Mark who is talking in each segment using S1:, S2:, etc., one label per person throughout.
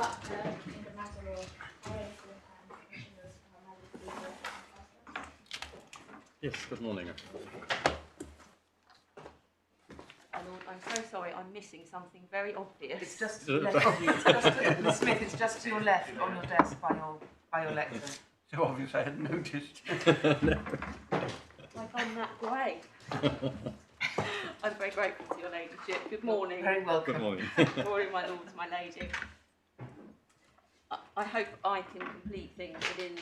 S1: in the matter of Carrington and Commissioners Majesty and Customs.
S2: Yes, good morning.
S3: I'm so sorry, I'm missing something very obvious.
S4: It's just left of you. It's just Miss Smith, it's just to your left on your desk by your lectern.
S5: So obvious I hadn't noticed.
S3: Like I'm that great. I'm very grateful to your ladyship. Good morning.
S4: Very welcome.
S2: Good morning.
S3: Good morning, my lords, my lady. I hope I can complete things within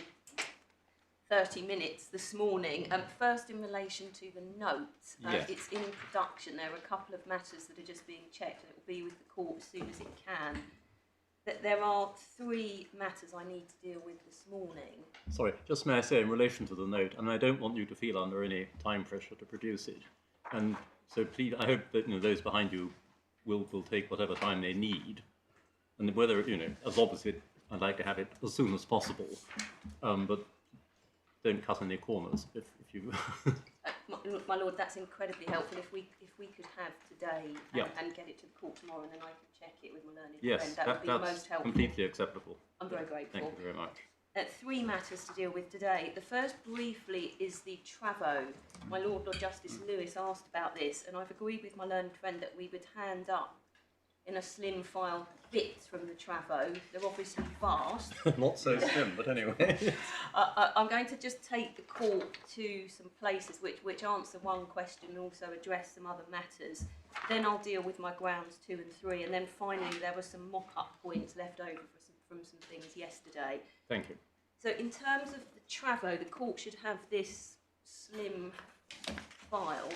S3: 30 minutes this morning. First, in relation to the notes,
S2: Yes.
S3: it's in production. There are a couple of matters that are just being checked, and it will be with the court as soon as it can. There are 3 matters I need to deal with this morning.
S2: Sorry, just may I say in relation to the note, and I don't want you to feel under any time pressure to produce it. And so please, I hope that those behind you will take whatever time they need. And whether, as obviously I'd like to have it as soon as possible, but don't cut any corners if you...
S3: My lord, that's incredibly helpful. If we could have today and get it to the court tomorrow, and then I can check it with my learned friend, that would be
S2: that's
S3: most helpful.
S2: completely acceptable.
S3: I'm very grateful.
S2: Thank you very much.
S3: 3 matters to deal with today. The first, briefly, is the Travo. My Lord Justice Lewis asked about this, and I've agreed with my learned friend that we would hand up in a slim file bits from the Travo. They're obviously vast.
S2: Not so slim, but anyway.
S3: I'm going to just take the court to some places which answer one question and also address some other matters. Then I'll deal with my grounds 2 and 3, and then finally there were some mock-up points left over from some things yesterday.
S2: Thank you.
S3: So in terms of the Travo, the court should have this slim file.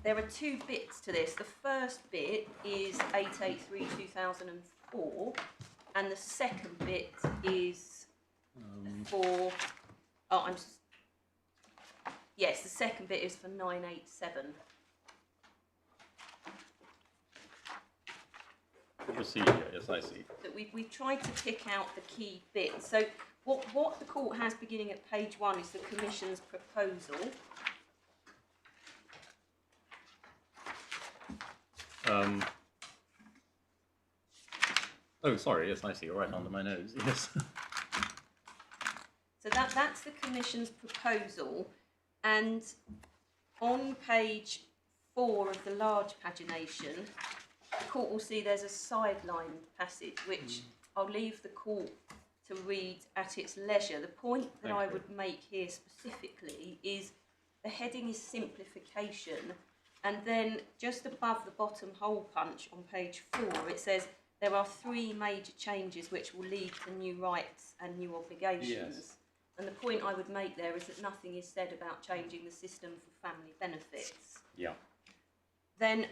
S3: There are 2 bits to this. The first bit is 883/2004, and the second bit is for... Yes, the second bit is for 987.
S2: Procedure, yes, I see.
S3: That we've tried to pick out the key bits. So what the court has beginning at page 1 is the Commission's proposal.
S2: Oh, sorry, yes, I see. You're right under my nose, yes.
S3: So that's the Commission's proposal, and on page 4 of the large pagination, the court will see there's a sidelined passage, which I'll leave the court to read at its leisure. The point that I would make here specifically is the heading is simplification, and then just above the bottom hole punch on page 4, it says there are 3 major changes which will lead to new rights and new obligations.
S2: Yes.
S3: And the point I would make there is that nothing is said about changing the system for family benefits.
S2: Yeah.
S3: Then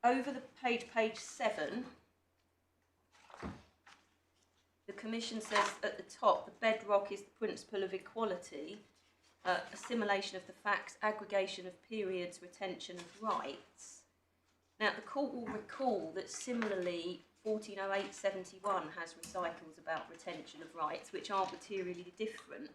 S3: over the page 7, the Commission says at the top, the bedrock is the principle of equality, assimilation of the facts, aggregation of periods, retention of rights. Now, the court will recall that similarly 1408/71 has recitals about retention of rights, which are materially different.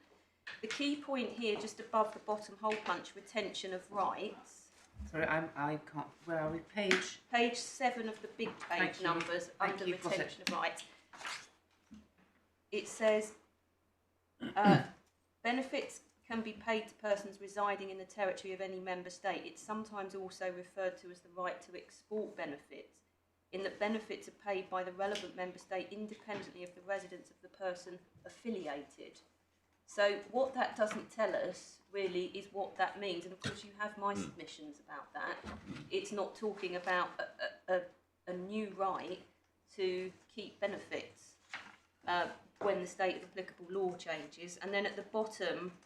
S3: The key point here, just above the bottom hole punch, retention of rights.
S4: Sorry, I can't. Where are we?
S3: Page 7 of the big page numbers under
S4: you.
S3: retention of rights. It says benefits can be paid to persons residing in the territory of any member state. It's sometimes also referred to as the right to export benefits, in that benefits are paid by the relevant member state independently of the residence of the person affiliated. So what that doesn't tell us really is what that means, and of course you have my submissions about that. It's not talking about a new right to keep benefits when the state of applicable law changes. And then at the bottom,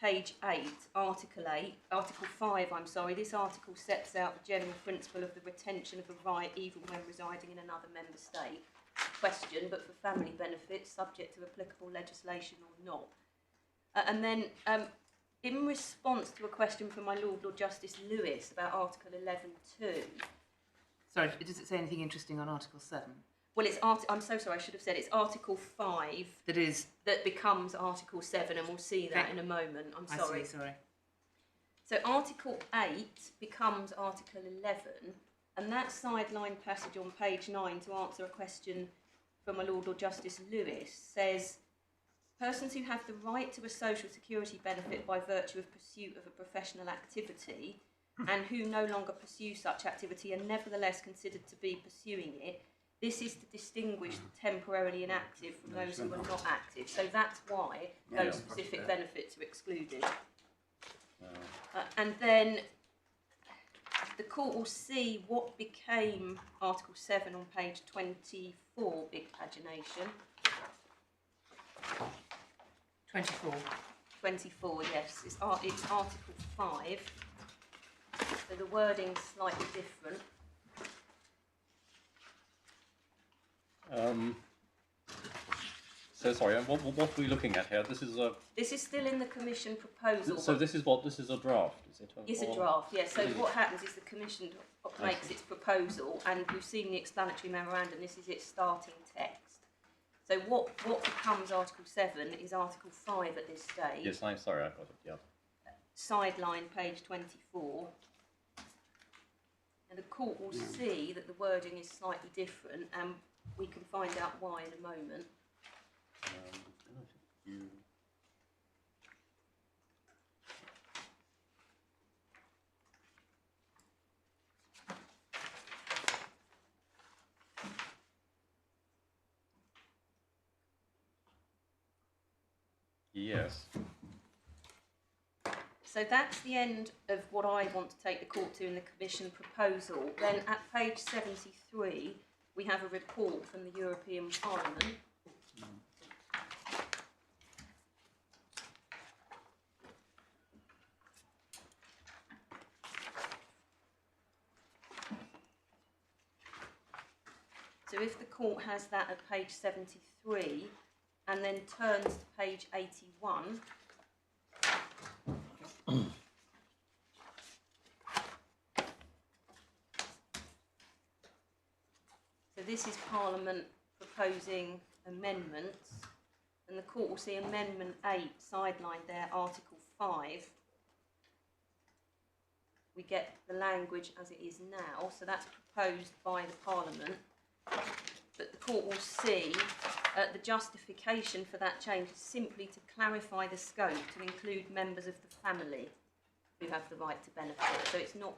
S3: page 8, Article 5, this article sets out the general principle of the retention of a right even when residing in another member state. Question, but for family benefits, subject to applicable legislation or not. And then, in response to a question from my Lord Justice Lewis about Article 11.2.
S4: Sorry, does it say anything interesting on Article 7?
S3: Well, I'm so sorry, I should have said it's Article 5 that becomes Article 7, and we'll see that in a moment. I'm sorry.
S4: I see, sorry.
S3: So Article 8 becomes Article 11, And that sideline passage on page 9, to answer a question from my Lord or Justice Lewis, says persons who have the right to a social security benefit by virtue of pursuit of a professional activity and who no longer pursue such activity are nevertheless considered to be pursuing it. This is to distinguish the temporarily inactive from those who are not active. So that's why those specific benefits are excluded. And then the court will see what became Article 7 on page 24, big pagination.
S4: 24.
S3: 24, yes. It's Article 5. So the wording's slightly different.
S2: So sorry, what are we looking at here? This is
S3: still in the Commission proposal.
S2: So this is a draft, is it?
S3: It's a draft, yes. So what happens is the Commission makes its proposal, and we've seen the explanatory memorandum. This is its starting text. So what becomes Article 7 is Article 5 at this stage.
S2: Yes, I'm sorry, I've got it, yeah.
S3: Sideline, page 24. And the court will see that the wording is slightly different, and we can find out why in a moment.
S2: Yes.
S3: So that's the end of what I want to take the court to in the Commission proposal. Then at page 73, we have a report from the European Parliament. So if the court has that at page 73 and then turns to page 81, so this is Parliament proposing amendments, and the court will see Amendment 8 sidelined there, Article 5. We get the language as it is now, so that's proposed by the Parliament. But the court will see the justification for that change is simply to clarify the scope to include members of the family who have the right to benefit. So it's not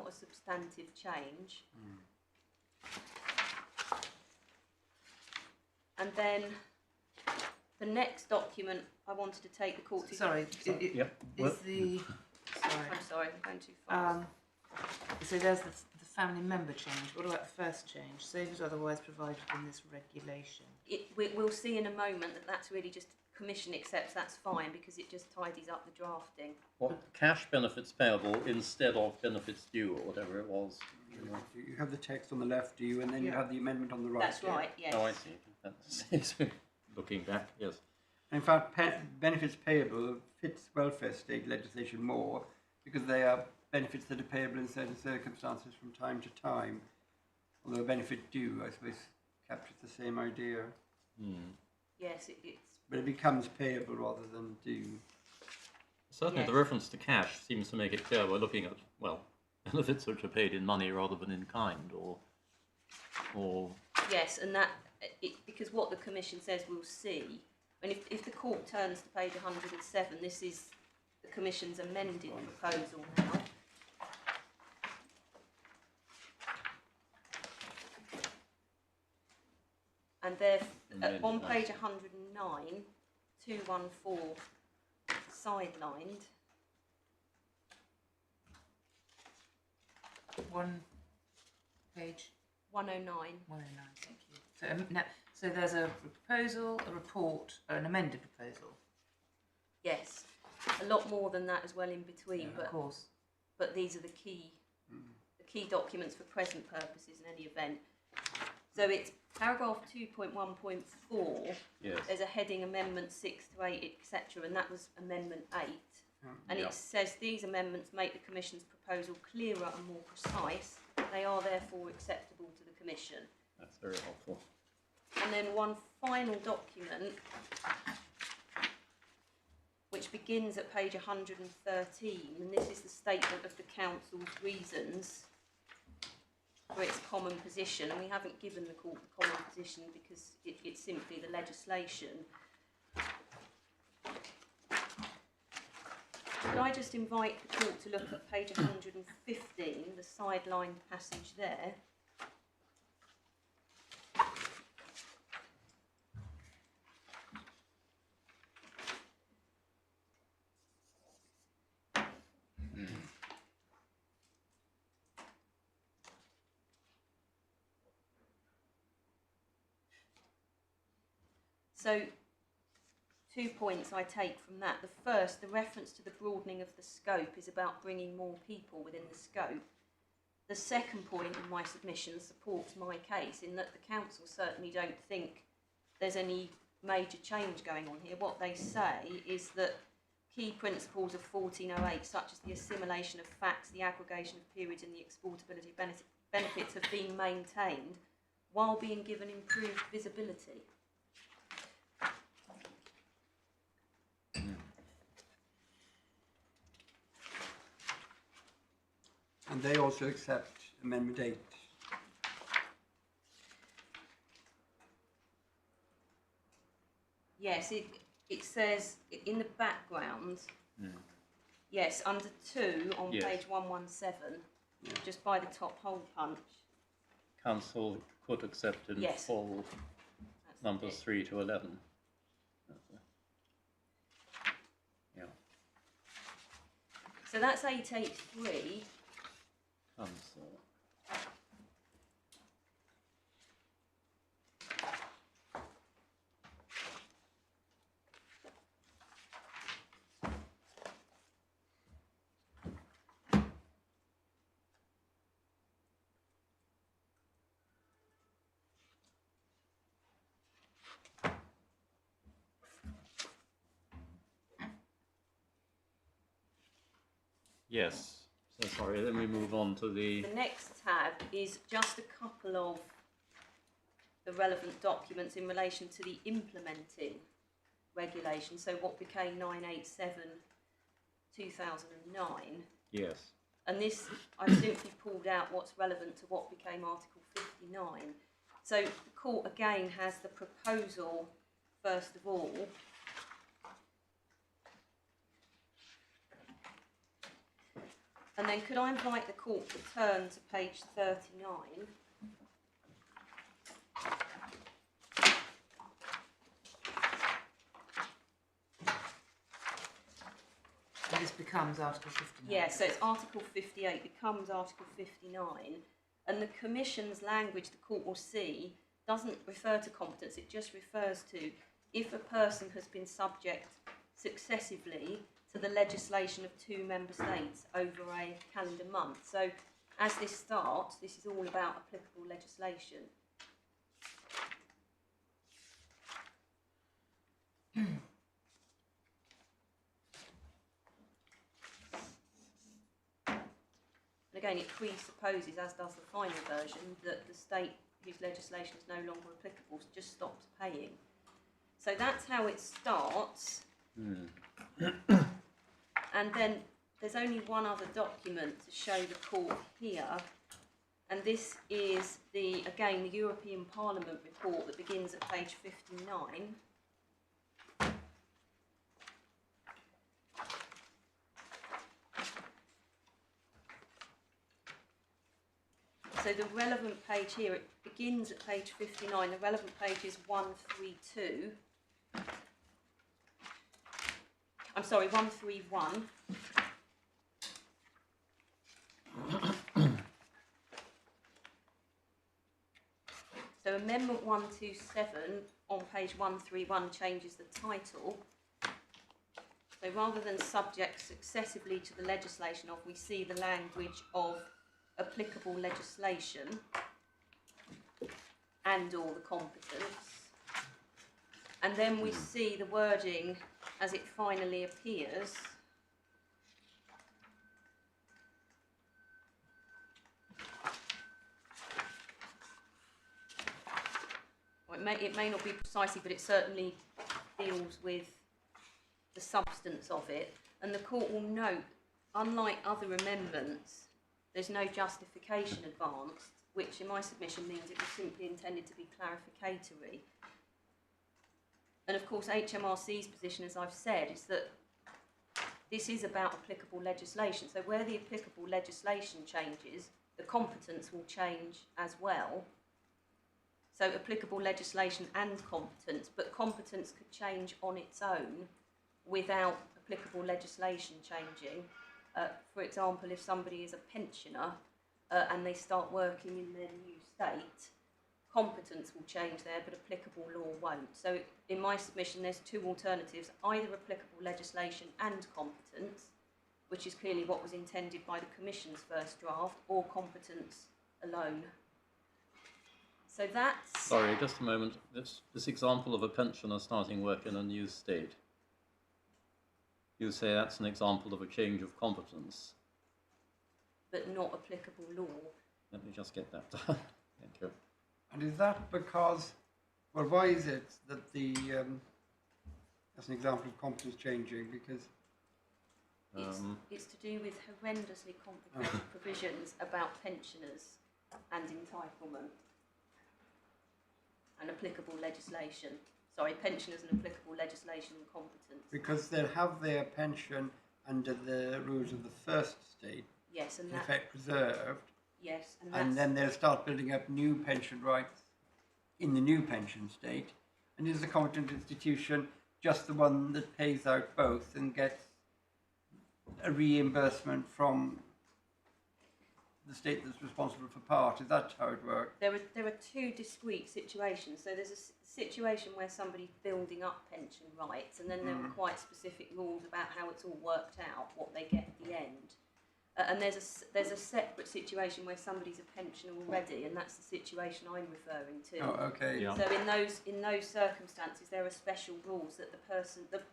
S3: a substantive change. And then the next document I wanted to take the court to.
S4: Sorry,
S2: Yep.
S4: is the. Sorry.
S3: I'm sorry, I'm going too fast.
S4: So there's the family member change. What about the first change? Save as otherwise provided in this regulation.
S3: We'll see in a moment that that's really just Commission accepts, that's fine, because it just tidies up the drafting.
S2: What, cash benefits payable instead of benefits due, or whatever it was.
S5: You have the text on the left, do you? And then you have the amendment on the right.
S3: That's right, yes.
S2: Oh, I see. That's looking back, yes.
S5: In fact, benefits payable fits welfare state legislation more because they are benefits that are payable in certain circumstances from time to time. Although a benefit due, I suppose, captures the same idea.
S3: Yes, it's.
S5: But it becomes payable rather than due.
S2: Certainly
S3: Yes.
S2: the reference to cash seems to make it clear we're looking at, well, benefits which are paid in money rather than in kind, or
S3: Yes, and that, because what the Commission says we'll see, and if the court turns to page 107, this is the Commission's amended proposal now. And they're on page 109, 214, sidelined.
S4: One page
S3: 109.
S4: 109. Thank you. So so there's a proposal, a report, an amended proposal.
S3: Yes, a lot more than that as well in between,
S4: Of course.
S3: but these are the key documents for present purposes in any event. So it's paragraph 2.1.4.
S2: yes.
S3: There's a heading amendment 6 to 8, etc., and that was amendment 8. And
S2: Yeah.
S3: it says these amendments make the Commission's proposal clearer and more precise. They are therefore acceptable to the Commission.
S2: That's very helpful.
S3: And then one final document, which begins at page 113, and this is the statement of the Council's reasons for its common position, and we haven't given the court the common position because it's simply the legislation. Could I just invite the court to look at page 115, the sideline passage there? So, 2 points I take from that. The first, the reference to the broadening of the scope is about bringing more people within the scope. The second point in my submission supports my case in that the council certainly don't think there's any major change going on here. What they say is that key principles of 1408, such as the assimilation of facts, the aggregation of periods and the exportability of benefits have been maintained while being given improved visibility.
S5: And they also accept Amendment 8.
S3: Yes, it says in the background, yes, under 2 on
S2: Yes.
S3: page 117,
S5: Yeah.
S3: just by the top hole punch.
S2: Council could accept in
S3: Yes.
S2: full
S3: That's
S2: numbers
S3: it.
S2: 3 to 11. Yeah.
S3: So that's 883.
S2: Council. Yes. So sorry, then we move on to the...
S3: The next tab is just a couple of the relevant documents in relation to the implementing regulation. So what became 987/2009.
S2: Yes.
S3: And this, I've simply pulled out what's relevant to what became Article 59. So the court again has the proposal, first of all, and then could I invite the court to turn to page 39.
S4: And this becomes Article 59.
S3: Yeah, so it's Article 58 becomes Article 59, and the Commission's language, the court will see, doesn't refer to competence, it just refers to if a person has been subject successively to the legislation of 2 member states over a calendar month. So as this starts, this is all about applicable legislation. And again, it presupposes, as does the final version, that the state whose legislation is no longer applicable just stops paying. So that's how it starts. And then there's only one other document to show the court here, and this is again the European Parliament report that begins at page 59. So the relevant page here, it begins at page 59, the relevant page is 132. I'm sorry, 131. So Amendment 127 on page 131 changes the title. So rather than subject successively to the legislation of, we see the language of applicable legislation and or the competence. And then we see the wording as it finally appears. Well, it may not be precisely, but it certainly deals with the substance of it. And the court will note, unlike other amendments, there's no justification advanced. which in my submission means it was simply intended to be clarificatory. And of course, HMRC's position, as I've said, is that this is about applicable legislation. So where the applicable legislation changes, the competence will change as well. So applicable legislation and competence, but competence could change on its own without applicable legislation changing. For example, if somebody is a pensioner and they start working in their new state, competence will change there, but applicable law won't. So in my submission, there's two alternatives: either applicable legislation and competence, which is clearly what was intended by the Commission's first draft, or competence alone. So that's...
S2: Sorry, just a moment. This example of a pensioner starting work in a new state, you say that's an example of a change of competence.
S3: but not applicable law.
S2: Let me just get that done. Thank you.
S5: And is that because, well, why is it that the, that's an example of competence changing, because...
S3: It's to do with horrendously complicated provisions about pensioners and entitlement and applicable legislation. Sorry, pensioners and applicable legislation and competence.
S5: Because they'll have their pension under the rules of the first state,
S3: Yes, and
S5: in
S3: that...
S5: effect preserved,
S3: Yes, and
S5: and
S3: that's...
S5: then they'll start building up new pension rights in the new pension state. And is the competent institution just the one that pays out both and gets a reimbursement from the state that's responsible for part? Is that how it works?
S3: There are two discrete situations. So there's a situation where somebody's building up pension rights, and then there are quite specific rules about how it's all worked out, what they get at the end. And there's a separate situation where somebody's a pensioner already, and that's the situation I'm referring to.
S5: Oh, okay.
S2: Yeah.
S3: So in those circumstances, there are special rules that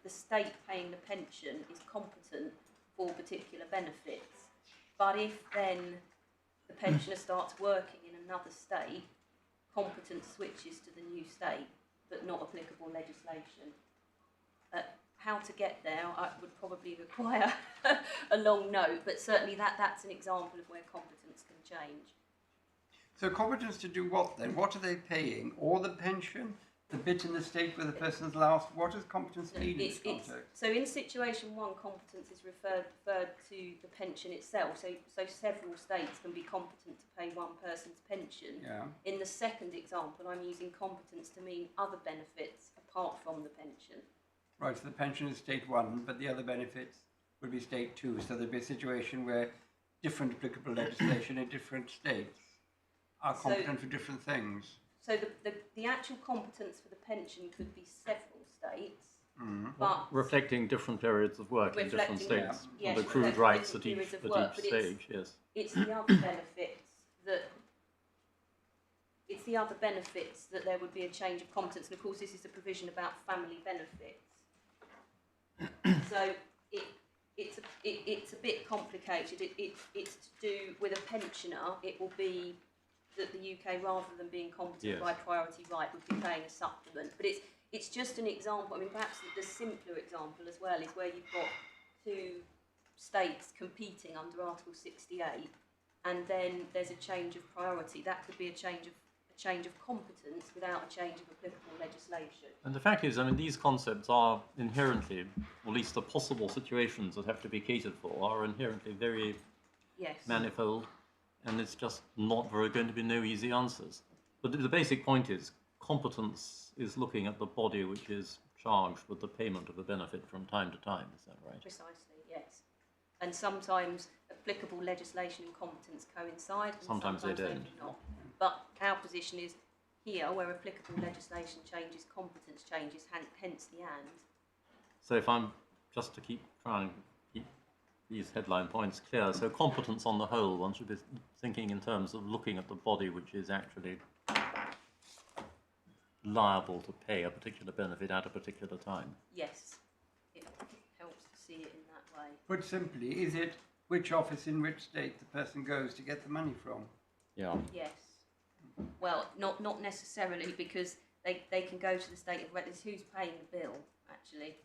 S3: the state paying the pension is competent for particular benefits. But if then the pensioner starts working in another state, competence switches to the new state, but not applicable legislation. How to get there, I would probably require a long note, but certainly that's an example of where competence can change.
S5: So competence to do what then? What are they paying? Or the pension? The bit in the state where the person's last? What does competence mean in this context?
S3: So in situation one, competence is referred to the pension itself. So several states can be competent to pay one person's pension.
S5: Yeah.
S3: In the second example, I'm using competence to mean other benefits apart from the pension.
S5: Right, so the pension is state one, but the other benefits would be state two. So there'd be a situation where different applicable legislation in different states are competent for different things.
S3: So the actual competence for the pension could be several states, but
S2: Reflecting different periods of work in different
S3: Reflecting,
S2: states,
S3: yes,
S2: and accrued
S3: reflecting
S2: rights at
S3: different
S2: each,
S3: periods of work, but
S2: stage, yes.
S3: it's the other benefits that there would be a change of competence. And of course, this is a provision about family benefits. So it's a bit complicated. It's to do with a pensioner. It will be that the UK, rather than being competent
S2: Yes.
S3: by priority right, would be paying a supplement. But it's just an example. I mean, perhaps the simpler example as well is where you've got two states competing under Article 68, and then there's a change of priority. That could be a change of competence without a change of applicable legislation.
S2: And the fact is, I mean, these concepts are inherently, or at least the possible situations that have to be catered for, are inherently very
S3: Yes.
S2: manifold, and it's just not very going to be no easy answers. But the basic point is, competence is looking at the body which is charged with the payment of the benefit from time to time, is that right?
S3: Precisely, yes. And sometimes applicable legislation and competence coincide, and
S2: Sometimes they don't.
S3: do not. But our position is here, where applicable legislation changes, competence changes, hence the and.
S2: So if I'm just to try and keep these headline points clear, so competence on the whole, one should be thinking in terms of looking at the body which is actually liable to pay a particular benefit at a particular time.
S3: Yes, it helps to see it in that way.
S5: Put simply, is it which office in which state the person goes to get the money from?
S2: Yeah.
S3: Yes. Well, not necessarily, because they can go to the state of residence. Who's paying the bill, actually?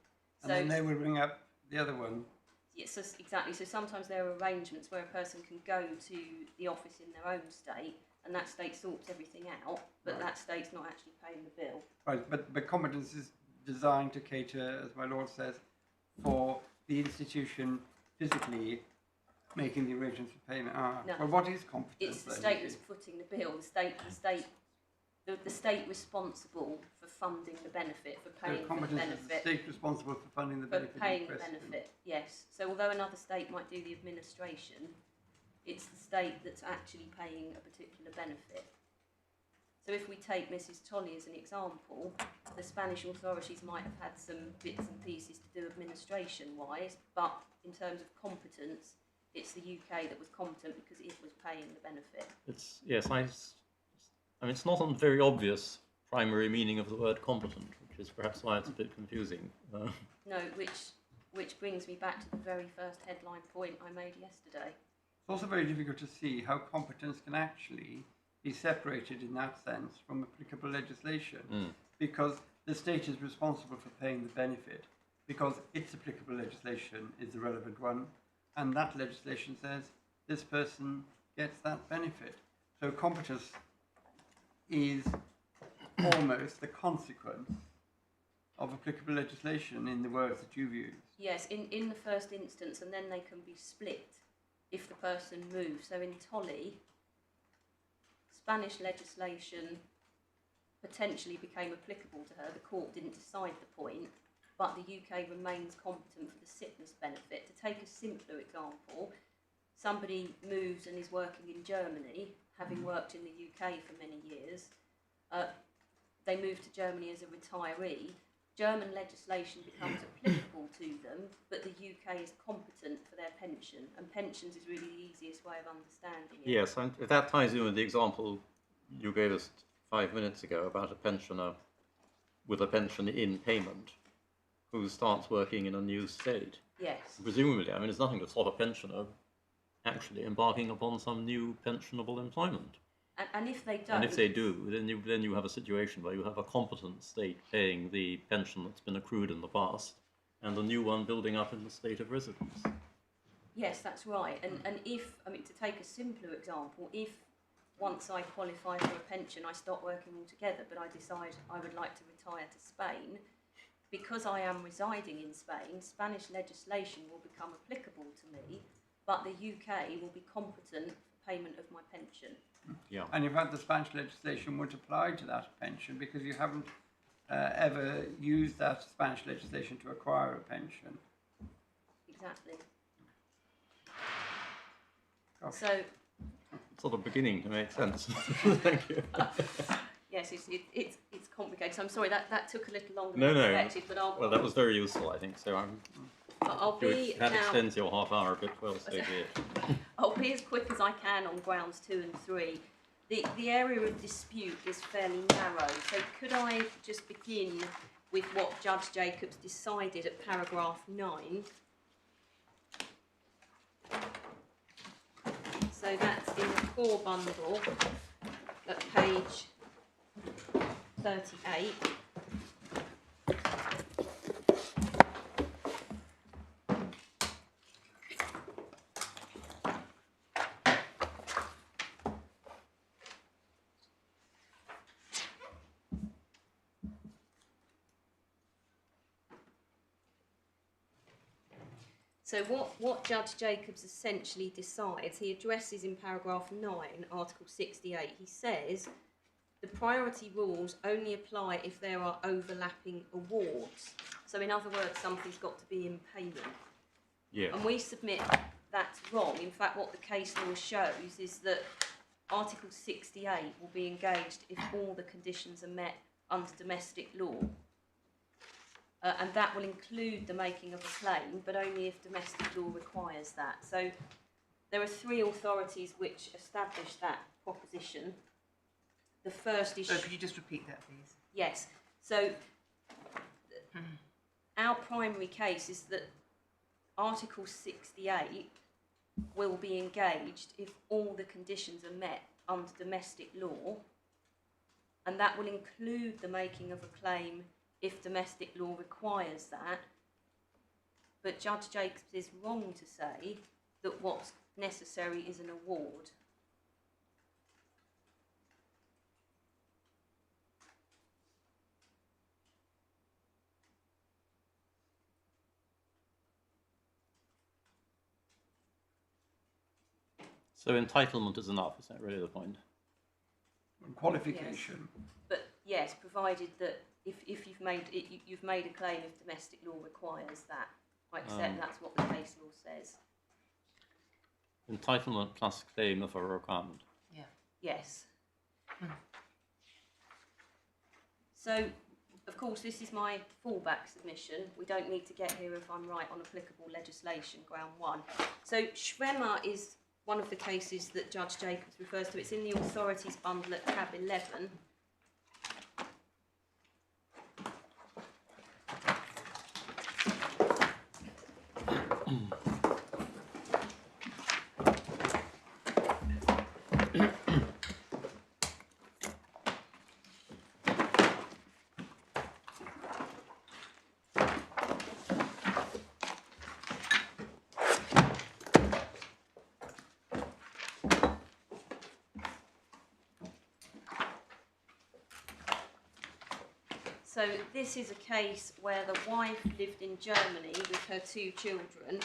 S5: And then they will bring up the other one.
S3: Yes, exactly. So sometimes there are arrangements where a person can go to the office in their own state, and that state sorts everything out, but
S5: Right.
S3: that state's not actually paying the bill.
S5: Right, but competence is designed to cater, as my lord says, for the institution physically making the arrangements for payment.
S3: No.
S5: Well, what is competence?
S3: It's the
S5: then?
S3: state that's footing the bill, the state responsible for funding the benefit, for
S5: So
S3: paying for the
S5: competence is the
S3: benefit.
S5: state responsible for funding the
S3: For
S5: benefit. in
S3: paying the
S5: question.
S3: benefit, yes. So although another state might do the administration, it's the state that's actually paying a particular benefit. So if we take Mrs. Tolley as an example, the Spanish authorities might have had some bits and pieces to do administration-wise, but in terms of competence, it's the UK that was competent because it was paying the benefit.
S2: It's, yes, I mean, it's not a very obvious primary meaning of the word competent, which is perhaps why it's a bit confusing.
S3: No, which brings me back to the very first headline point I made yesterday.
S5: It's also very difficult to see how competence can actually be separated in that sense from applicable legislation, because the state is responsible for paying the benefit, because its applicable legislation is the relevant one, and that legislation says this person gets that benefit. So competence is almost the consequence of applicable legislation in the words that you've used.
S3: Yes, in the first instance, and then they can be split if the person moves. So in Tolley, Spanish legislation potentially became applicable to her. The court didn't decide the point, but the UK remains competent for the sickness benefit. To take a simpler example, somebody moves and is working in Germany, having worked in the UK for many years. They move to Germany as a retiree. German legislation becomes applicable to them, but the UK is competent for their pension, and pensions is really the easiest way of understanding it.
S2: Yes, and if that ties in with the example you gave us 5 minutes ago about a pensioner with a pension in payment who starts working in a new state.
S3: Yes.
S2: Presumably, I mean, there's nothing to stop a pensioner actually embarking upon some new pensionable employment.
S3: And if they don't...
S2: And if they do, then you have a situation where you have a competent state paying the pension that's been accrued in the past and a new one building up in the state of residence.
S3: Yes, that's right. And if, I mean, to take a simpler example, if once I qualify for a pension, I stop working altogether, but I decide I would like to retire to Spain, because I am residing in Spain, Spanish legislation will become applicable to me, but the UK will be competent for payment of my pension.
S2: Yeah.
S5: And in fact, the Spanish legislation won't apply to that pension because you haven't ever used that Spanish legislation to acquire a pension.
S3: Exactly.
S5: Gosh.
S3: So,
S2: It's sort of beginning to make sense. Thank you.
S3: yes, it's complicated. So I'm sorry that took a little longer
S2: No,
S3: than
S2: no.
S3: expected, but
S2: Well, that was very useful, I think. So
S3: I'll be
S2: that
S3: now.
S2: extends your half hour a bit. Well, so be it.
S3: I'll be as quick as I can on grounds 2 and 3. The area of dispute is fairly narrow, so could I just begin with what Judge Jacobs decided at paragraph 9? So that's in the core bundle at page 38. So what Judge Jacobs essentially decides, he addresses in paragraph 9, Article 68, he says, the priority rules only apply if there are overlapping awards. So in other words, something's got to be in payment.
S2: Yeah.
S3: And we submit that's wrong. In fact, what the case law shows is that Article 68 will be engaged if all the conditions are met under domestic law. And that will include the making of a claim, but only if domestic law requires that. So there are 3 authorities which establish that proposition. The first is...
S4: So could you just repeat that, please?
S3: Yes. So our primary case is that Article 68 will be engaged if all the conditions are met under domestic law, and that will include the making of a claim if domestic law requires that. But Judge Jacobs is wrong to say that what's necessary is an award.
S2: So entitlement is enough, is that really the point?
S5: And qualification.
S3: But yes, provided that if you've made it, you've made a claim if domestic law requires that. I accept that's what the case law says.
S2: Entitlement plus claim of a requirement.
S4: Yeah.
S3: Yes. So, of course, this is my fallback submission. We don't need to get here if I'm right on applicable legislation, ground one. So, Schwemmer is one of the cases that Judge Jacobs refers to. It's in the authorities bundle at tab 11. So this is a case where the wife lived in Germany with her 2 children.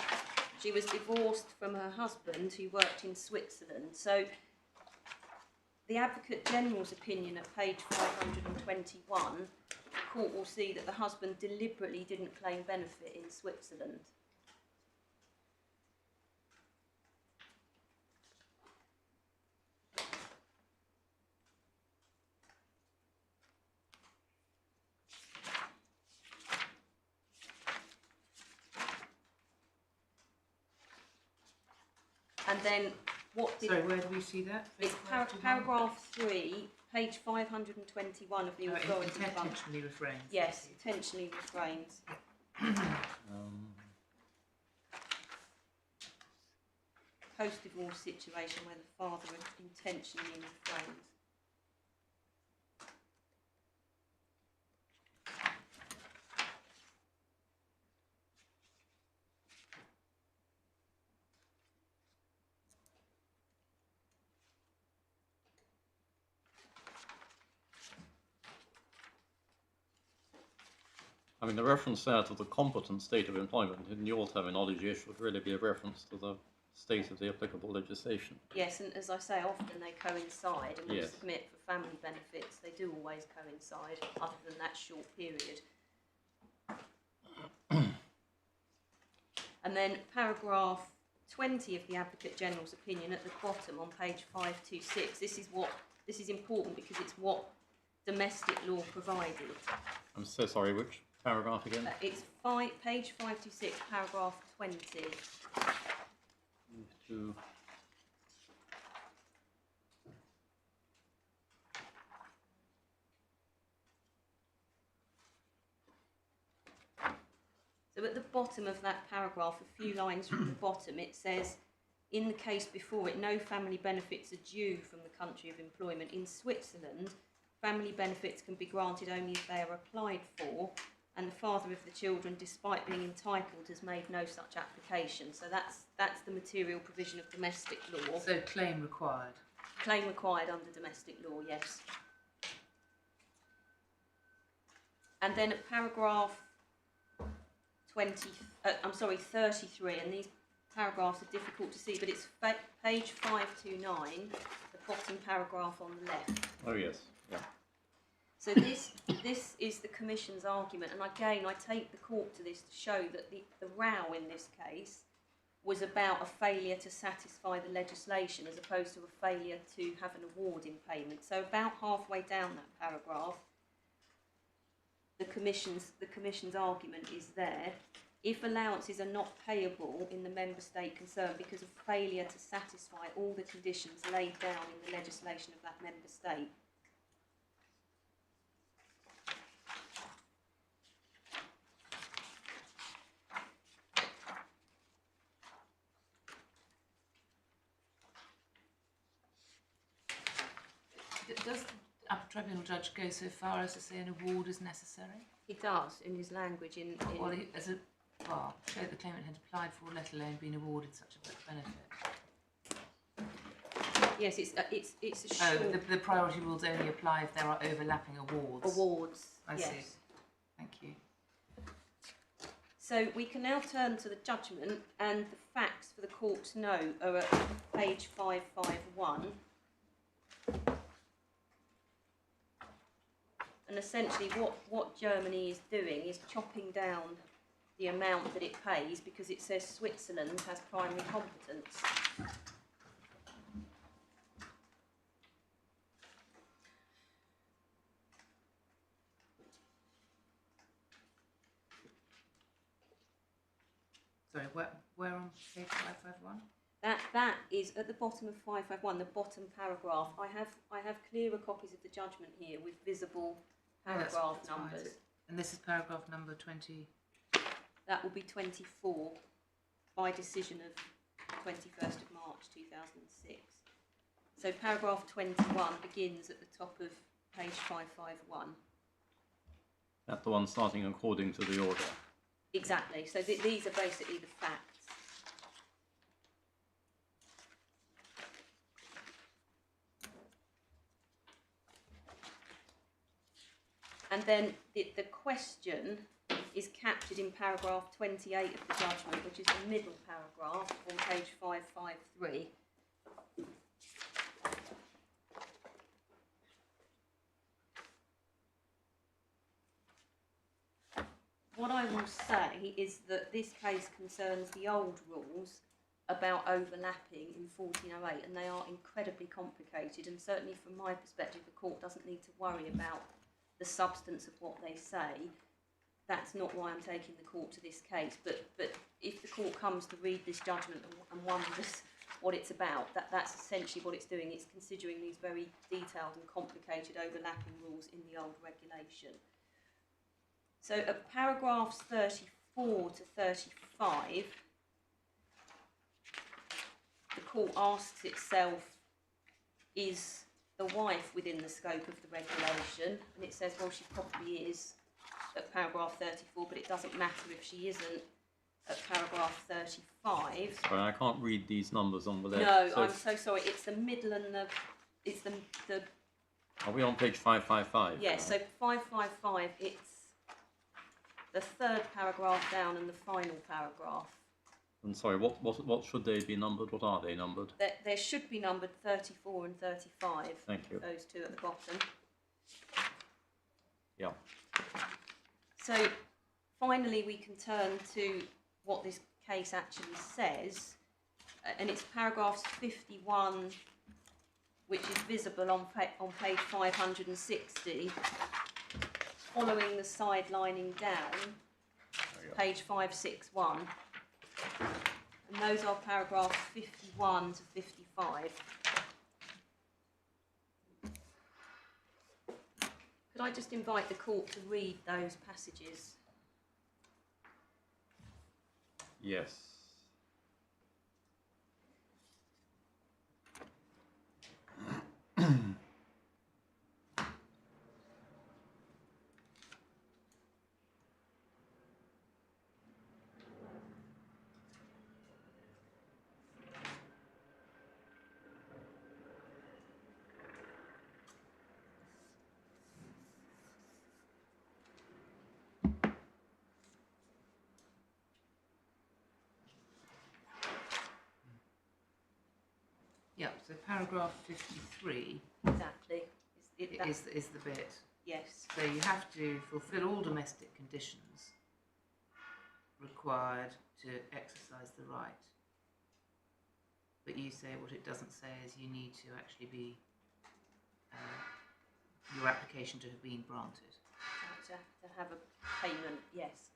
S3: She was divorced from her husband who worked in Switzerland. So the Advocate General's opinion at page 521, the court will see that the husband deliberately didn't claim benefit in Switzerland. And then what did...
S4: Sorry, where do we see that?
S3: It's paragraph 3, page 521 of the authority bundle.
S4: Intentionally refrains.
S3: Yes, intentionally refrains. Post-divorce situation where the father intentionally refrains.
S2: I mean, the reference there to the competent state of employment, in your terminology, it should really be a reference to the state of the applicable legislation.
S3: Yes, and as I say, often they coincide, and we
S2: Yes.
S3: submit for family benefits, they do always coincide, other than that short period. And then paragraph 20 of the Advocate General's opinion at the bottom on page 526. This is important because it's what domestic law provided.
S2: I'm so sorry, which paragraph again?
S3: It's page 526, paragraph 20.
S2: To
S3: So at the bottom of that paragraph, a few lines from the bottom, it says, in the case before it, no family benefits are due from the country of employment. In Switzerland, family benefits can be granted only if they are applied for, and the father of the children, despite being entitled, has made no such application. So that's the material provision of domestic law.
S4: So claim required.
S3: Claim required under domestic law, yes. And then at paragraph 33, and these paragraphs are difficult to see, but it's page 529, the bottom paragraph on the left.
S2: oh yes, yeah.
S3: So this is the Commission's argument, and again I take the court to this to show that the row in this case was about a failure to satisfy the legislation as opposed to a failure to have an award in payment. So about halfway down that paragraph, the Commission's argument is there. If allowances are not payable in the member state concerned because of failure to satisfy all the conditions laid down in the legislation of that member state,
S4: Does the upper tribunal judge go so far as to say an award is necessary?
S3: he does in his language in
S4: Well, show that the claimant had applied for, let alone been awarded such a benefit.
S3: yes, it's a short
S4: The priority rules only apply if there are overlapping awards.
S3: awards.
S4: I
S3: yes.
S4: see. Thank you.
S3: So we can now turn to the judgment, and the facts for the court to know are at page 551. And essentially what Germany is doing is chopping down the amount that it pays because it says Switzerland has primary competence.
S4: Sorry, where on page 551?
S3: That is at the bottom of 551, the bottom paragraph. I have clearer copies of the judgment here with visible paragraph
S4: That's fine.
S3: numbers.
S4: And this is paragraph number 20.
S3: That will be 24 by decision of 21st of March 2006. So paragraph 21 begins at the top of page 551.
S2: That's the one starting according to the order.
S3: Exactly. So these are basically the facts. And then the question is captured in paragraph 28 of the judgment, which is the middle paragraph on page 553. What I will say is that this case concerns the old rules about overlapping in 1408, and they are incredibly complicated, and certainly from my perspective the court doesn't need to worry about the substance of what they say. That's not why I'm taking the court to this case, but if the court comes to read this judgment and wonders what it's about, that's essentially what it's doing. It's considering these very detailed and complicated overlapping rules in the old regulation. So at paragraphs 34 to 35, the court asks itself, is the wife within the scope of the regulation? And it says, well, she probably is at paragraph 34, but it doesn't matter if she isn't at paragraph 35.
S2: Sorry, I can't read these numbers on the left.
S3: No,
S2: so
S3: I'm so sorry. It's the middle and it's the
S2: are we on page 555?
S3: yes, so 555, it's the third paragraph down and the final paragraph.
S2: And sorry, what should they be numbered? What are they numbered?
S3: There should be numbered 34 and 35.
S2: Thank you.
S3: Those two at the bottom.
S2: Yeah.
S3: So finally we can turn to what this case actually says, and it's paragraphs 51, which is visible on page 560, following the sidelining down, page 561, and those are paragraphs 51 to 55. Could I just invite the court to read those passages?
S2: Yes.
S4: Yeah, so paragraph 53
S3: Exactly.
S4: is the bit.
S3: Yes.
S4: So you have to fulfil all domestic conditions required to exercise the right. But you say what it doesn't say is you need to actually be, your application to have been granted.
S3: To have a payment, yes.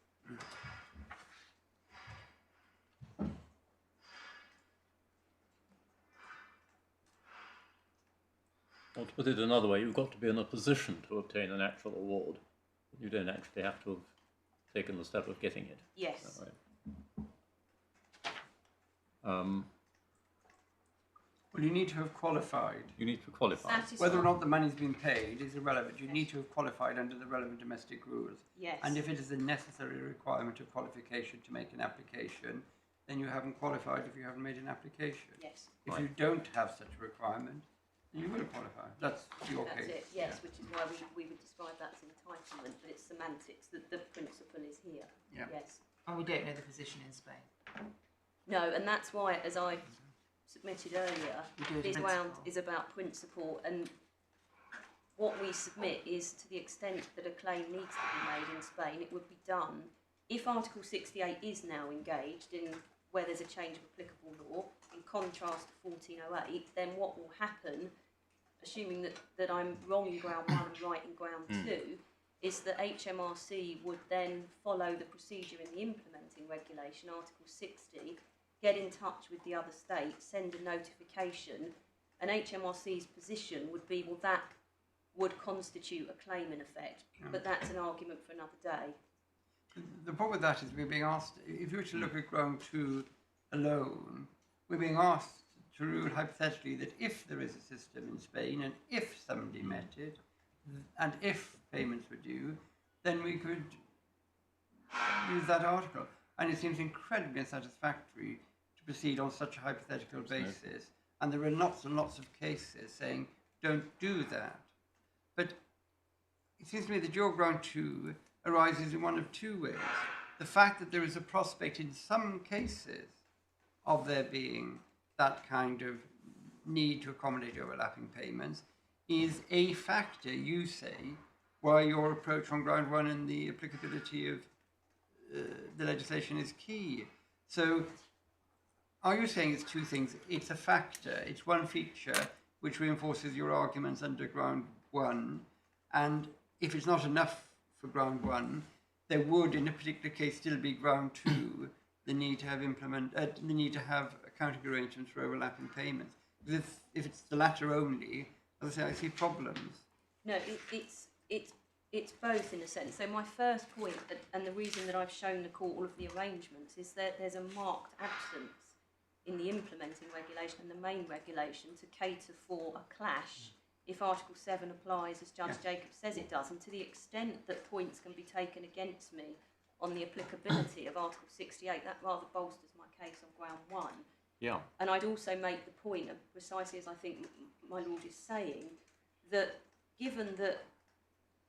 S2: Or to put it another way, you've got to be in a position to obtain an actual award. You don't actually have to have taken the step of getting it.
S3: Yes.
S2: Is that right?
S5: Well, you need to have qualified.
S2: You need to qualify.
S5: Whether or not the money's been paid is irrelevant. You need to have qualified under the relevant domestic rules.
S3: Yes.
S5: And if it is a necessary requirement of qualification to make an application, then you haven't qualified if you haven't made an application.
S3: Yes.
S5: If you don't have such a requirement, then you will qualify. That's your
S3: That's
S5: case.
S3: it, yes, which is why we would describe that as entitlement, but it's semantics. The principle is here.
S5: Yeah.
S3: Yes.
S4: And we don't know the position in Spain.
S3: No, and that's why, as I submitted earlier,
S4: We do it
S3: this
S4: in
S3: round
S4: principle.
S3: is about principle, and what we submit is, to the extent that a claim needs to be made in Spain, it would be done if Article 68 is now engaged in where there's a change of applicable law, in contrast to 1408, then what will happen, assuming that I'm wrong in ground 1 and right in ground 2, is that HMRC would then follow the procedure in the implementing regulation, Article 60, get in touch with the other state, send a notification, and HMRC's position would be, well, that would constitute a claim in effect, but that's an argument for another day.
S5: The problem with that is we're being asked, if you were to look at ground 2 alone, we're being asked to rule hypothetically that if there is a system in Spain and if somebody met it and if payments were due, then we could use that article. And it seems incredibly unsatisfactory to proceed on such a hypothetical basis. And there are lots and lots of cases saying, don't do that. But it seems to me that your ground 2 arises in one of two ways. The fact that there is a prospect in some cases of there being that kind of need to accommodate overlapping payments is a factor, you say, why your approach on ground 1 and the applicability of the legislation is key. So are you saying it's two things? It's a factor, it's one feature which reinforces your arguments under ground 1, and if it's not enough for ground 1, there would, in a particular case, still be ground 2, the need to have the need to have accounting arrangements for overlapping payments. Because if it's the latter only, as I say, I see problems.
S3: No, it's both in a sense. So my first point, and the reason that I've shown the court all of the arrangements, is that there's a marked absence in the implementing regulation and the main regulation to cater for a clash if Article 7 applies as Judge Jacobs says it does, and to the extent that points can be taken against me on the applicability of Article 68, that rather bolsters my case on ground 1.
S2: Yeah.
S3: And I'd also make the point, precisely as I think my Lord is saying, that given that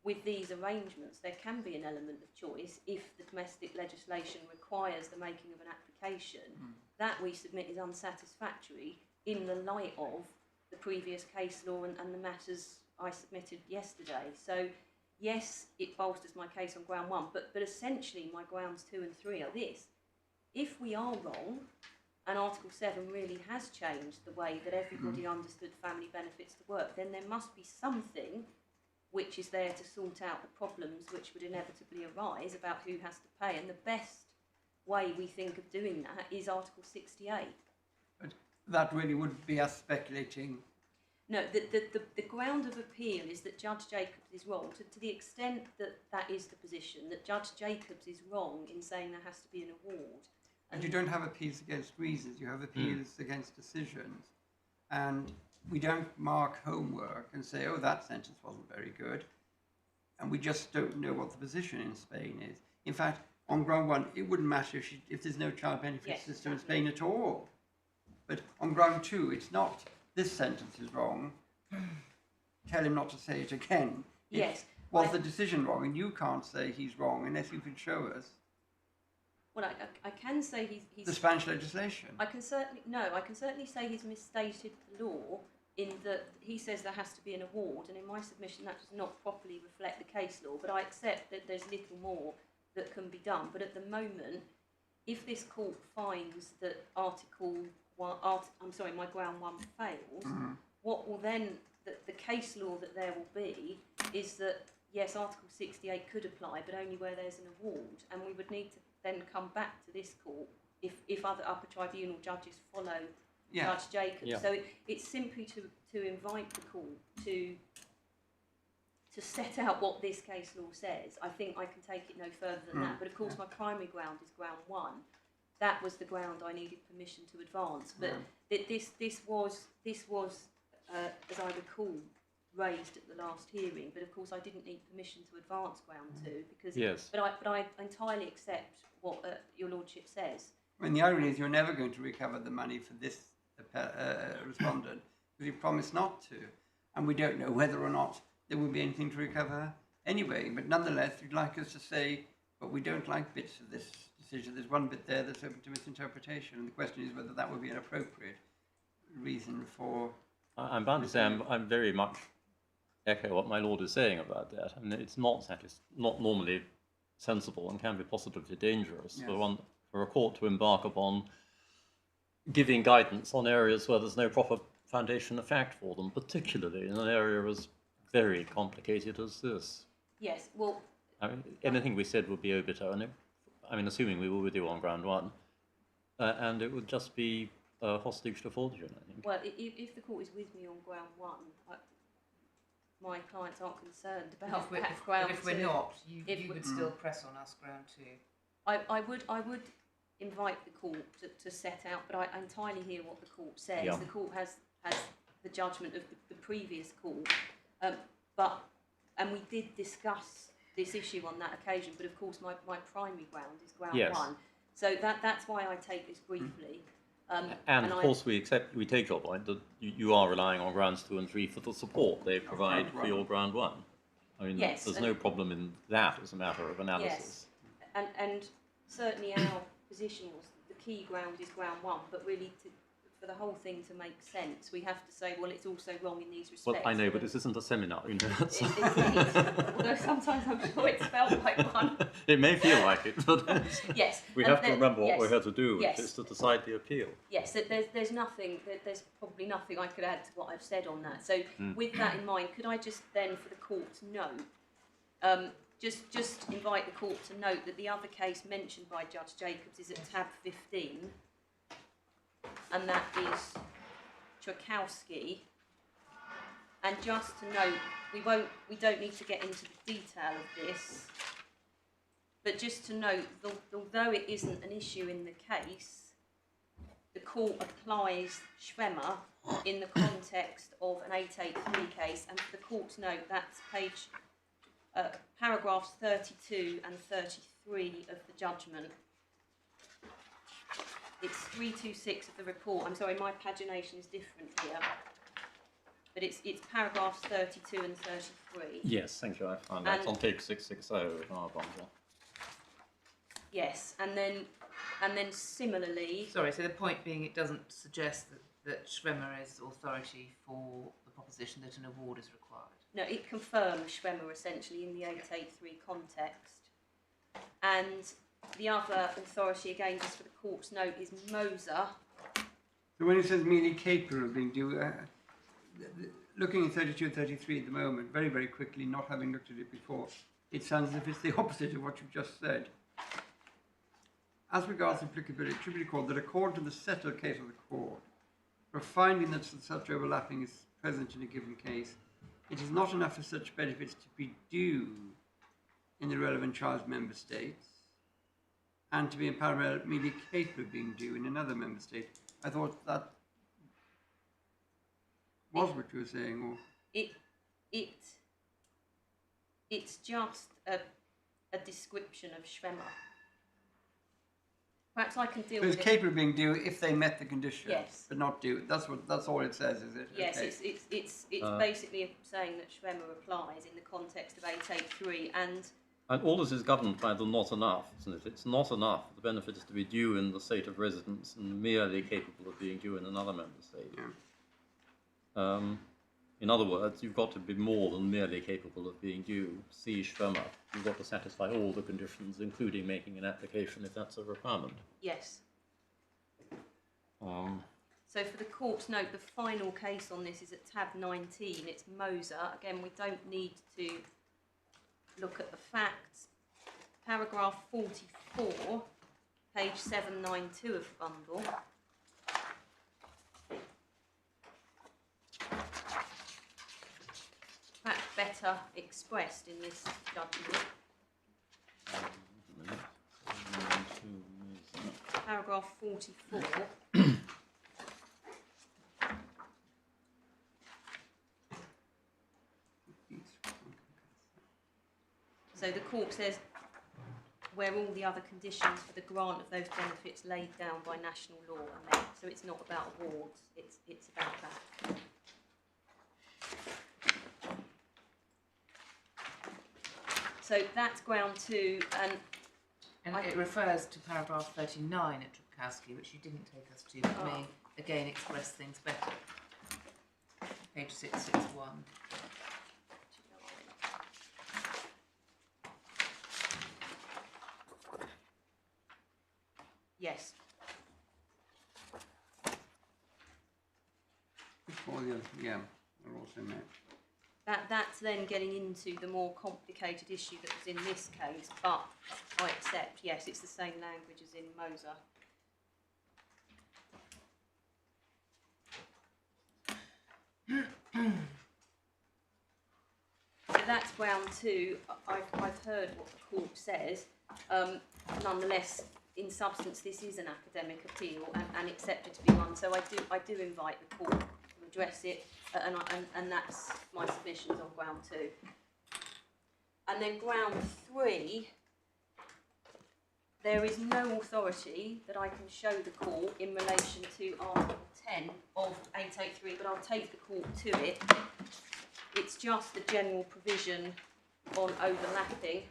S3: with these arrangements there can be an element of choice if the domestic legislation requires the making of an application, that we submit is unsatisfactory in the light of the previous case law and the matters I submitted yesterday. So yes, it bolsters my case on ground 1, but essentially my grounds 2 and 3 are this. If we are wrong, and Article 7 really has changed the way that everybody understood family benefits to work, then there must be something which is there to sort out the problems which would inevitably arise about who has to pay. And the best way we think of doing that is Article 68.
S5: But that really would be us speculating.
S3: No, the ground of appeal is that Judge Jacobs is wrong. To the extent that that is the position, that Judge Jacobs is wrong in saying there has to be an award.
S5: And you don't have appeals against reasons, you have appeals against decisions. And we don't mark homework and say, oh, that sentence wasn't very good. And we just don't know what the position in Spain is. In fact, on ground 1, it wouldn't matter if there's no child benefit system in Spain at all. But on ground 2, it's not, this sentence is wrong. Tell him not to say it again.
S3: Yes.
S5: Was the decision wrong? And you can't say he's wrong unless you can show us
S3: Well, I can say he's
S5: the Spanish legislation.
S3: I can certainly say he's misstated the law in that he says there has to be an award, and in my submission that does not properly reflect the case law, but I accept that there's little more that can be done. But at the moment, if this court finds that my ground 1 fails, what will then, the case law that there will be is that, yes, Article 68 could apply, but only where there's an award, and we would need to then come back to this court if other upper tribunal judges follow Judge Jacobs.
S2: Yeah.
S3: So it's simply to invite the court to set out what this case law says. I think I can take it no further than that. But of course, my primary ground is ground 1. That was the ground I needed permission to advance. But this was as I recall, raised at the last hearing. But of course, I didn't need permission to advance ground 2 because.
S2: Yes.
S3: But I entirely accept what your lordship says.
S5: I mean, the irony is you're never going to recover the money for this respondent because you promised not to. And we don't know whether or not there will be anything to recover anyway. But nonetheless, you'd like us to say, but we don't like bits of this decision, there's one bit there that's open to misinterpretation, and the question is whether that would be an appropriate reason for.
S2: I'm bound to say I'm very much echo what my lord is saying about that. I mean, it's not normally sensible and can be positively dangerous for a court to embark upon giving guidance on areas where there's no proper foundation of fact for them, particularly in an area as very complicated as this.
S3: Yes, well,
S2: I mean, anything we said would be obiter, and I mean, assuming we were with you on ground one, and it would just be hostage to fortune, I think.
S3: well, if the court is with me on ground one, my clients aren't concerned about ground
S4: If we're
S3: two.
S4: not, you would still press on us ground two.
S3: I would invite the court to set out, but I entirely hear what the court says.
S2: Yeah.
S3: The court has the judgment of the previous court, and we did discuss this issue on that occasion, but of course my primary ground is ground one. So that's why I take this briefly.
S2: And of course we take your point that you are relying on grounds 2 and 3 for the support they provide for your ground one. I mean, there's no problem in that as a matter of analysis.
S3: Yes, and certainly our position was the key ground is ground one, but really for the whole thing to make sense, we have to say, well, it's also wrong in these respects.
S2: Well, I know, but this isn't a seminar, you know.
S3: Although sometimes I'm sure it's felt like one.
S2: It may feel like it, but
S3: yes,
S2: we have to remember what we're here to do,
S3: yes.
S2: which is to decide the appeal.
S3: Yes, there's probably nothing I could add to what I've said on that. So with that in mind, could I just then, for the court to note, just invite the court to note that the other case mentioned by Judge Jacobs is at tab 15, and that is Tchaikovsky. And just to note, we don't need to get into the detail of this, but just to note, although it isn't an issue in the case, the court applies Schwemmer in the context of an 883 case, and for the court to note, that's paragraphs 32 and 33 of the judgment. It's 326 of the report. I'm sorry, my pagination is different here, but it's paragraphs 32 and 33.
S2: Yes, thank you. I found that on page 660 of our bundle.
S3: Yes, and then similarly.
S4: Sorry, so the point being, it doesn't suggest that Schwemmer is authority for the proposition that an award is required.
S3: No, it confirms Schwemmer essentially in the 883 context. And the other authority, again, just for the court's note, is Moser.
S5: So when it says merely capable of being due, looking at 32 and 33 at the moment, very, very quickly, not having looked at it before, it sounds as if it's the opposite of what you've just said. As regards applicability, it should be recalled that according to the settled case of the court, for finding that such overlapping is present in a given case, it is not enough for such benefits to be due in the relevant child's member states and to be in parallel merely capable of being due in another member state. I thought that was what you were saying, or
S3: it's just a description of Schwemmer. Perhaps I can deal
S5: so
S3: with
S5: it's
S3: it.
S5: capable of being due if they met the condition,
S3: Yes.
S5: but not due. That's all it says, is it?
S3: Yes,
S5: Okay.
S3: it's basically saying that Schwemmer applies in the context of 883,
S2: And all this is governed by the not enough, isn't it? It's not enough. The benefit is to be due in the state of residence and merely capable of being due in another member state.
S5: Yeah.
S2: In other words, you've got to be more than merely capable of being due. See Schwemmer. You've got to satisfy all the conditions, including making an application if that's a requirement.
S3: yes.
S2: Um,
S3: So for the court's note, the final case on this is at tab 19. It's Moser. Again, we don't need to look at the facts. Paragraph 44, page 792 of the bundle. Perhaps better expressed in this judgment. Paragraph 44. So the court says where all the other conditions for the grant of those benefits laid down by national law are met. So it's not about awards, it's about that. So that's ground two,
S4: And it refers to paragraph 39 at Trukowski, which you didn't take us to, but may again express things better. Page 661.
S3: Yes.
S5: Before the other, yeah, they're also met.
S3: That's then getting into the more complicated issue that was in this case, but I accept, yes, it's the same language as in Moser. So that's ground two. I've heard what the court says. Nonetheless, in substance, this is an academic appeal and accepted to be one. So I do invite the court to address it, and that's my submissions on ground two. And then ground three, there is no authority that I can show the court in relation to Article 10 of 883, but I'll take the court to it. It's just the general provision on overlapping.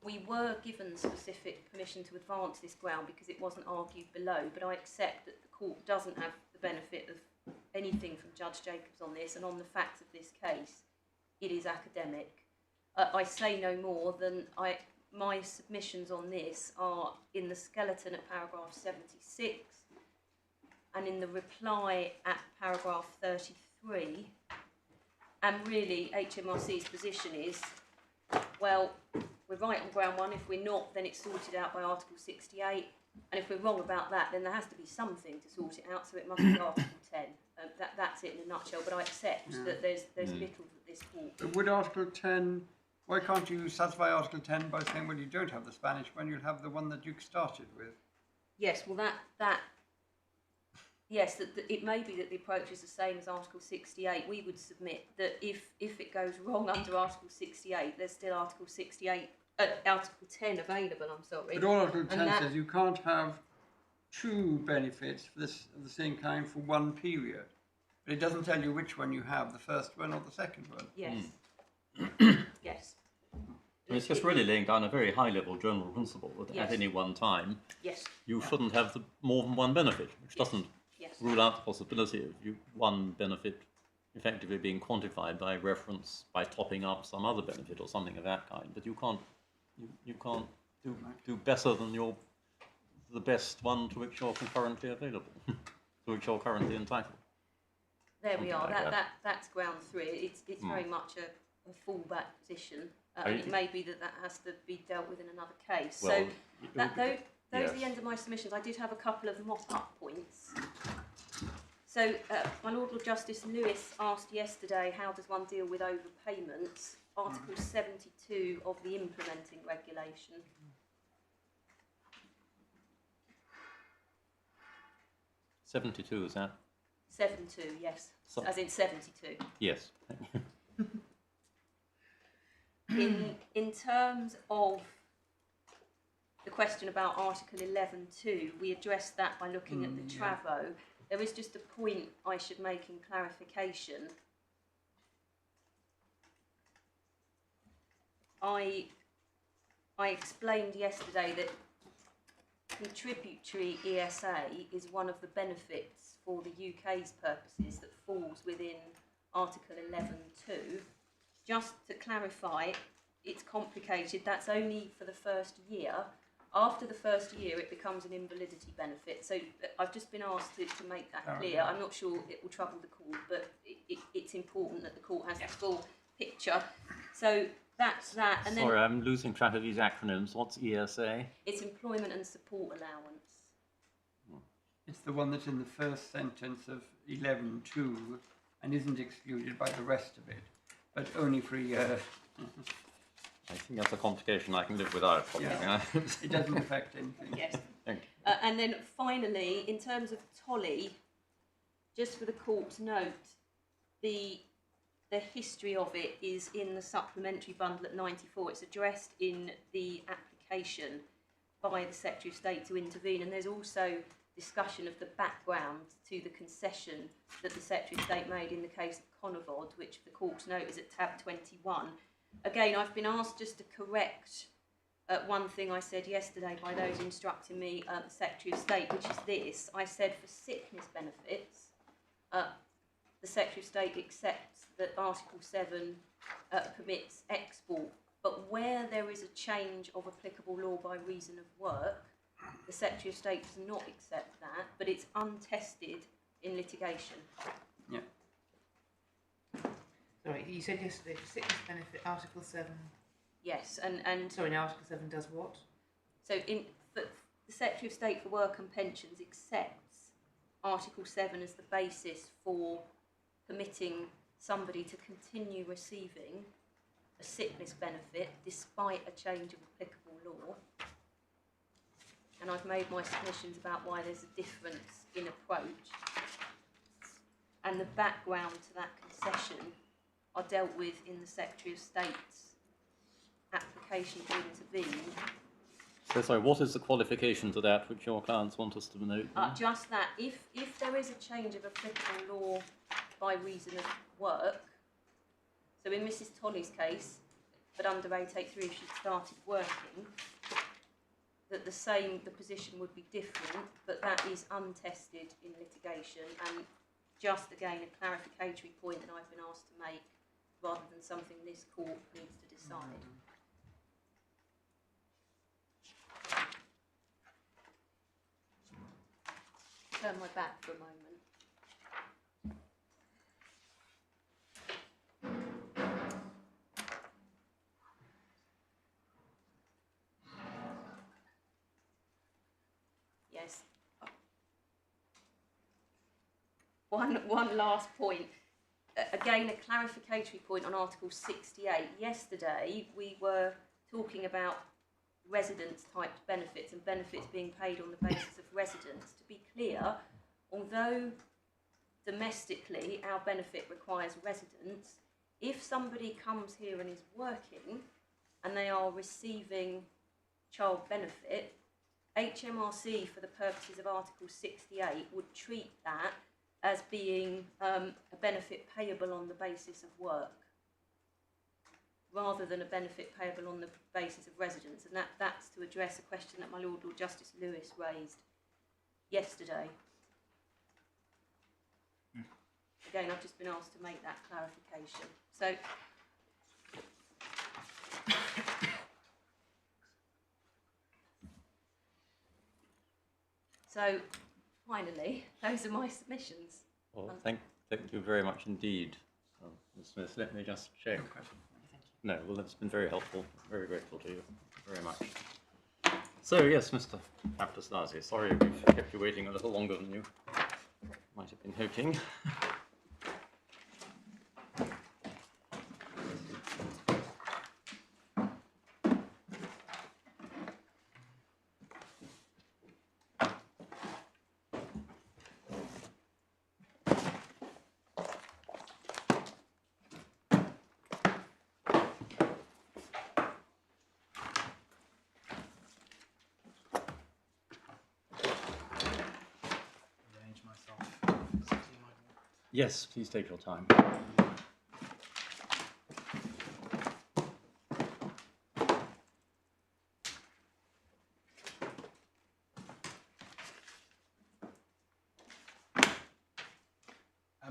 S3: We were given specific permission to advance this ground because it wasn't argued below, but I accept that the court doesn't have the benefit of anything from Judge Jacobs on this, and on the facts of this case, it is academic. I say no more than my submissions on this are in the skeleton at paragraph 76 and in the reply at paragraph 33, and really HMRC's position is, well, we're right on ground one. If we're not, then it's sorted out by Article 68. And if we're wrong about that, then there has to be something to sort it out, so it must be Article 10. That's it in a nutshell, but I accept that there's little that this court...
S5: But would Article 10, why can't you satisfy Article 10 by saying, well, you don't have the Spanish one, you'll have the one that you started with?
S3: Yes, well, yes, it may be that the approach is the same as Article 68. We would submit that if it goes wrong under Article 68, there's still Article 68, Article 10 available, I'm sorry.
S5: But all Article 10 says you can't have two benefits for this of the same kind for one period. But it doesn't tell you which one you have, the first one or the second one.
S3: Yes. Yes.
S2: And it's just really laying down a very high-level general principle that
S3: Yes.
S2: at any one time
S3: Yes.
S2: you shouldn't have more than one benefit, which doesn't
S3: Yes.
S2: rule out the possibility of one benefit effectively being quantified by reference, by topping up some other benefit or something of that kind. But you can't do better than the best one to which you're concurrently available, to which you're currently entitled.
S3: There we are.
S2: Like
S3: That's ground three. It's very much a fallback position, and it may be that has to be dealt with in another case.
S2: Well,
S3: so those are the
S2: yes.
S3: end of my submissions. I did have a couple of mop-up points. So my Lord Justice Lewis asked yesterday, how does one deal with overpayments? Article 72 of the implementing regulation.
S2: $72, is that?
S3: 72, yes,
S2: So-
S3: as in 72.
S2: Yes.
S3: In terms of the question about Article 11.2, we addressed that by looking at the Travo. There is just a point I should make in clarification. I explained yesterday that contributory ESA is one of the benefits for the UK's purposes that falls within Article 11.2. Just to clarify, it's complicated. That's only for the first year. After the first year, it becomes an invalidity benefit. So I've just been asked to make that clear. I'm not sure it will trouble the court, but it's important that the court has the full picture. So that's that. And
S2: Sorry, I'm losing track of these acronyms. What's ESA?
S3: It's employment and support allowance.
S5: It's the one that's in the first sentence of 11.2 and isn't excluded by the rest of it, but only for a year.
S2: I think that's a complication I can live without, probably.
S5: Yeah. It doesn't affect anything.
S3: Yes.
S2: Thank you.
S3: And then finally, in terms of TOLI, just for the court's note, the history of it is in the supplementary bundle at 94. It's addressed in the application by the Secretary of State to intervene, and there's also discussion of the background to the concession that the Secretary of State made in the case of Conavod, which the court's note is at tab 21. Again, I've been asked just to correct one thing I said yesterday by those instructing me, the Secretary of State, which is this. I said for sickness benefits, the Secretary of State accepts that Article 7 permits export, but where there is a change of applicable law by reason of work, the Secretary of State does not accept that, but it's untested in litigation.
S5: Yeah.
S4: Sorry, you said yesterday for sickness benefit, Article 7.
S3: Yes, and
S4: Sorry, now Article 7 does what?
S3: so the Secretary of State for Work and Pensions accepts Article 7 as the basis for permitting somebody to continue receiving a sickness benefit despite a change of applicable law. And I've made my submissions about why there's a difference in approach. And the background to that concession are dealt with in the Secretary of State's application to intervene.
S2: So sorry, what is the qualification to that which your clients want us to note?
S3: Just that if there is a change of applicable law by reason of work, so in Mrs. Tolley's case, but under 883 if she'd started working, that the position would be different, but that is untested in litigation, and just again a clarificatory point that I've been asked to make rather than something this court needs to decide. Turn my back for a moment. Yes. One last point. Again, a clarificatory point on Article 68. Yesterday, we were talking about residence-type benefits and benefits being paid on the basis of residence. To be clear, although domestically our benefit requires residence, if somebody comes here and is working and they are receiving child benefit, HMRC, for the purposes of Article 68, would treat that as being a benefit payable on the basis of work, rather than a benefit payable on the basis of residence. And that's to address a question that my Lord Justice Lewis raised yesterday. Again, I've just been asked to make that clarification. So finally, those are my submissions.
S2: Well, thank you very much indeed, Ms. Smith. Let me just check. No, well, that's been very helpful. Very grateful to you very much. So, yes, Mr. Apostasi, sorry we've kept you waiting a little longer than you might have been hoping. Yes, please take your time.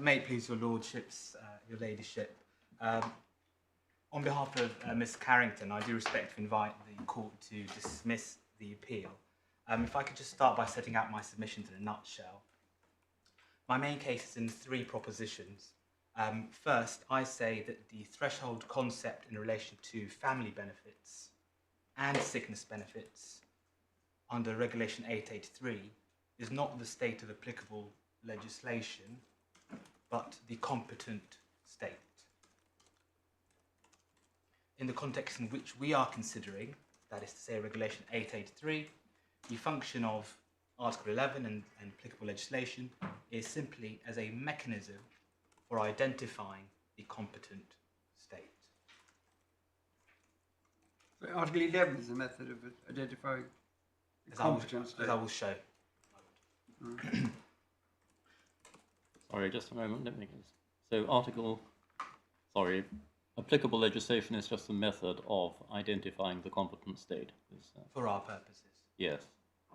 S6: May it please your lordships, your ladyship. On behalf of Miss Carrington, I do respectfully invite the court to dismiss the appeal. If I could just start by setting out my submissions in a nutshell. My main case is in 3 propositions. First, I say that the threshold concept in relation to family benefits and sickness benefits under Regulation 883 is not the state of applicable legislation, but the competent state. In the context in which we are considering, that is to say Regulation 883, the function of Article 11 and applicable legislation is simply as a mechanism for identifying the competent state.
S5: So Article 11 is a method of identifying the competent state.
S6: As I will show.
S2: Sorry, just a moment. Let me. So applicable legislation is just a method of identifying the competent state.
S6: For our purposes.
S2: Yes.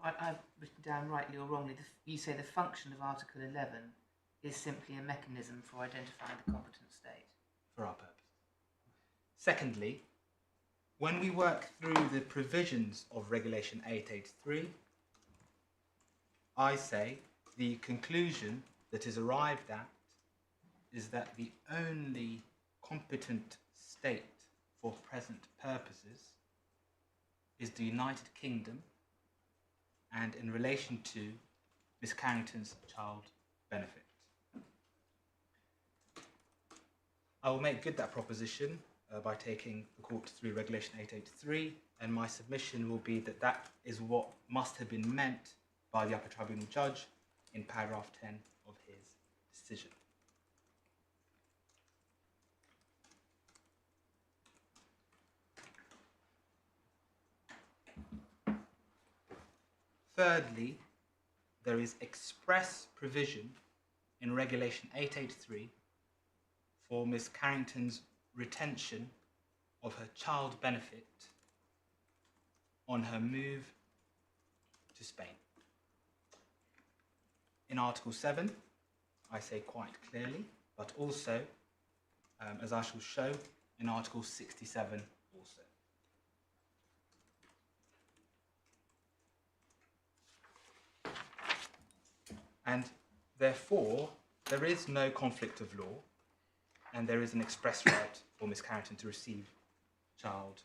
S4: I've written down rightly or wrongly, you say the function of Article 11 is simply a mechanism for identifying the competent state.
S6: For our purposes. Secondly, when we work through the provisions of Regulation 883, I say the conclusion that is arrived at is that the only competent state for present purposes is the United Kingdom, and in relation to Miss Carrington's child benefit. I will make good that proposition by taking the court through Regulation 883, and my submission will be that that is what must have been meant by the upper tribunal judge in paragraph 10 of his decision. Thirdly, there is express provision in Regulation 883 for Miss Carrington's retention of her child benefit on her move to Spain. In Article 7, I say quite clearly, but also, as I shall show, in Article 67 also. And therefore, there is no conflict of law, and there is an express right for Miss Carrington to receive child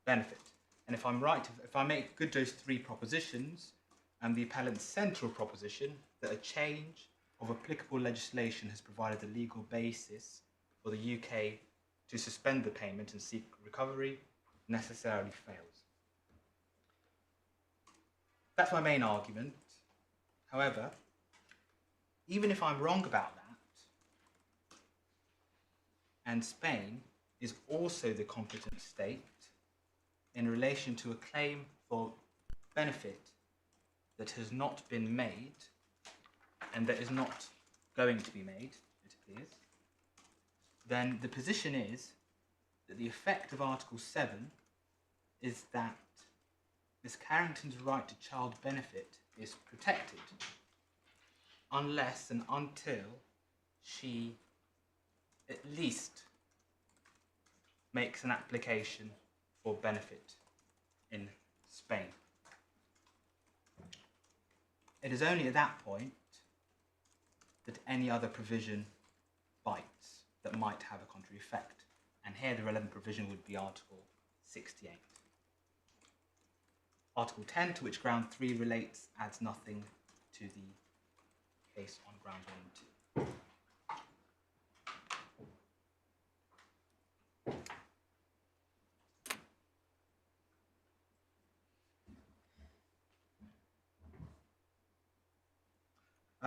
S6: benefit. And if I'm right, if I make good those three propositions, and the appellant's central proposition that a change of applicable legislation has provided a legal basis for the UK to suspend the payment and seek recovery, necessarily fails. That's my main argument. However, even if I'm wrong about that, and Spain is also the competent state in relation to a claim for benefit that has not been made and that is not going to be made, it appears, then the position is that the effect of Article 7 is that Miss Carrington's right to child benefit is protected unless and until she at least makes an application for benefit in Spain. It is only at that point that any other provision bites that might have a contrary effect. And here the relevant provision would be Article 68. Article 10, to which ground 3 relates, adds nothing to the case on ground 1 and 2.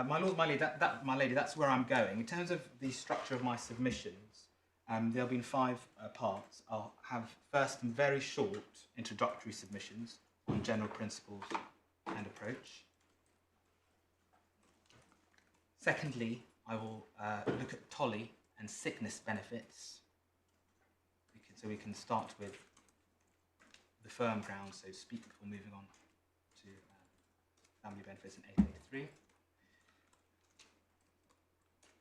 S6: My lord, my lady, that's where I'm going. In terms of the structure of my submissions, there have been 5 parts. I'll have first some very short introductory submissions on general principles and approach. Secondly, I will look at TOLI and sickness benefits. So we can start with the firm ground, so to speak, before moving on to family benefits in 883.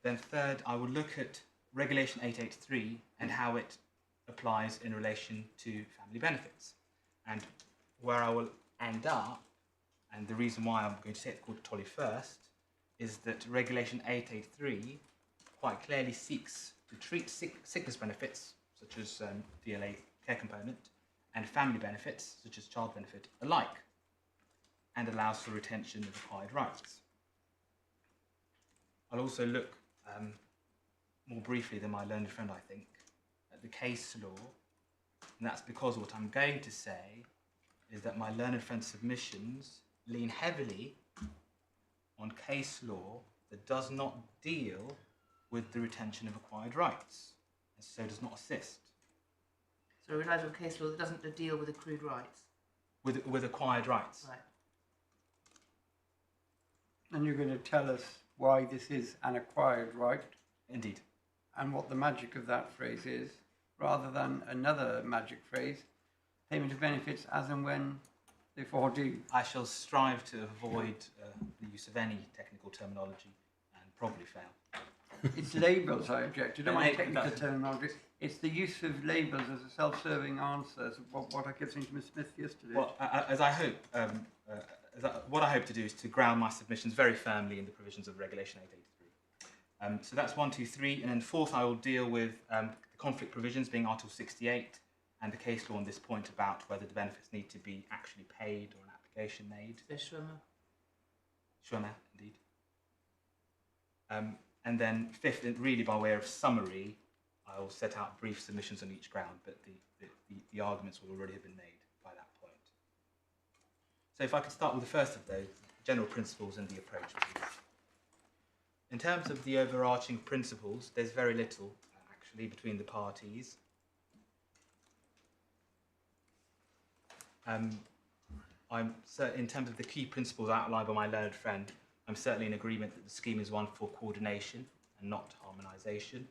S6: Then third, I will look at Regulation 883 and how it applies in relation to family benefits. And where I will end up, and the reason why I'm going to take the court to TOLI first, is that Regulation 883 quite clearly seeks to treat sickness benefits, such as DLA care component, and family benefits, such as child benefit, alike, and allows for retention of acquired rights. I'll also look more briefly than my learned friend, I think, at the case law, and that's because what I'm going to say is that my learned friend's submissions lean heavily on case law that does not deal with the retention of acquired rights, and so does not assist.
S4: So it relies on case law that doesn't deal with accrued rights.
S6: With acquired rights.
S4: Right.
S5: And you're going to tell us why this is an acquired right
S6: Indeed.
S5: and what the magic of that phrase is, rather than another magic phrase, payment of benefits as and when they fall due.
S6: I shall strive to avoid the use of any technical terminology and probably fail.
S5: It's labels I object to, don't
S6: No,
S5: mind
S6: no,
S5: technical
S6: that's-
S5: terminology. It's the use of labels as a self-serving answer, as what I kept saying to Ms Smith yesterday.
S6: Well, as I hope, what I hope to do is to ground my submissions very firmly in the provisions of Regulation 883. So that's 1, 2, 3, and then fourth I will deal with the conflict provisions being Article 68 and the case law on this point about whether the benefits need to be actually paid or an application made. Schwimmer, indeed. And then fifth, and really by way of summary, I will set out brief submissions on each ground, but the arguments will already have been made by that point. So if I could start with the first of those, general principles and the approach, please. In terms of the overarching principles, there's very little, actually, between the parties. In terms of the key principles outlined by my learned friend, I'm certainly in agreement that the scheme is one for coordination and not harmonisation,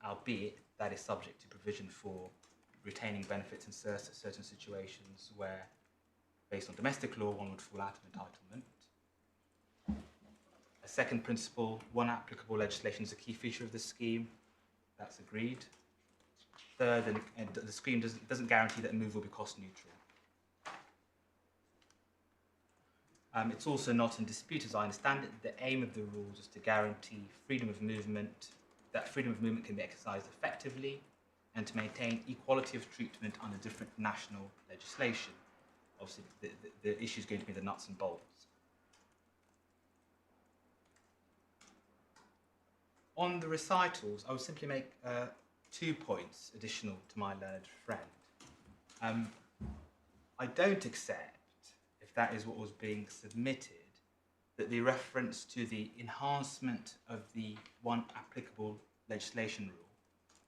S6: albeit that is subject to provision for retaining benefits in certain situations where, based on domestic law, one would fall out of entitlement. A second principle, one applicable legislation is a key feature of the scheme. That's agreed. Third, and the scheme doesn't guarantee that a move will be cost neutral. It's also not in dispute, as I understand it, that the aim of the rules is to guarantee freedom of movement, that freedom of movement can be exercised effectively, and to maintain equality of treatment under different national legislation. Obviously, the issue is going to be the nuts and bolts. On the recitals, I would simply make 2 points additional to my learned friend. I don't accept, if that is what was being submitted, that the reference to the enhancement of the one applicable legislation rule,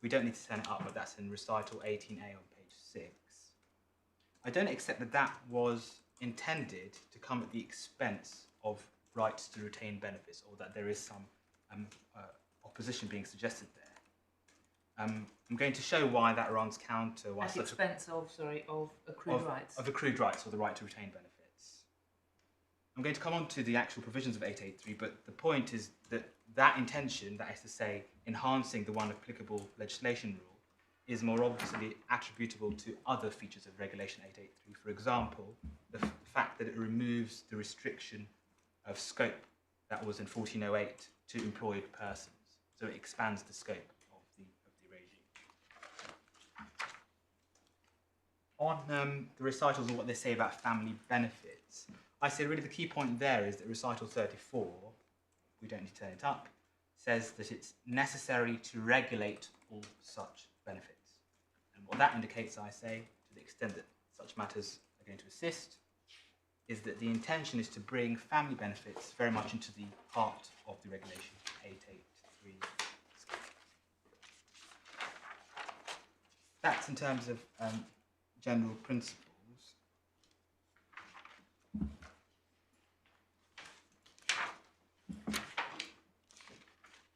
S6: we don't need to turn it up, but that's in recital 18A on page 6. I don't accept that that was intended to come at the expense of rights to retain benefits, or that there is some opposition being suggested there. I'm going to show why that runs counter. Why
S4: At the expense of accrued rights.
S6: Of accrued rights, or the right to retain benefits. I'm going to come on to the actual provisions of 883, but the point is that that intention, that is to say, enhancing the one applicable legislation rule, is more obviously attributable to other features of Regulation 883. For example, the fact that it removes the restriction of scope that was in 1408 to employed persons. So it expands the scope of the regime. On the recitals and what they say about family benefits, I say really the key point there is that recital 34, we don't need to turn it up, says that it's necessary to regulate all such benefits. And what that indicates, I say, to the extent that such matters are going to assist, is that the intention is to bring family benefits very much into the heart of the regulation 883. That's in terms of general principles.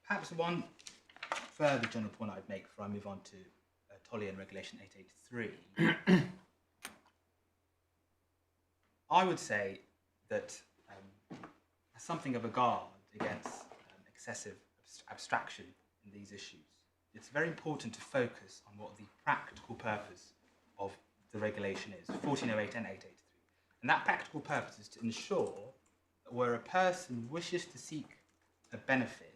S6: Perhaps one further general point I'd make before I move on to Tolly and Regulation 883. I would say that as something of a guard against excessive abstraction in these issues, it's very important to focus on what the practical purpose of the regulation is, 1408 and 883. And that practical purpose is to ensure that where a person wishes to seek a benefit,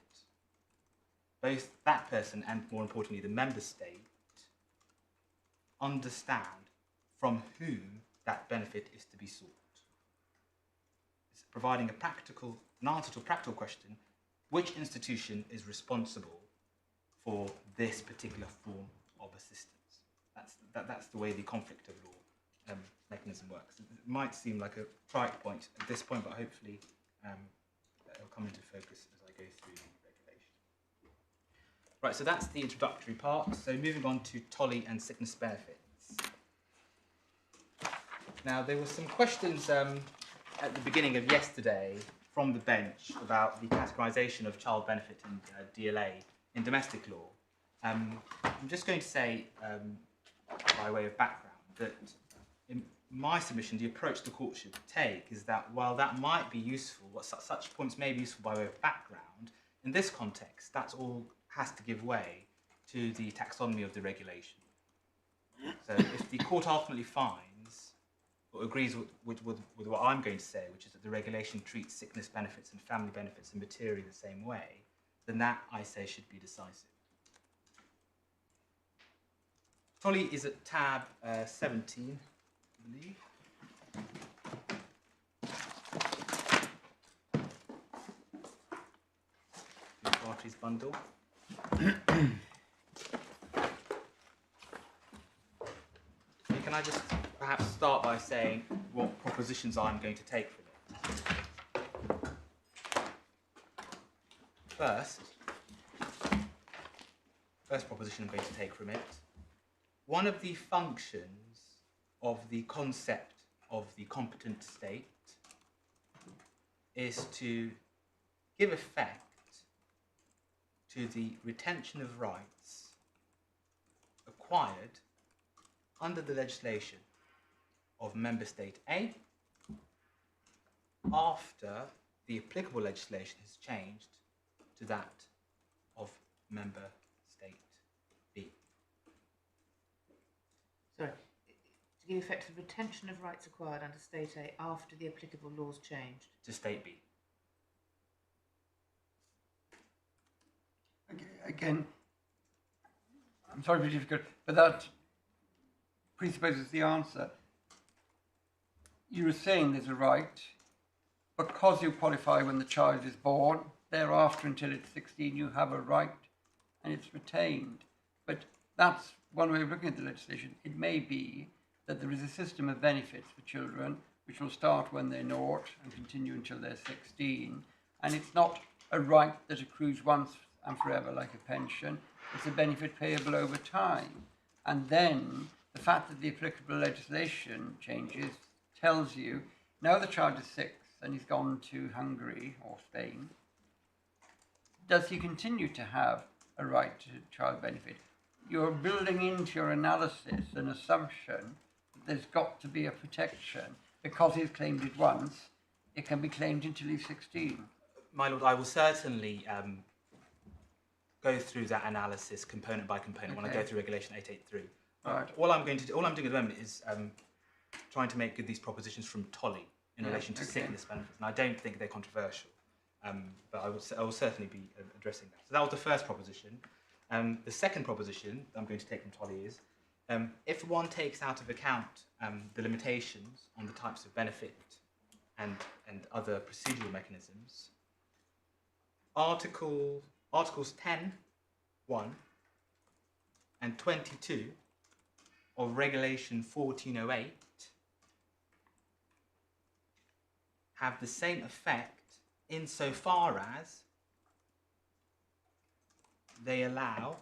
S6: both that person and, more importantly, the member state understand from whom that benefit is to be sought. It's providing an answer to a practical question: which institution is responsible for this particular form of assistance? That's the way the conflict of law mechanism works. It might seem like a trite point at this point, but hopefully it'll come into focus as I go through the regulation. Right, so that's the introductory part. So moving on to TOLI and sickness benefits. Now, there were some questions at the beginning of yesterday from the bench about the categorisation of child benefit and DLA in domestic law. I'm just going to say, by way of background, that in my submission, the approach the court should take is that while that might be useful, such points may be useful by way of background, in this context, that's all has to give way to the taxonomy of the regulation. So if the court ultimately finds or agrees with what I'm going to say, which is that the regulation treats sickness benefits and family benefits in materially the same way, then that, I say, should be decisive. TOLI is at tab 17, I believe. The parties bundle. Can I just perhaps start by saying what propositions I'm going to take from it? First proposition I'm going to take from it. One of the functions of the concept of the competent state is to give effect to the retention of rights acquired under the legislation of Member State A after the applicable legislation has changed to that of Member State B.
S4: Sorry, to give effect to the retention of rights acquired under State A after the applicable laws changed.
S6: To State B.
S5: Again, I'm sorry to be difficult, but that presupposes the answer. You were saying there's a right, because you qualify when the child is born, thereafter until it's 16 you have a right and it's retained. But that's one way of looking at the legislation. It may be that there is a system of benefits for children which will start when they're 0 and continue until they're 16, and it's not a right that accrues once and forever like a pension. It's a benefit payable over time. And then the fact that the applicable legislation changes tells you, now the child is 6 and he's gone to Hungary or Spain, does he continue to have a right to child benefit? You're building into your analysis an assumption that there's got to be a protection. Because he's claimed it once, it can be claimed until he's 16.
S6: My Lord, I will certainly go through that analysis component by component when I go through Regulation 883.
S5: Right.
S6: All I'm doing at the moment is trying to make good these propositions from TOLI in relation to sickness benefits, and I don't think they're controversial, but I will certainly be addressing that. So that was the first proposition. The second proposition that I'm going to take from TOLI is, if one takes out of account the limitations on the types of benefit and other procedural mechanisms, Articles 10(1) and 22 of Regulation 1408 have the same effect insofar as they allow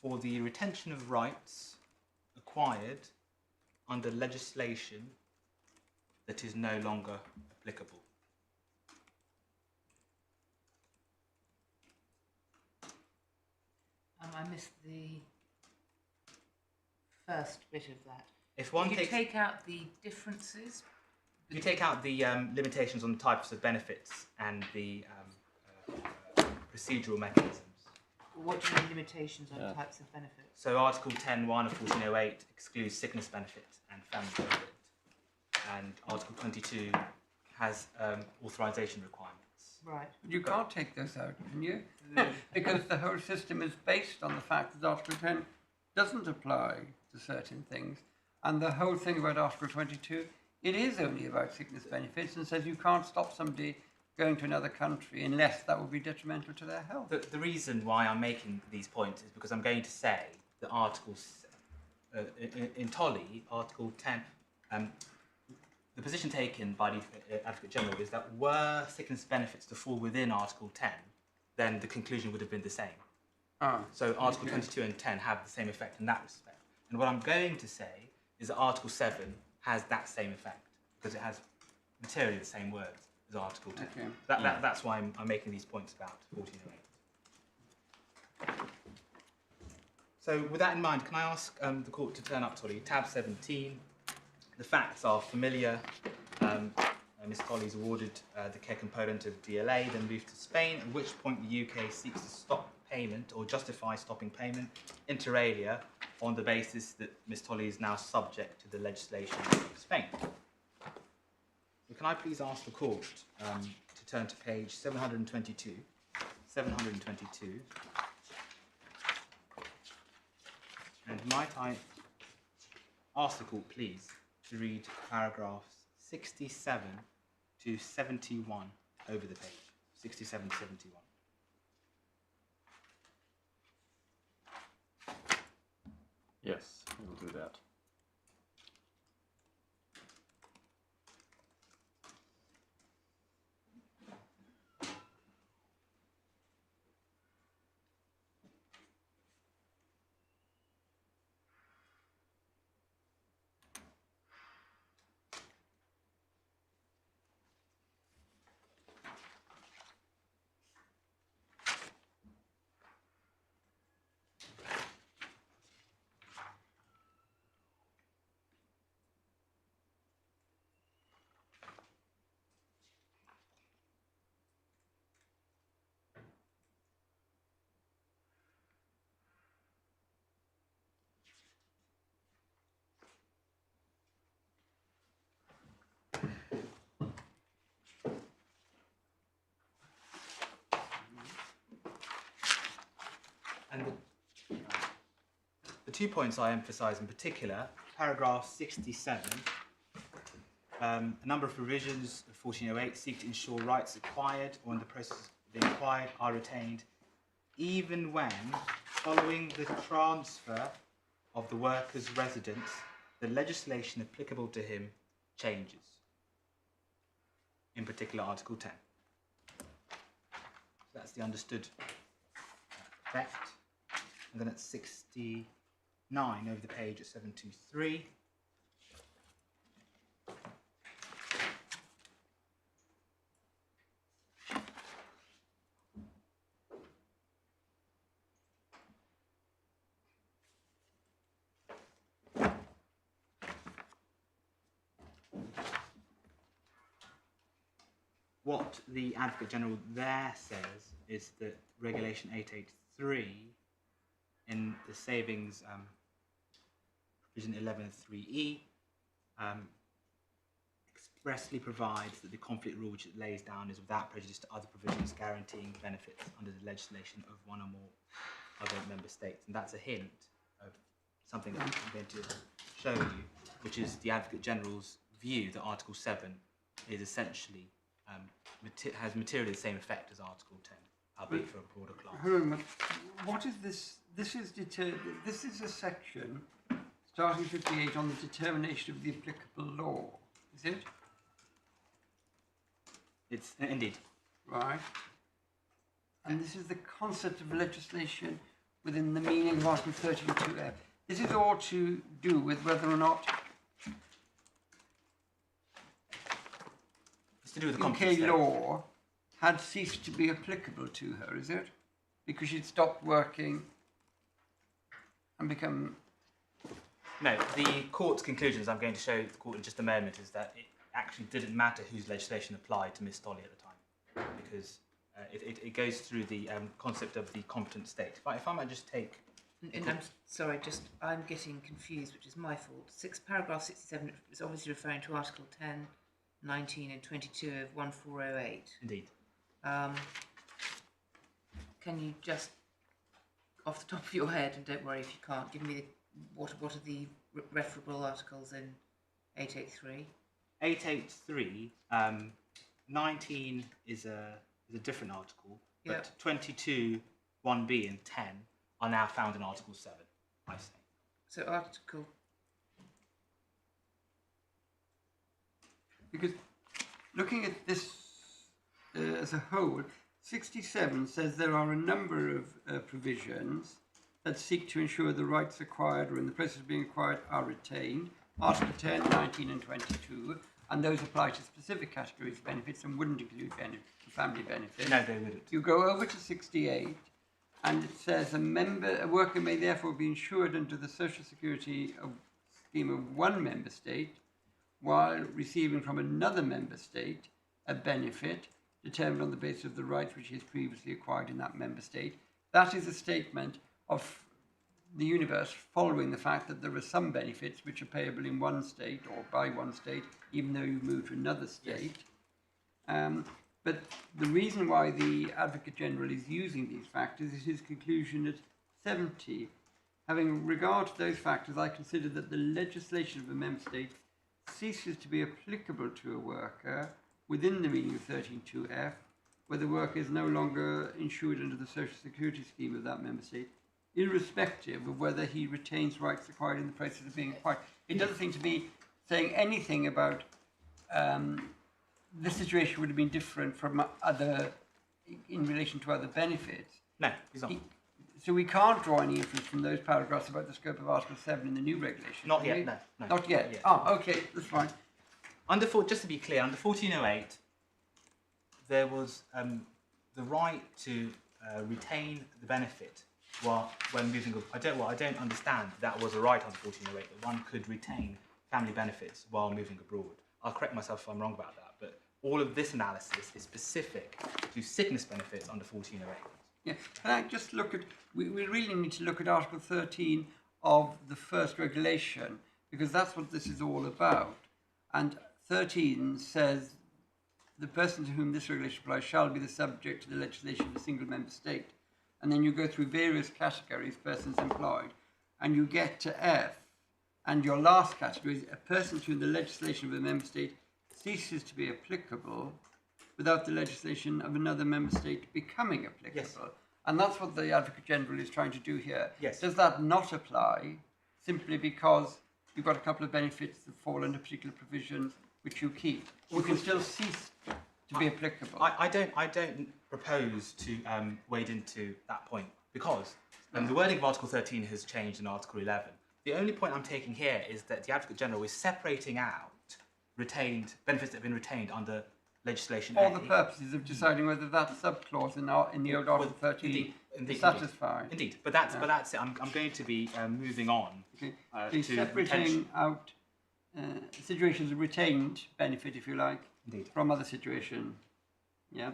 S6: for the retention of rights acquired under legislation that is no longer applicable.
S4: I missed the first bit of that.
S6: If one
S4: you take out the differences.
S6: You take out the limitations on the types of benefits and the procedural mechanisms.
S4: What do you mean limitations on types of benefits?
S6: So Article 10(1) of 1408 excludes sickness benefit and family benefit, and Article 22 has authorisation requirements.
S4: Right.
S5: You can't take those out, can you? Because the whole system is based on the fact that Article 10 doesn't apply to certain things, and the whole thing about Article 22, it is only about sickness benefits and says you can't stop somebody going to another country unless that would be detrimental to their health.
S6: The reason why I'm making these points is because I'm going to say that articles in TOLI, Article 10, the position taken by the Advocate General is that were sickness benefits to fall within Article 10, then the conclusion would have been the same. So Article 22 and 10 have the same effect in that respect. And what I'm going to say is that Article 7 has that same effect, because it has materially the same words as Article 10.
S5: Okay.
S6: That's why I'm making these points about 1408. So with that in mind, can I ask the court to turn up to tab 17? The facts are familiar. Ms. Colley's awarded the care component of DLA, then moved to Spain, at which point the UK seeks to stop payment or justify stopping payment inter alia on the basis that Ms. Tolley is now subject to the legislation of Spain. So can I please ask the court to turn to page 722. 722. And might I ask the court, please, to read paragraphs 67 to 71 over the page. 67 to 71.
S2: Yes, we'll do that.
S6: And the 2 points I emphasise in particular, paragraph 67, a number of provisions of 1408 seek to ensure rights acquired or in the process of being acquired are retained, even when, following the transfer of the worker's residence, the legislation applicable to him changes. In particular, Article 10. So that's the understood effect. And then at 69 over the page at 723. What the Advocate General there says is that Regulation 883 in the savings provision 11.3e expressly provides that the conflict rule which it lays down is without prejudice to other provisions guaranteeing benefits under the legislation of one or more other member states. And that's a hint of something that I'm going to show you, which is the Advocate General's view that Article 7 is essentially has materially the same effect as Article 10, albeit for a broader class.
S5: What is this? This is a section starting 58 on the determination of the applicable law. Is it?
S6: It's indeed.
S5: Right. And this is the concept of legislation within the meaning of Article 13.2f. This is all to do with whether or not
S6: It's to do with the
S5: UK
S6: conflict state.
S5: law had ceased to be applicable to her, is it? Because she'd stopped working and become...
S6: No, the court's conclusions I'm going to show the court in just a moment is that it actually didn't matter whose legislation applied to Miss Dolly at the time, because it goes through the concept of the competent state. If I might just take...
S4: I'm sorry, I'm getting confused, which is my fault. Paragraph 67 is obviously referring to Article 10, 19 and 22 of 1408.
S6: Indeed.
S4: Can you just, off the top of your head, and don't worry if you can't, give me what are the referable articles in 883?
S6: 883, 19 is a different article, but
S4: Yep.
S6: 22, 1b and 10 are now found in Article 7, I say.
S4: So Article...
S5: Because looking at this as a whole, 67 says there are a number of provisions that seek to ensure the rights acquired or in the process of being acquired are retained. Article 10, 19 and 22, and those apply to specific categories of benefits and wouldn't include family benefits.
S6: No, they wouldn't.
S5: You go over to 68 and it says a worker may therefore be insured under the social security scheme of one member state while receiving from another member state a benefit determined on the basis of the rights which he has previously acquired in that member state. That is a statement of the universe following the fact that there are some benefits which are payable in one state or by one state, even though you move to another state. Yes. But the reason why the Advocate General is using these factors is his conclusion at 70. Having regard to those factors, I consider that the legislation of a member state ceases to be applicable to a worker within the meaning of 13.2f, where the worker is no longer insured under the social security scheme of that member state, irrespective of whether he retains rights acquired in the process of being acquired. It doesn't seem to be saying anything about the situation would have been different from other, in relation to other benefits.
S6: No, he's not.
S5: So we can't draw any inference from those paragraphs about the scope of Article 7 in the new regulation.
S6: Not yet, no.
S5: Not yet.
S6: Not yet.
S5: Oh, okay, that's fine.
S6: Just to be clear, under 1408, there was the right to retain the benefit when moving. I don't understand that was a right under 1408 that one could retain family benefits while moving abroad. I'll correct myself if I'm wrong about that, but all of this analysis is specific to sickness benefits under 1408.
S5: Yeah, can I just look at, we really need to look at Article 13 of the first regulation, because that's what this is all about. And 13 says, the person to whom this regulation applies shall be the subject to the legislation of a single member state. And then you go through various categories, persons employed, and you get to F. And your last category is a person to whom the legislation of a member state ceases to be applicable without the legislation of another member state becoming applicable.
S6: Yes.
S5: And that's what the Advocate General is trying to do here.
S6: Yes.
S5: Does that not apply simply because you've got a couple of benefits that fall under particular provisions which you keep? You can still cease to be applicable.
S6: I don't propose to wade into that point because the wording of Article 13 has changed in Article 11. The only point I'm taking here is that the Advocate General is separating out retained benefits that have been retained under legislation
S5: For
S6: A.
S5: the purposes of deciding whether that subclause in the old Article 13 is satisfied.
S6: Indeed, but that's it. I'm going to be moving on.
S5: Okay.
S6: To
S5: separating
S6: retention.
S5: out situations of retained benefit, if you like,
S6: Indeed.
S5: from other situation. Yeah.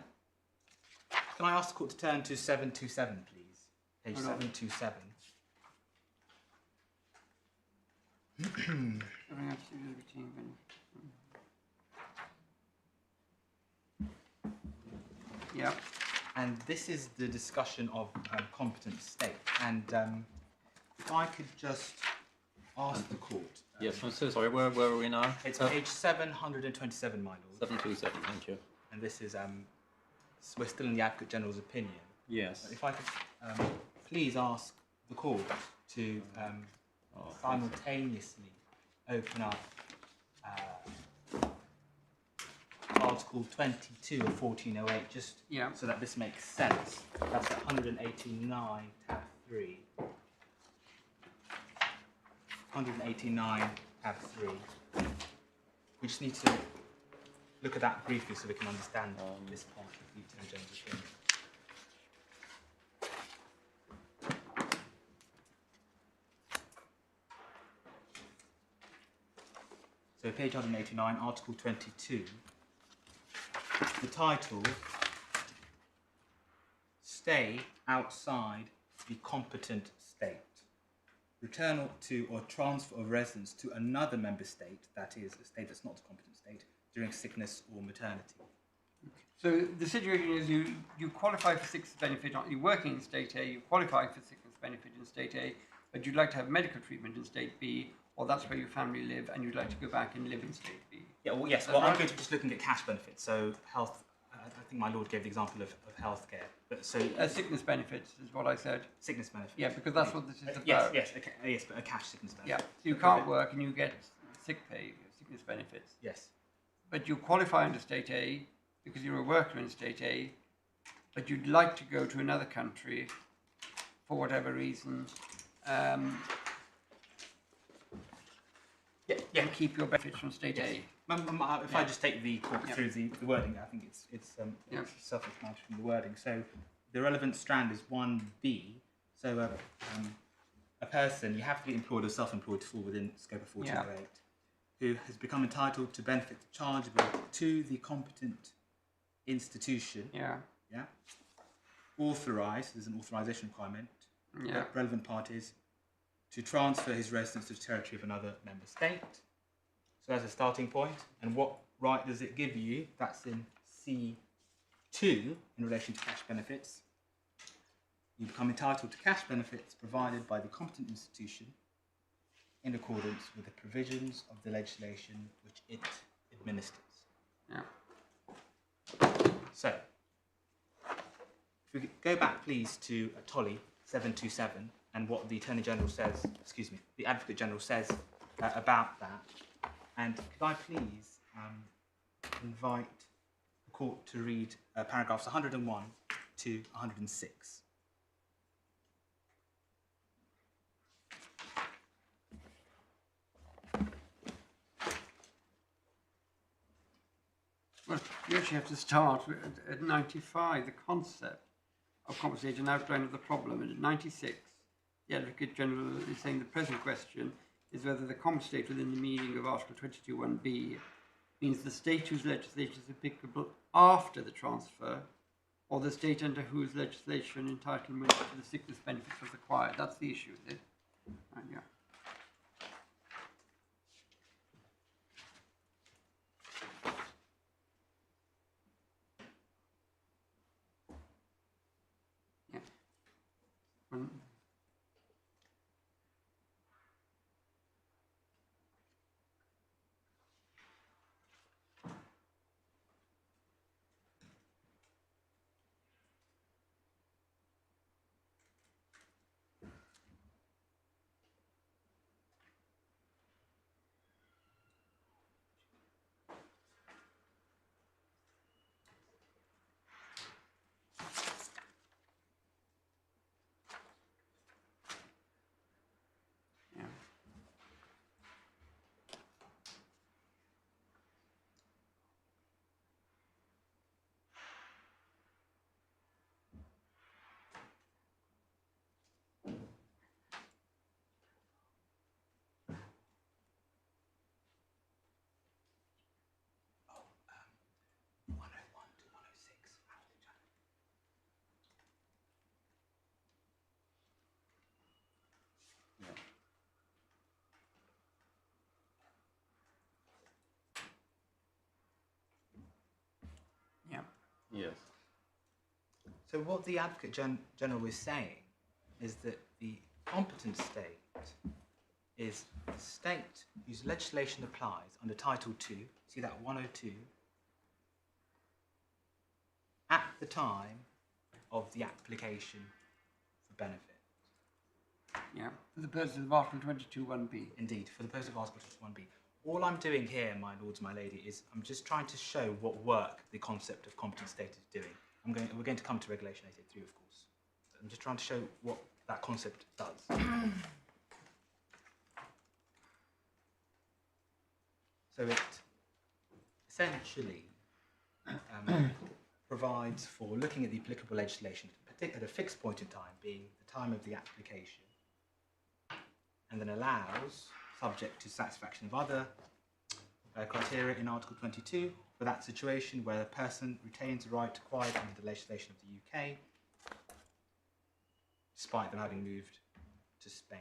S6: Can I ask the court to turn to 727, please? Page
S5: Hold on.
S6: 727.
S5: Separating out situations of retained benefit. Yeah.
S6: And this is the discussion of competent state. And if I could just ask the court.
S2: Yes, I'm so sorry. Where are we now?
S6: It's page 727, my lord.
S2: 727, thank you.
S6: And this is, we're still in the Advocate General's opinion.
S2: Yes.
S6: If I could please ask the court to simultaneously open up Article 22 of 1408, just so that this makes sense. That's at 189 tab 3. 189 tab 3. We just need to look at that briefly so we can understand this part of the Attorney General's opinion. So page 189, Article 22. The title, Stay Outside the Competent State. Return to or transfer of residence to another member state, that is, a state that's not a competent state, during sickness or maternity.
S5: So the situation is you qualify for sickness benefit, you're working in state A, you qualify for sickness benefit in state A, but you'd like to have medical treatment in state B, or that's where your family live, and you'd like to go back and live in state B.
S6: Yeah, well, yes. Well, I'm going to be just looking at cash benefits. So health, I think my lord gave the example of healthcare. But so
S5: sickness benefits is what I said.
S6: Sickness benefits.
S5: Yeah, because that's what this is about.
S6: Yes, but a cash sickness benefit.
S5: Yeah, so you can't work and you get sick pay, sickness benefits.
S6: Yes.
S5: but you qualify under state A because you're a worker in state A, but you'd like to go to another country for whatever reason, and keep your benefits from state A.
S6: If I just take the talk through the wording, I think it's self-explanatory from the wording. So the relevant strand is 1B. So a person, you have to be employed or self-employed to fall within scope of 1408, who has become entitled to benefits chargeable to the competent institution. Authorised, there's an authorisation requirement. Relevant parties to transfer his residence to the territory of another member state. So that's a starting point. And what right does it give you? That's in C2 in relation to cash benefits. You become entitled to cash benefits provided by the competent institution in accordance with the provisions of the legislation which it administers. So, if we go back, please, to Tolly 727 and what the Attorney General says, the Advocate General says about that. And could I please invite the court to read paragraphs 101 to 106.
S5: Well, you actually have to start at 95, the concept of compensation, an outline of the problem. And at 96, the Advocate General is saying the present question is whether the compensate within the meaning of Article 22(1)(b) means the state whose legislation is applicable after the transfer, or the state under whose legislation entitlement to the sickness benefits was acquired. That's the issue, is it? Right, yeah.
S2: Yes.
S6: So what the Advocate General is saying is that the competent state is a state whose legislation applies under Title 2, see that 102, at the time of the application for benefit.
S5: Yeah, for the purposes of Article 22(1)(b).
S6: Indeed, for the purpose of Article 22(1)(b). All I'm doing here, my lords, my lady, is I'm just trying to show what work the concept of competent state is doing. We're going to come to Regulation 883, of course. I'm just trying to show what that concept does. So it essentially provides for looking at the applicable legislation at a fixed point in time, being the time of the application, and then allows, subject to satisfaction of other criteria in Article 22, for that situation where a person retains a right acquired under the legislation of the UK, despite them having moved to Spain.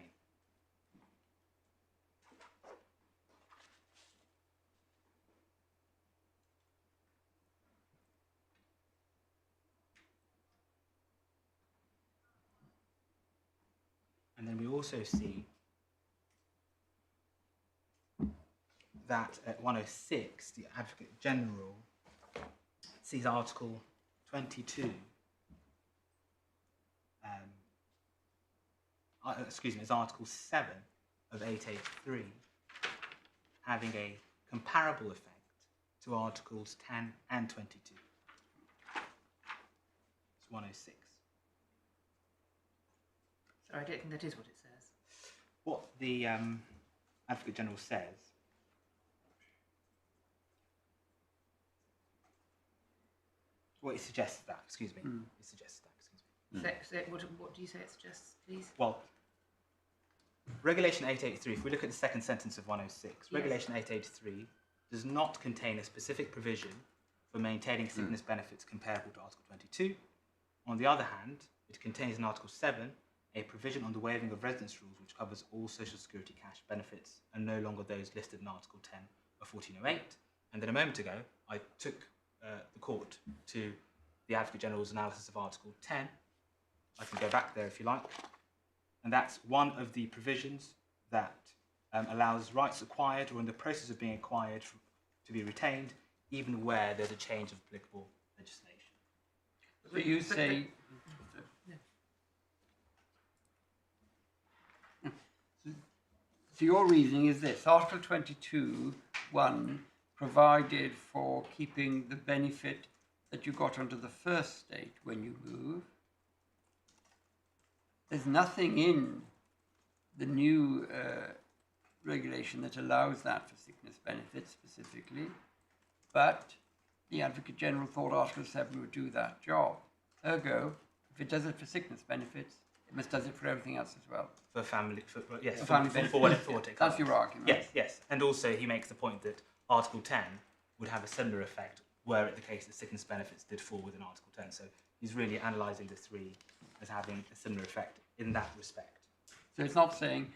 S6: And then we also see that at 106, the Advocate General sees Article 22, it's Article 7 of 883, having a comparable effect to Articles 10 and 22. It's 106.
S4: Sorry, I don't think that is what it says.
S6: What the Advocate General says, well, it suggests that, excuse me. It suggests that, excuse me.
S4: What do you say it suggests, please?
S6: Well, Regulation 883, if we look at the second sentence of 106,
S4: Yes.
S6: Regulation 883 does not contain a specific provision for maintaining sickness benefits comparable to Article 22. On the other hand, it contains in Article 7 a provision on the waiving of residence rules which covers all Social Security cash benefits and no longer those listed in Article 10 of 1408. And then a moment ago, I took the court to the Advocate General's analysis of Article 10. I can go back there if you like. And that's one of the provisions that allows rights acquired or in the process of being acquired to be retained, even where there's a change of applicable legislation.
S5: So you say... So your reasoning is this: Article 22(1) provided for keeping the benefit that you got under the first state when you move. There's nothing in the new regulation that allows that for sickness benefits specifically, but the Advocate General thought Article 7 would do that job. Ergo, if it does it for sickness benefits, it must does it for everything else as well.
S6: For family, yes,
S5: For family
S6: for what it thought it
S5: That's
S6: covered.
S5: your argument.
S6: Yes, yes. And also he makes the point that Article 10 would have a similar effect were it the case that sickness benefits did fall within Article 10. So he's really analysing the three as having a similar effect in that respect.
S5: So it's not saying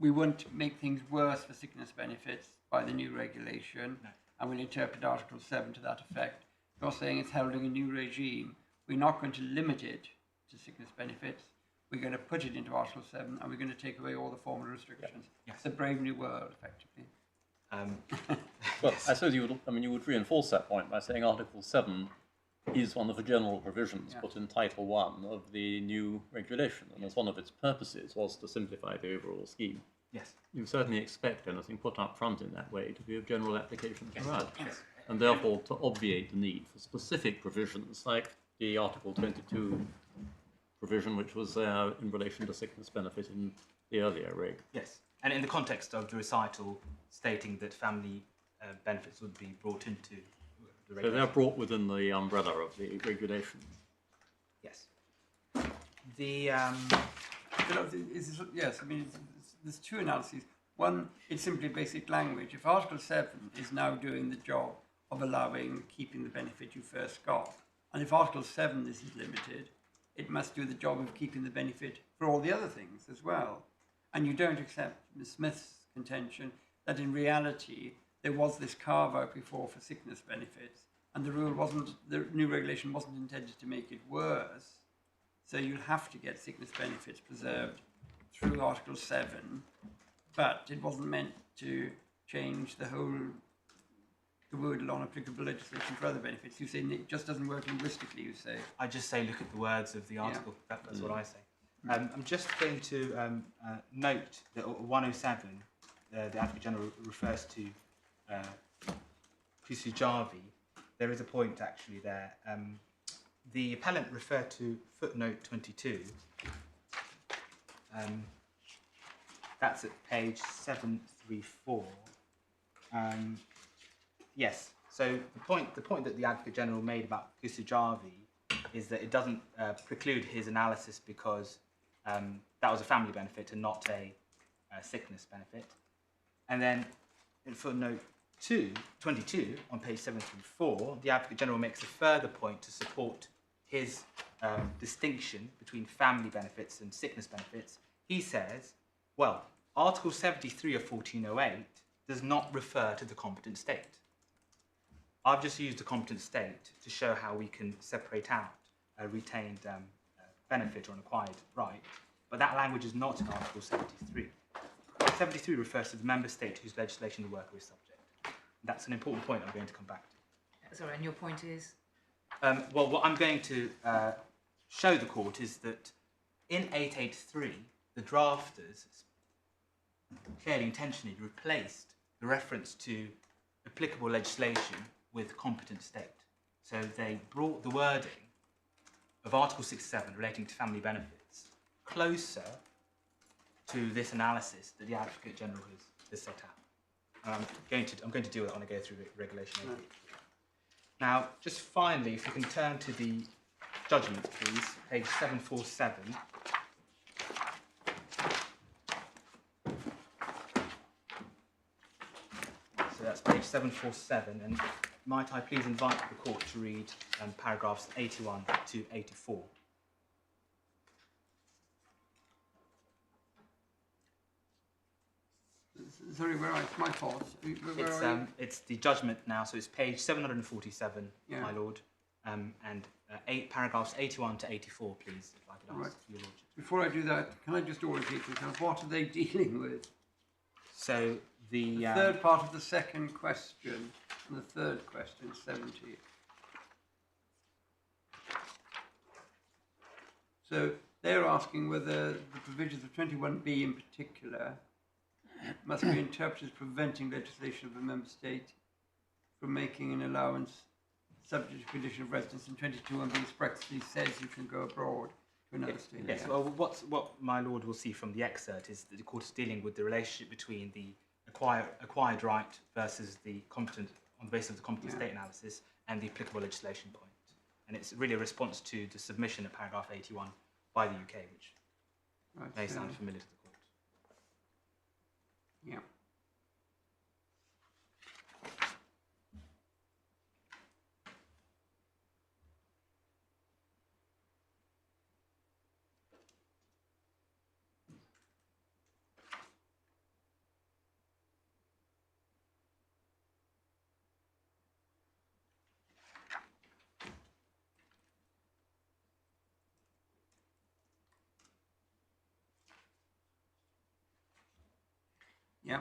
S5: we won't make things worse for sickness benefits by the new regulation,
S6: No.
S5: and we'll interpret Article 7 to that effect. You're saying it's holding a new regime. We're not going to limit it to sickness benefits. We're going to put it into Article 7, and we're going to take away all the formal restrictions.
S6: Yes.
S5: It's a brave new world, effectively.
S2: Well, I suppose you would reinforce that point by saying Article 7 is one of the general provisions put in Title 1 of the new regulation, and as one of its purposes was to simplify the overall scheme.
S6: Yes.
S2: You certainly expect anything put up front in that way to be of general application throughout,
S6: Yes.
S2: and therefore to obviate the need for specific provisions like the Article 22 provision, which was there in relation to sickness benefit in the earlier reg.
S6: Yes. And in the context of the recital stating that family benefits would be brought into the
S2: So
S6: regulation.
S2: they're brought within the umbrella of the regulation.
S6: Yes. The
S5: Yes, I mean, there's two analyses. One, it's simply basic language. If Article 7 is now doing the job of keeping the benefit you first got, and if Article 7 isn't limited, it must do the job of keeping the benefit for all the other things as well. And you don't accept Ms. Smith's contention that in reality there was this carve-out before for sickness benefits, and the new regulation wasn't intended to make it worse. So you'll have to get sickness benefits preserved through Article 7, but it wasn't meant to change the word non-applicable legislation for other benefits. You say it just doesn't work linguistically, you say.
S6: I just say look at the words of the article. That's what I say. I'm just going to note that 107, the Advocate General refers to Kusujavi. There is a point actually there. The appellant referred to footnote 22. That's at page 734. Yes. So the point that the Advocate General made about Kusujavi is that it doesn't preclude his analysis because that was a family benefit and not a sickness benefit. And then in footnote 22 on page 734, the Advocate General makes a further point to support his distinction between family benefits and sickness benefits. He says, well, Article 73 of 1408 does not refer to the competent state. I've just used the competent state to show how we can separate out a retained benefit or an acquired right, but that language is not in Article 73. 73 refers to the member state whose legislation the worker is subject. That's an important point I'm going to come back to.
S4: Sorry, and your point is?
S6: Well, what I'm going to show the court is that in 883, the drafters clearly intentionally replaced the reference to applicable legislation with competent state. So they brought the wording of Article 67 relating to family benefits closer to this analysis that the Advocate General has set out. I'm going to deal with that when I go through Regulation 8. Now, just finally, if you can turn to the judgment, please, page 747. So that's page 747, and might I please invite the court to read paragraphs 81 to 84.
S5: Sorry, where are my fault?
S6: It's the judgment now, so it's page 747,
S5: Yeah.
S6: my lord, and paragraphs 81 to 84, please, if I could ask
S5: Right.
S6: your lordship.
S5: Before I do that, can I just orientate myself? What are they dealing with?
S6: So
S5: The third part of the second question and the third question, 70. So they're asking whether the provisions of 21B in particular must be interpreted as preventing legislation of a member state from making an allowance subject to condition of residence, and 22B expressly says you can go abroad to another state.
S6: Yes, well, what my lord will see from the excerpt is that the court is dealing with the relationship between the acquired right versus the competent, on the basis of the competent state analysis, and the applicable legislation point. And it's really a response to the submission at paragraph 81 by the UK, which may sound familiar to the court.
S5: Yeah. Yeah,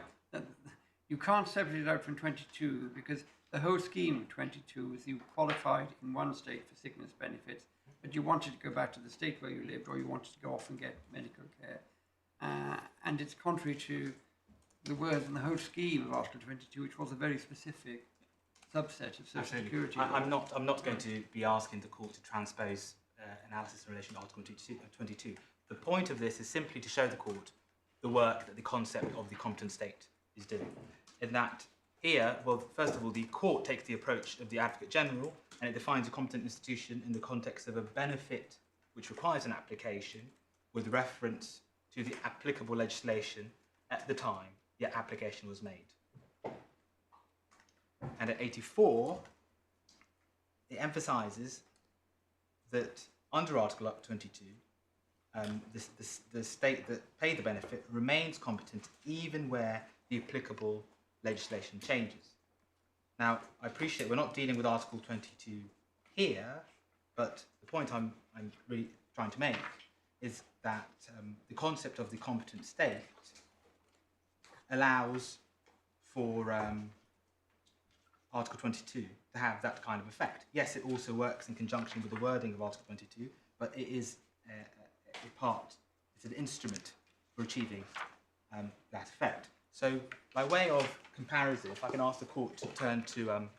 S5: you can't separate it out from 22 because the whole scheme of 22 is you qualified in one state for sickness benefits, but you wanted to go back to the state where you lived, or you wanted to go off and get medical care. And it's contrary to the words in the whole scheme of Article 22, which was a very specific subset of Social Security.
S6: I'm not going to be asking the court to transpose analysis in relation to Article 22. The point of this is simply to show the court the work that the concept of the competent state is doing. In that here, well, first of all, the court takes the approach of the Advocate General, and it defines a competent institution in the context of a benefit which requires an application with reference to the applicable legislation at the time the application was made. And at 84, it emphasises that under Article 22, the state that paid the benefit remains competent even where the applicable legislation changes. Now, I appreciate we're not dealing with Article 22 here, but the point I'm really trying to make is that the concept of the competent state allows for Article 22 to have that kind of effect. Yes, it also works in conjunction with the wording of Article 22, but it is it's an instrument for achieving that effect. So, by way of comparison, if I can ask the court to turn to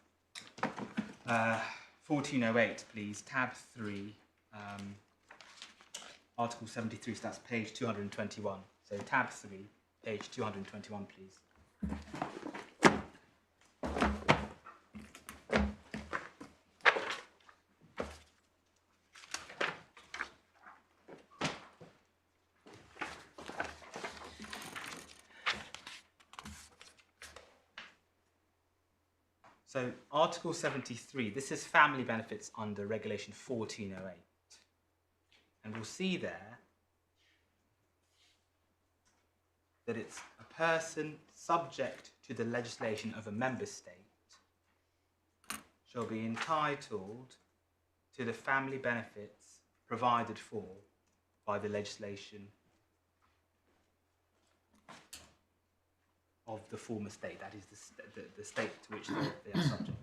S6: 1408, please, tab 3, Article 73, so that's page 221. So, tab 3, page 221, please. So, Article 73, this is family benefits under Regulation 1408. And we'll see there that it's a person subject to the legislation of a member state shall be entitled to the family benefits provided for by the legislation of the former state, that is the state to which they are subject.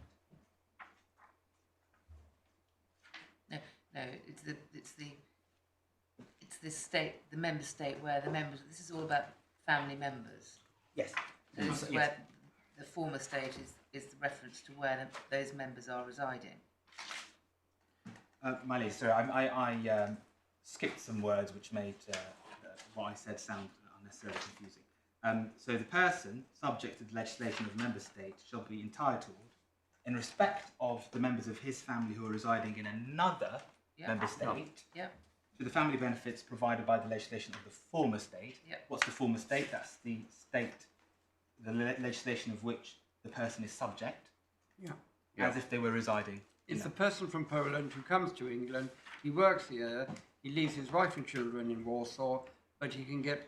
S4: No, it's the state, the member state where the members. This is all about family members.
S6: Yes.
S4: So this is where the former state is the reference to where those members are residing.
S6: My lady, sorry, I skipped some words which made what I said sound unnecessarily confusing. So the person subject to the legislation of a member state shall be entitled, in respect of the members of his family who are residing in another member state, to the family benefits provided by the legislation of the former state. What's the former state? That's the state, the legislation of which the person is subject, as if they were residing.
S5: It's a person from Poland who comes to England, he works here, he leaves his wife and children in Warsaw, but he can get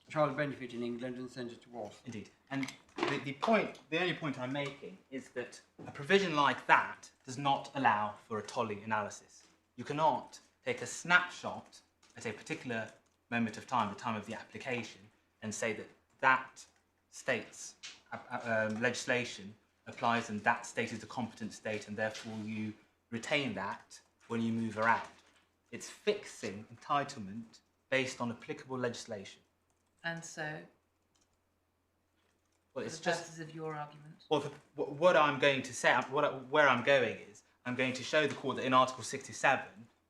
S5: child benefit in England and send it to Warsaw.
S6: Indeed. And the only point I'm making is that a provision like that does not allow for a Tolley analysis. You cannot take a snapshot at a particular moment of time, the time of the application, and say that that state's legislation applies and that state is the competent state and therefore you retain that when you move around. It's fixing entitlement based on applicable legislation.
S4: And so,
S6: well, it's
S4: for the
S6: just
S4: purposes of your argument.
S6: well, what I'm going to say, where I'm going is, I'm going to show the court that in Article 67,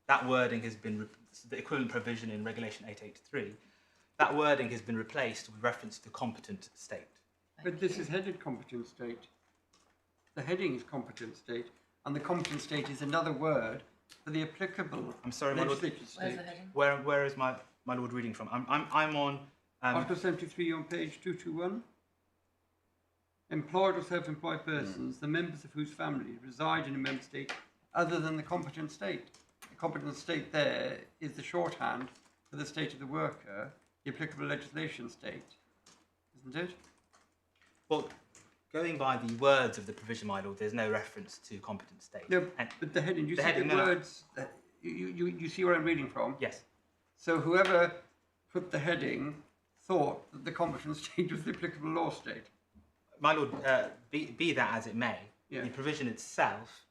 S6: that wording has been the equivalent provision in Regulation 883. That wording has been replaced with reference to competent state.
S5: But this is headed competent state. The heading is competent state, and the competent state is another word for the applicable
S6: I'm sorry, my lord.
S5: legislative
S4: Where's
S5: state.
S4: the heading?
S6: Where is my lord reading from? I'm on.
S5: Article 73 on page 221. Employed or self-employed persons, the members of whose family reside in a member state other than the competent state. The competent state there is the shorthand for the state of the worker, the applicable legislation state, isn't it?
S6: Well, going by the words of the provision, my lord, there's no reference to competent state.
S5: No,
S6: And
S5: but the heading, you
S6: the
S5: see
S6: heading,
S5: the
S6: no, no.
S5: words, you see where I'm reading from?
S6: yes,
S5: So whoever put the heading thought that the competent state was the applicable law state.
S6: my lord, be that as it may,
S5: Yeah.
S6: the provision itself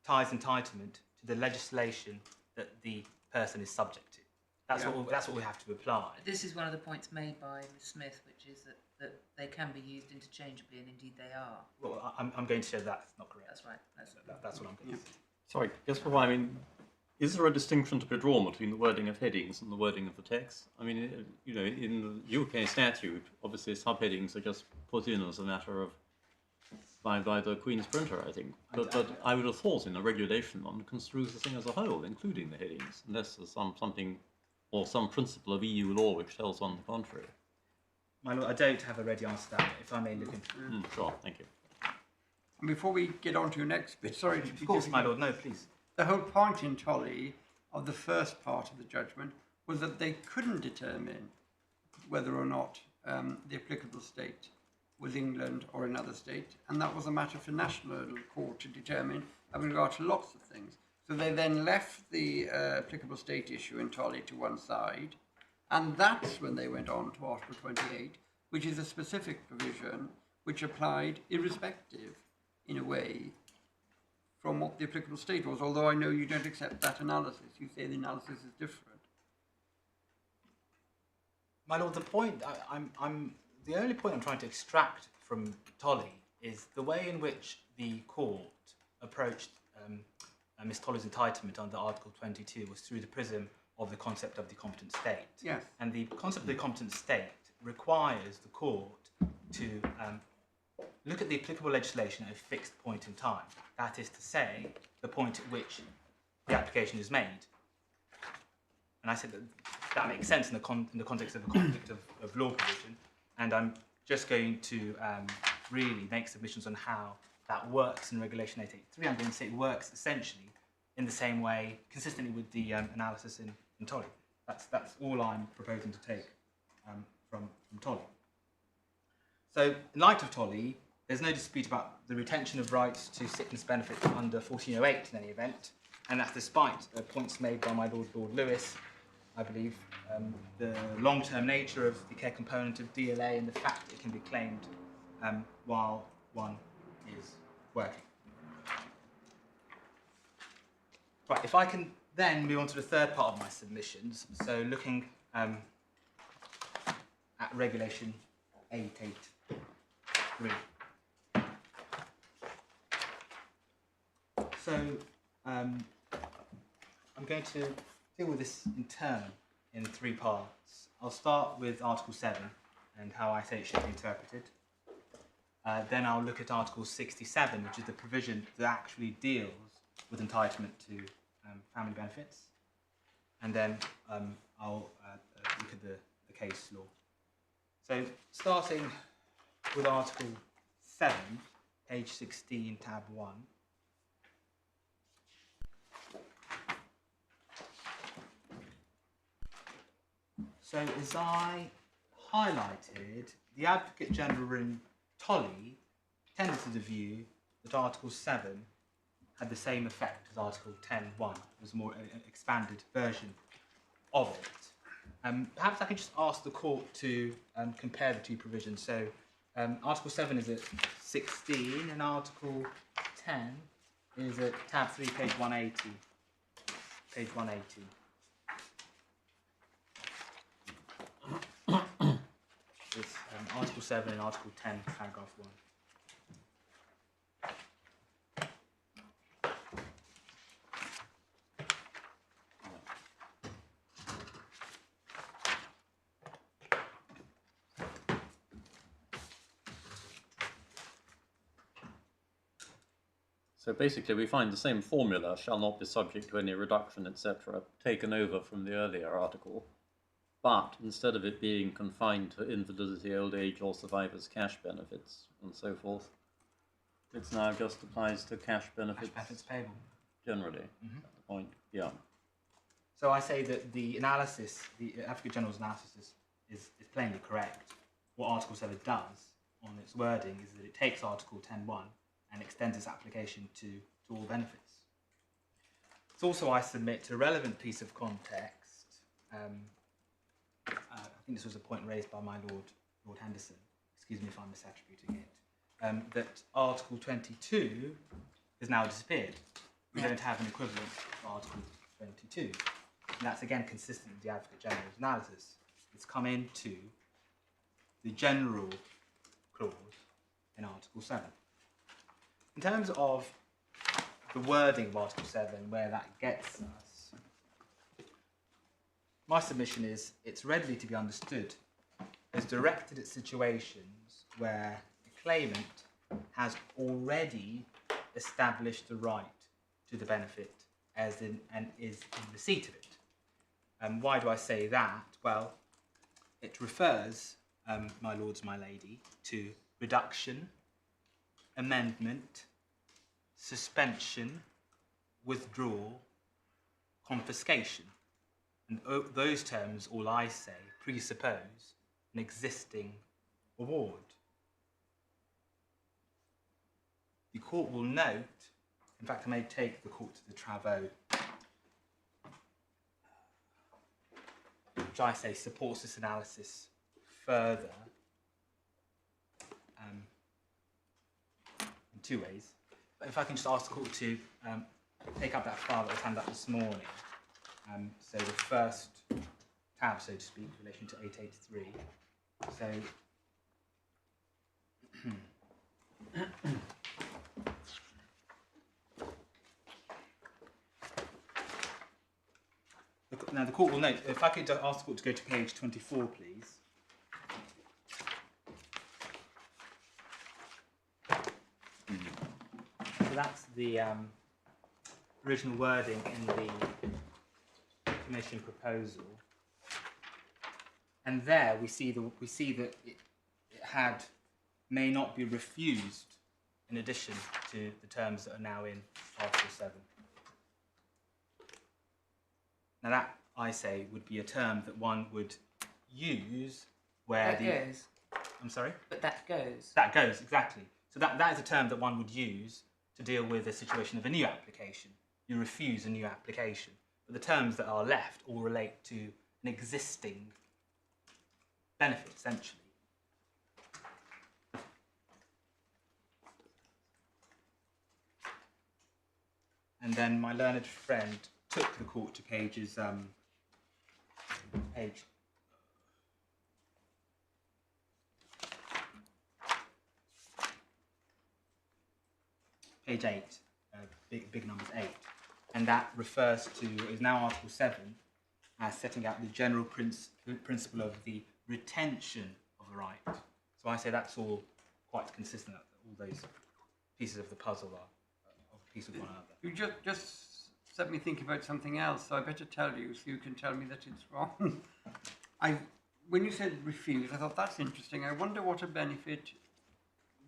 S6: ties entitlement to the legislation that the person is subject to. That's what we have to apply.
S4: This is one of the points made by Ms. Smith, which is that they can be used interchangeably, and indeed they are.
S6: Well, I'm going to show that's not correct.
S4: That's right.
S6: That's what I'm going to say.
S2: Sorry, just before, I mean, is there a distinction to be drawn between the wording of headings and the wording of the text? I mean, you know, in the UK statute, obviously subheadings are just put in as a matter of by the Queen's printer, I think. But I would have thought in a regulation one construes the thing as a whole, including the headings, unless there's something or some principle of EU law which tells on the contrary.
S6: My lord, I don't have a ready answer to that, if I may look into it.
S2: Sure, thank you.
S5: And before we get on to your next bit, sorry to be
S6: Of course,
S5: difficult.
S6: my lord, no, please.
S5: The whole point in Tolley of the first part of the judgment was that they couldn't determine whether or not the applicable state was England or another state, and that was a matter for national court to determine having regard to lots of things. So they then left the applicable state issue in Tolley to one side, and that's when they went on to Article 28, which is a specific provision which applied irrespective, in a way, from what the applicable state was, although I know you don't accept that analysis. You say the analysis is different.
S6: My lord, the point the only point I'm trying to extract from Tolley is the way in which the court approached Miss Tolley's entitlement under Article 22 was through the prism of the concept of the competent state.
S5: Yes.
S6: And the concept of the competent state requires the court to look at the applicable legislation at a fixed point in time. That is to say, the point at which the application is made. And I said that makes sense in the context of a conflict of law provision. And I'm just going to really make submissions on how that works in Regulation 883. I'm going to say it works essentially in the same way, consistently with the analysis in Tolley. That's all I'm proposing to take from Tolley. So, in light of Tolley, there's no dispute about the retention of rights to sickness benefits under 1408 in any event, and that's despite points made by my Lord Lewis, I believe, the long-term nature of the care component of DLA and the fact that it can be claimed while one is working. Right, if I can then move on to the third part of my submissions, so looking at Regulation 883. So I'm going to deal with this in turn in 3 parts. I'll start with Article 7 and how I say it should be interpreted. Then I'll look at Article 67, which is the provision that actually deals with entitlement to family benefits. And then I'll look at the case law. So starting with Article 7, page 16, tab 1. So as I highlighted, the Advocate General in Tolley tended to the view that Article 7 had the same effect as Article 10.1. It was a more expanded version of it. Perhaps I could just ask the court to compare the 2 provisions. So Article 7 is at 16 and Article 10 is at tab 3, page 180. Page 180. It's Article 7 and Article 10, paragraph 1.
S2: So basically we find the same formula, shall not be subject to any reduction, etc., taken over from the earlier article, but instead of it being confined to invalidity, old age, or survivors' cash benefits, and so forth, it now just applies to cash benefits,
S6: Payable.
S2: generally.
S6: Mm-hmm.
S2: Point, yeah.
S6: So I say that the analysis, the Advocate General's analysis is plainly correct. What Article 7 does on its wording is that it takes Article 10.1 and extends its application to all benefits. It's also, I submit, a relevant piece of context. I think this was a point raised by my Lord Henderson, excuse me if I'm misattributing it, that Article 22 has now disappeared. We don't have an equivalent for Article 22. And that's again consistent with the Advocate General's analysis. It's come into the general clause in Article 7. In terms of the wording of Article 7, where that gets us, my submission is it's readily to be understood as directed at situations where the claimant has already established the right to the benefit as in, and is in receipt of it. And why do I say that? Well, it refers, my lords, my lady, to reduction, amendment, suspension, withdrawal, confiscation. And those terms, all I say, presuppose an existing award. The court will note, in fact I may take the court to the travaux, which I say supports this analysis further in 2 ways. But if I can just ask the court to take up that file that was handed up this morning. So the first tab, so to speak, in relation to 883. So now the court will note, if I could ask the court to go to page 24, please. So that's the original wording in the Commission proposal, and there we see that it may not be refused in addition to the terms that are now in Article 7. Now that, I say, would be a term that one would use where
S4: That goes.
S6: I'm sorry?
S4: But that goes.
S6: That goes, exactly. So that is a term that one would use to deal with a situation of a new application. You refuse a new application. But the terms that are left all relate to an existing benefit, essentially. And then my learned friend took the court to page 8, big numbers 8. And that refers to, is now Article 7, as setting out the general principle of the retention of a right. So I say that's all quite consistent, all those pieces of the puzzle are a piece of one another.
S5: You just set me thinking about something else, so I better tell you so you can tell me that it's wrong. When you said refuse, I thought that's interesting. I wonder what a benefit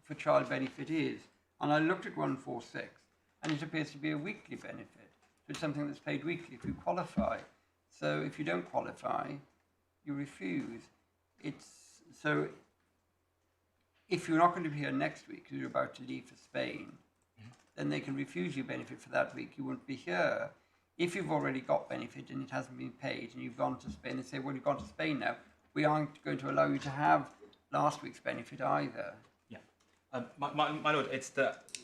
S5: for child benefit is. And I looked at 146, and it appears to be a weekly benefit. So it's something that's paid weekly if you qualify. So if you don't qualify, you refuse. So if you're not going to be here next week because you're about to leave for Spain, then they can refuse you benefit for that week. You won't be here. If you've already got benefit and it hasn't been paid and you've gone to Spain, they say, well, you've gone to Spain now. We aren't going to allow you to have last week's benefit either.
S6: Yeah. My Lord,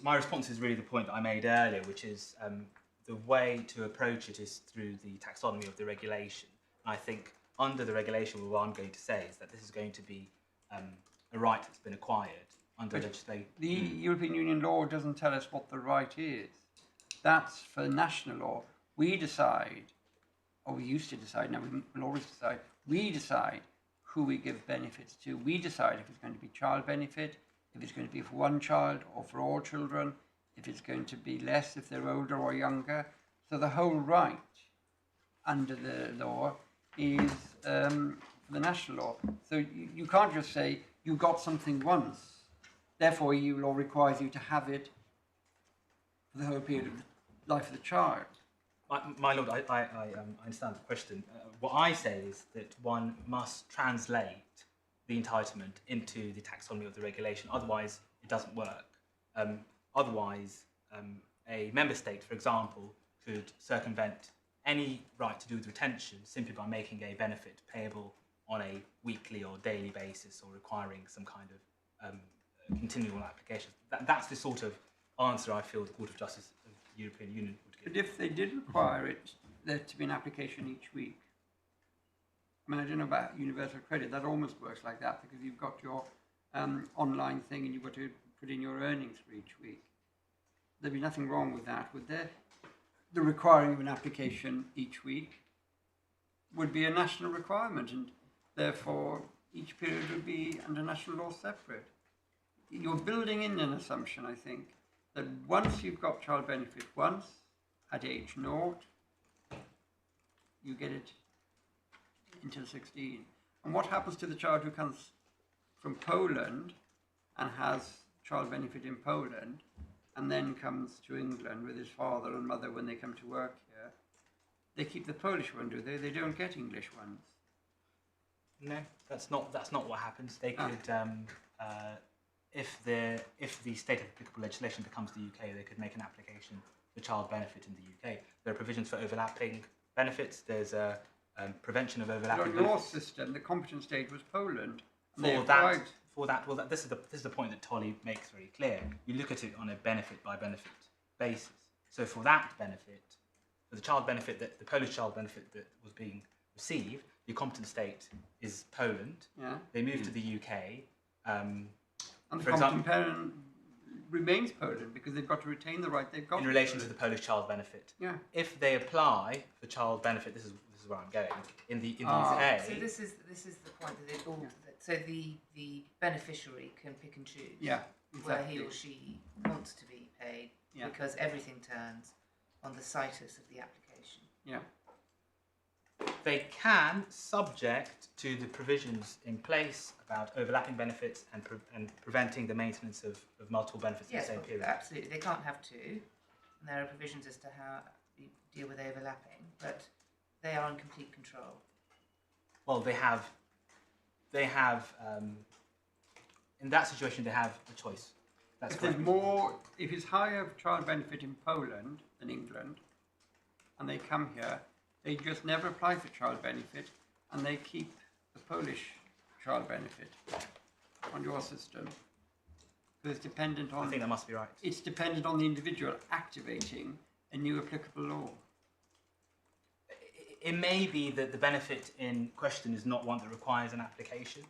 S6: my response is really the point that I made earlier, which is the way to approach it is through the taxonomy of the regulation. And I think under the regulation, what I'm going to say is that this is going to be a right that's been acquired under legislation.
S5: The European Union law doesn't tell us what the right is. That's for national law. We decide, or we used to decide, now we'll always decide, we decide who we give benefits to. We decide if it's going to be child benefit, if it's going to be for one child or for all children, if it's going to be less if they're older or younger. So the whole right under the law is for the national law. So you can't just say you got something once, therefore EU law requires you to have it for the whole period of the life of the child.
S6: My Lord, I understand the question. What I say is that one must translate the entitlement into the taxonomy of the regulation, otherwise it doesn't work. Otherwise, a member state, for example, could circumvent any right to do with retention simply by making a benefit payable on a weekly or daily basis or requiring some kind of continual application. That's the sort of answer I feel the Court of Justice of the European Union would give.
S5: But if they did require there to be an application each week, I mean, I don't know about universal credit, that almost works like that because you've got your online thing and you've got to put in your earnings for each week. There'd be nothing wrong with that, would there? The requiring of an application each week would be a national requirement, and therefore each period would be under national law separate. You're building in an assumption, I think, that once you've got child benefit once, at age 0, you get it until 16. And what happens to the child who comes from Poland and has child benefit in Poland and then comes to England with his father and mother when they come to work here? They keep the Polish one, do they? They don't get English ones.
S6: No, that's not what happens. They could, if the state of applicable legislation becomes the UK, they could make an application for child benefit in the UK. There are provisions for overlapping benefits. There's a prevention of overlapping.
S5: Your system, the competent state was Poland.
S6: Well, this is the point that Tolly makes very clear. You look at it on a benefit by benefit basis. So for that benefit, for the child benefit, the Polish child benefit that was being received, the competent state is Poland.
S5: Yeah.
S6: They move to the UK.
S5: And the competent parent remains Poland because they've got to retain the right they've got.
S6: In relation to the Polish child benefit.
S5: Yeah. If
S6: they apply for child benefit, this is where I'm going. In the UK.
S4: So this is the point that it all. Yeah. So the beneficiary can pick and choose.
S5: Yeah. Exactly.
S4: Where he or she wants to be paid, because everything turns on the situs of the application.
S5: Yeah.
S6: They can, subject to the provisions in place about overlapping benefits and preventing the maintenance of multiple benefits in the same period.
S4: Absolutely. They can't have two. And there are provisions as to how you deal with overlapping, but they are in complete control.
S6: Well, they have in that situation, they have a choice. That's correct.
S5: If it's higher child benefit in Poland than England, and they come here, they just never apply for child benefit, and they keep the Polish child benefit on your system. So it's dependent on.
S6: I think that must be right.
S5: It's dependent on the individual activating a new applicable law.
S6: It may be that the benefit in question is not one that requires an application.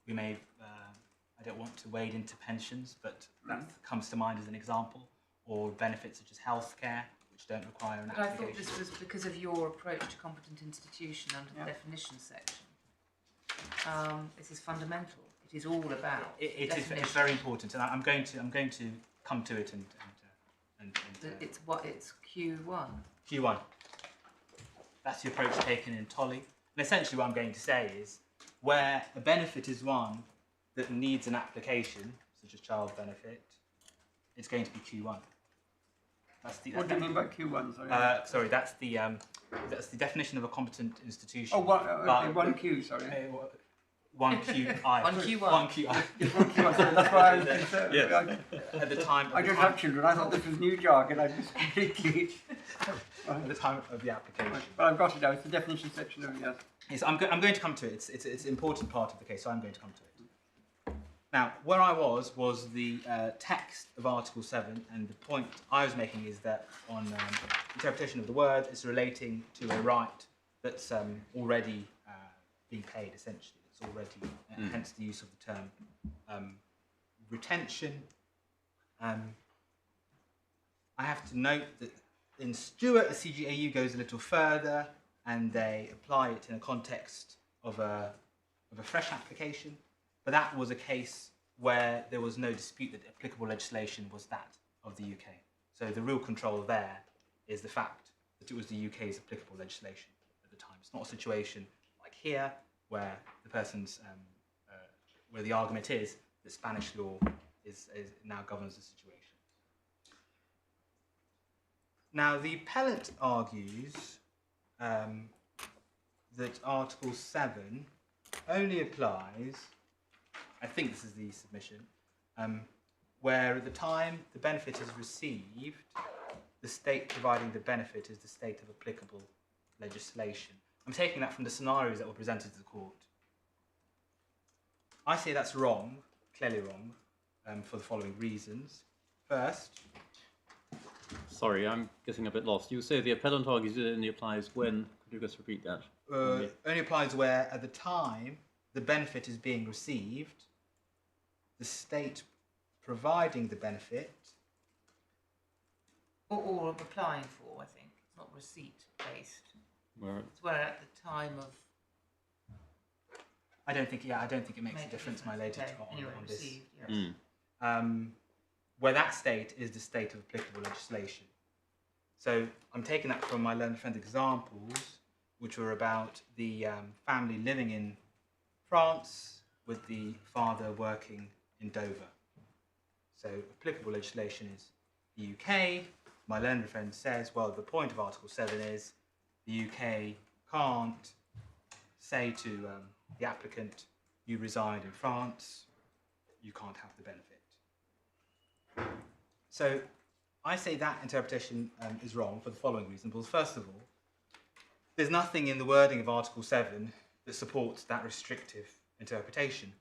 S6: We may, I don't want to wade into pensions, but that comes to mind as an example. or benefits such as healthcare, which don't require an
S4: But I
S6: application.
S4: thought this was because of your approach to competent institution under the
S5: Yeah.
S4: definition section. This is fundamental. It is all about
S6: It's
S4: definition.
S6: very important, and I'm going to come to it and
S4: It's what it's Q1.
S6: Q1. That's the approach taken in Tolley. And essentially what I'm going to say is, where a benefit is one that needs an application, such as child benefit, it's going to be Q1.
S5: What do you mean by Q1?
S6: Sorry, that's the definition of a competent institution.
S5: Oh, okay,
S6: But-
S5: 1Q, sorry.
S6: 1QI.
S4: 1Q1.
S6: 1QI.
S5: Just 1Q, sorry, that's why I was concerned.
S6: Yeah. At the time.
S5: I don't have children. I thought this was new jargon. I just completely.
S6: At the time of the application.
S5: But I've got it now. It's the definition section of yes.
S6: Yes, I'm going to come to it. It's an important part of the case, so I'm going to come to it. Now, where I was the text of Article 7, and the point I was making is that on interpretation of the word, it's relating to a right that's already being paid, essentially. It's already, hence the use of the term retention. I have to note that in Stewart, the CGAU goes a little further, and they apply it in a context of a fresh application. But that was a case where there was no dispute that applicable legislation was that of the UK. So the real control there is the fact that it was the UK's applicable legislation at the time. It's not a situation like here where the person's, where the argument is that Spanish law is now governs the situation. Now the appellant argues that Article 7 only applies, I think this is the submission, where at the time the benefit is received, the state providing the benefit is the state of applicable legislation. I'm taking that from the scenarios that were presented to the court. I say that's wrong, clearly wrong, for the following reasons. First,
S2: Sorry, I'm getting a bit lost. You say the appellant argues it only applies when? Could you just repeat that?
S6: only applies where at the time the benefit is being received, the state providing the benefit,
S4: Or of applying for, I think. It's not receipt based.
S2: Where
S4: It's where at the time of
S6: I don't think it makes
S4: make
S6: a difference, my lady,
S4: okay,
S6: on
S4: anyway,
S6: this.
S4: received, yes.
S6: Where that state is the state of applicable legislation. So I'm taking that from my learned friend examples, which were about the family living in France with the father working in Dover. So applicable legislation is the UK. My learned friend says, well, the point of Article 7 is the UK can't say to the applicant, you reside in France, you can't have the benefit. So I say that interpretation is wrong for the following reasons. Well, first of all, there's nothing in the wording of Article 7 that supports that restrictive interpretation.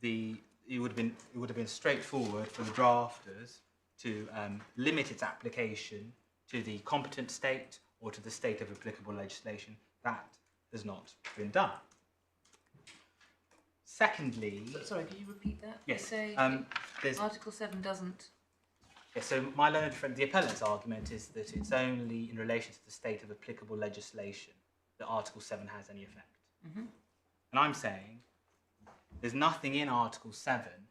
S6: It would have been straightforward for the drafters to limit its application to the competent state or to the state of applicable legislation. That has not been done. Secondly,
S4: Sorry, could you repeat that?
S6: yes,
S4: You say
S6: there's
S4: Article 7 doesn't.
S6: yeah, so my learned friend, the appellant's argument is that it's only in relation to the state of applicable legislation that Article 7 has any effect.
S4: Mhm.
S6: And I'm saying there's nothing in Article 7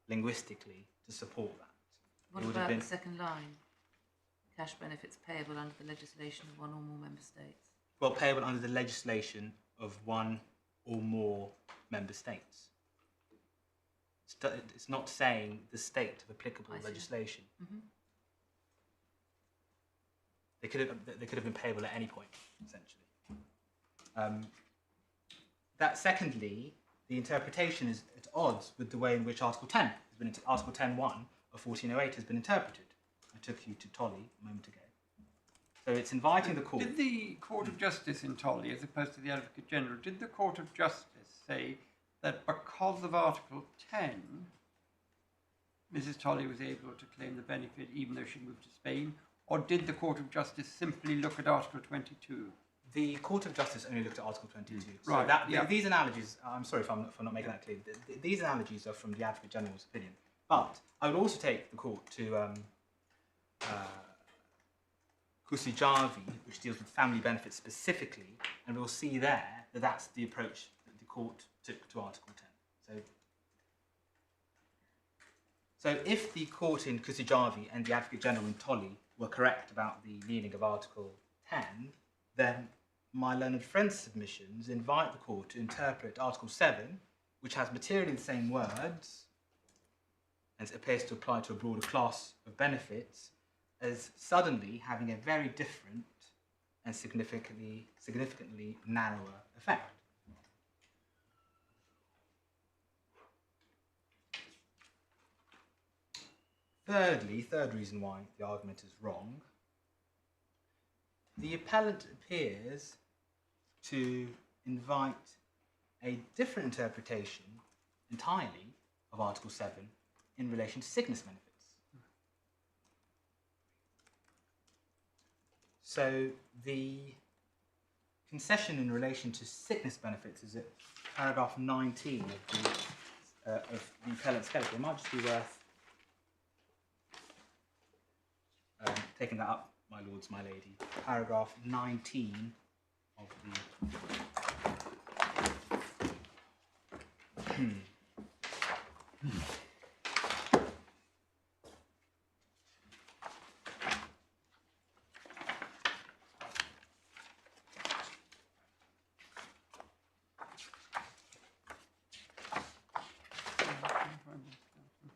S6: linguistically to support that.
S4: What
S6: It would have
S4: about
S6: been-
S4: the second line? Cash benefits payable under the legislation of one or more member states.
S6: Well, payable under the legislation of one or more member states. It's not saying the state of applicable
S4: I see.
S6: legislation.
S4: Mhm.
S6: They could have been payable at any point, essentially. That secondly, the interpretation is at odds with the way in which Article 10 has been Article 10(1) of 1408 has been interpreted. I took you to Tolley a moment ago. So it's inviting the court.
S5: Did the Court of Justice in Tolley, as opposed to the Advocate General, did the Court of Justice say that because of Article 10, Mrs. Tolley was able to claim the benefit even though she moved to Spain? Or did the Court of Justice simply look at Article 22?
S6: The Court of Justice only looked at Article 22. So
S5: Right,
S6: that,
S5: yeah.
S6: these analogies, I'm sorry if I'm not making that clear, these analogies are from the Advocate General's opinion. But I would also take the court to Kusijavi, which deals with family benefits specifically, and we'll see there that that's the approach that the court took to Article 10. So if the court in Kusijavi and the Advocate General in Tolly were correct about the meaning of Article 10, then my learned friend's submissions invite the court to interpret Article 7, which has materially the same words, and it appears to apply to a broader class of benefits, as suddenly having a very different and significantly narrower effect. Thirdly, third reason why the argument is wrong, the appellant appears to invite a different interpretation entirely of Article 7 in relation to sickness benefits. So the concession in relation to sickness benefits is at paragraph 19 of the appellant's schedule. It might just be worth taking that up, my lords, my lady. Paragraph 19 of the...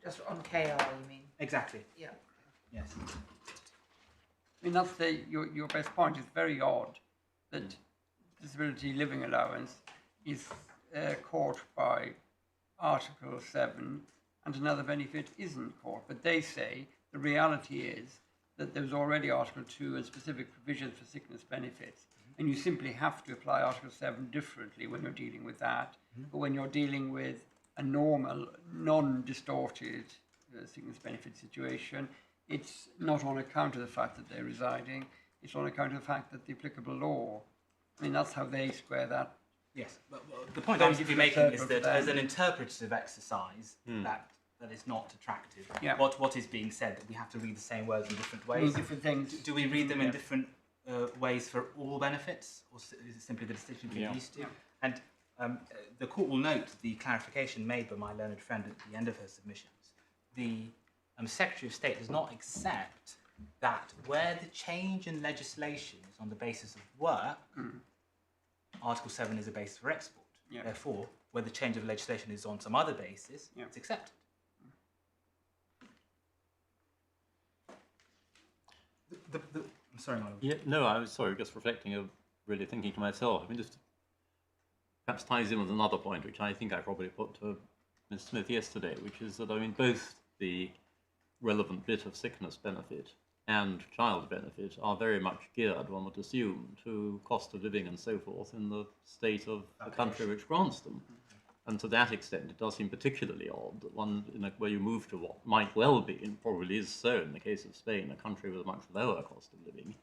S4: Just on KR, you mean?
S6: Exactly.
S4: Yeah.
S6: Yes.
S5: I mean, that's your best point. It's very odd that disability living allowance is caught by Article 7 and another benefit isn't caught. But they say the reality is that there's already Article 2 and specific provisions for sickness benefits. And you simply have to apply Article 7 differently when you're dealing with that. But when you're dealing with a normal, non-distorted sickness benefit situation, it's not on account of the fact that they're residing, it's on account of the fact that the applicable law, I mean, that's how they square that.
S6: Yes, but the point I'm simply making is that as an interpretative exercise, that is not attractive.
S5: Yeah.
S6: What is being said, that we have to read the same words in different
S5: I mean,
S6: ways.
S5: different things.
S6: Do we read them in different ways for all benefits, or is it simply the distinction between these two? And the court will note the clarification made by my learned friend at the end of her submissions. The Secretary of State does not accept that where the change in legislation is on the basis of work, Article 7 is a basis for export.
S5: Yeah.
S6: Therefore, where the change of legislation is on some other basis, it's accepted. I'm sorry, my lord.
S2: Yeah, no, I was sorry, just reflecting of really thinking to myself. I mean, just perhaps ties in with another point, which I think I probably put to Ms. Smith yesterday, which is that, I mean, both the relevant bit of sickness benefit and child benefit are very much geared, one would assume, to cost of living and so forth in the state of the country which grants them. And to that extent, it does seem particularly odd that one, where you move to what might well be, and probably is so in the case of Spain, a country with a much lower cost of living,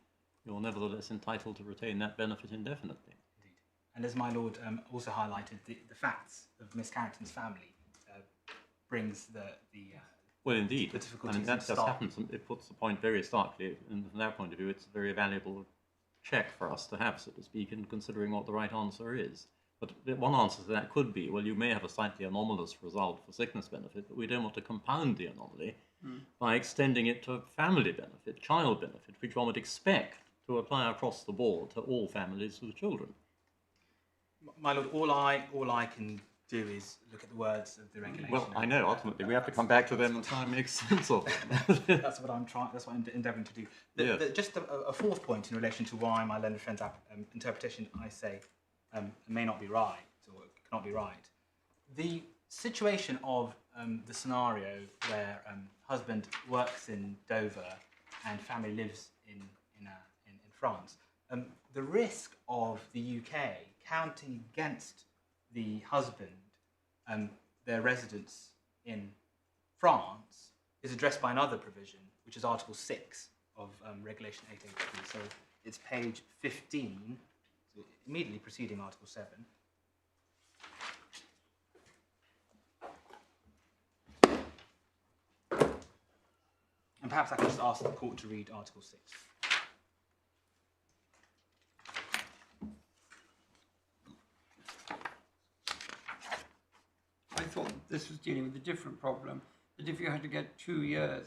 S2: you're nevertheless entitled to retain that benefit indefinitely.
S6: Indeed. And as my lord also highlighted, the facts of Miss Carrington's family brings the
S2: well, indeed.
S6: the difficulties
S2: I mean, that
S6: in
S2: just
S6: start.
S2: happens. It puts the point very starkly, and from that point of view, it's a very valuable check for us to have, so to speak, in considering what the right answer is. But one answer to that could be, well, you may have a slightly anomalous result for sickness benefit, but we don't want to compound the anomaly by extending it to family benefit, child benefit, which one would expect to apply across the board to all families with children.
S6: My lord, all I can do is look at the words of the regulation.
S2: Well, I know, ultimately, we have to come back to them and try and make sense of them.
S6: That's what I'm trying. That's what I'm endeavouring to do. Just a fourth point in relation to why my learned friend's interpretation, I say, may not be right or cannot be right. The situation of the scenario where husband works in Dover and family lives in France, the risk of the UK counting against the husband their residence in France is addressed by another provision, which is Article 6 of Regulation 883. So it's page 15, so immediately preceding Article 7. And perhaps I can just ask the court to read Article 6.
S5: I thought this was dealing with a different problem, that if you had to get 2 years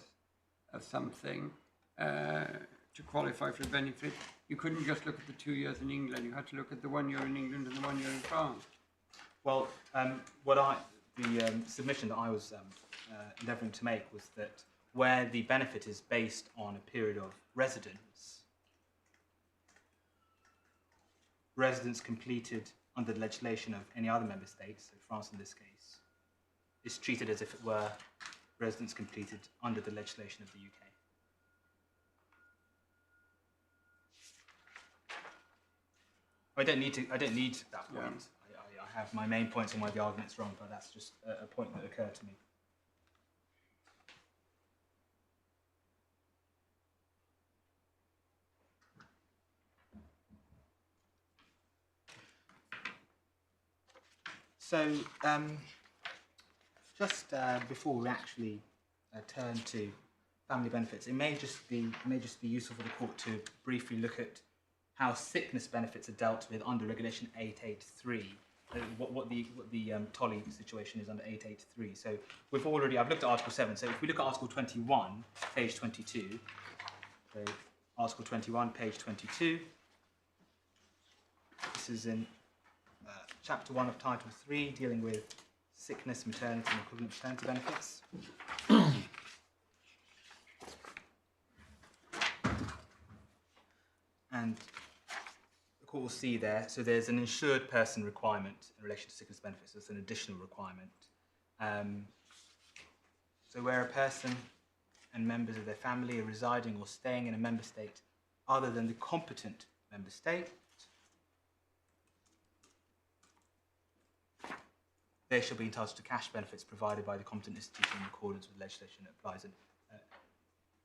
S5: of something to qualify for the benefit, you couldn't just look at the 2 years in England, you had to look at the 1 year in England and the 1 year in France.
S6: Well, the submission that I was endeavouring to make was that where the benefit is based on a period of residence completed under the legislation of any other member state, so France in this case, is treated as if it were residence completed under the legislation of the UK. I don't need that point.
S5: Yeah.
S6: I have my main points on why the argument's wrong, but that's just a point that occurred to me. So, just before we actually turn to family benefits, it may just be useful for the court to briefly look at how sickness benefits are dealt with under Regulation 883. What the Tolly situation is under 883. So I've looked at Article 7. So if we look at Article 21, page 22. So Article 21, page 22. This is in Chapter 1 of Title 3, dealing with sickness, maternity, and equivalent paternity benefits. And the court will see there, so there's an insured person requirement in relation to sickness benefits. It's an additional requirement. So where a person and members of their family are residing or staying in a member state other than the competent member state, they shall be entitled to cash benefits provided by the competent institution in accordance with legislation that applies. And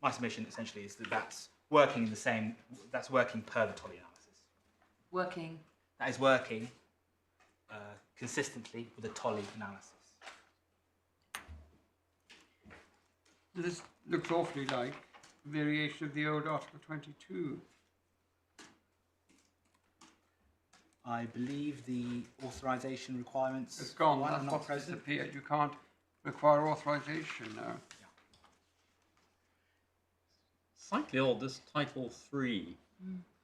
S6: my submission essentially is that that's working per the Tolly analysis. That is working consistently with the Tolly analysis.
S5: This looks awfully like a variation of the old Article 22.
S6: I believe the authorisation requirements...
S5: It's gone,
S6: are
S5: that's
S6: not
S5: what's
S6: present.
S5: disappeared. You can't require authorisation now.
S2: Slightly odd, this Title 3,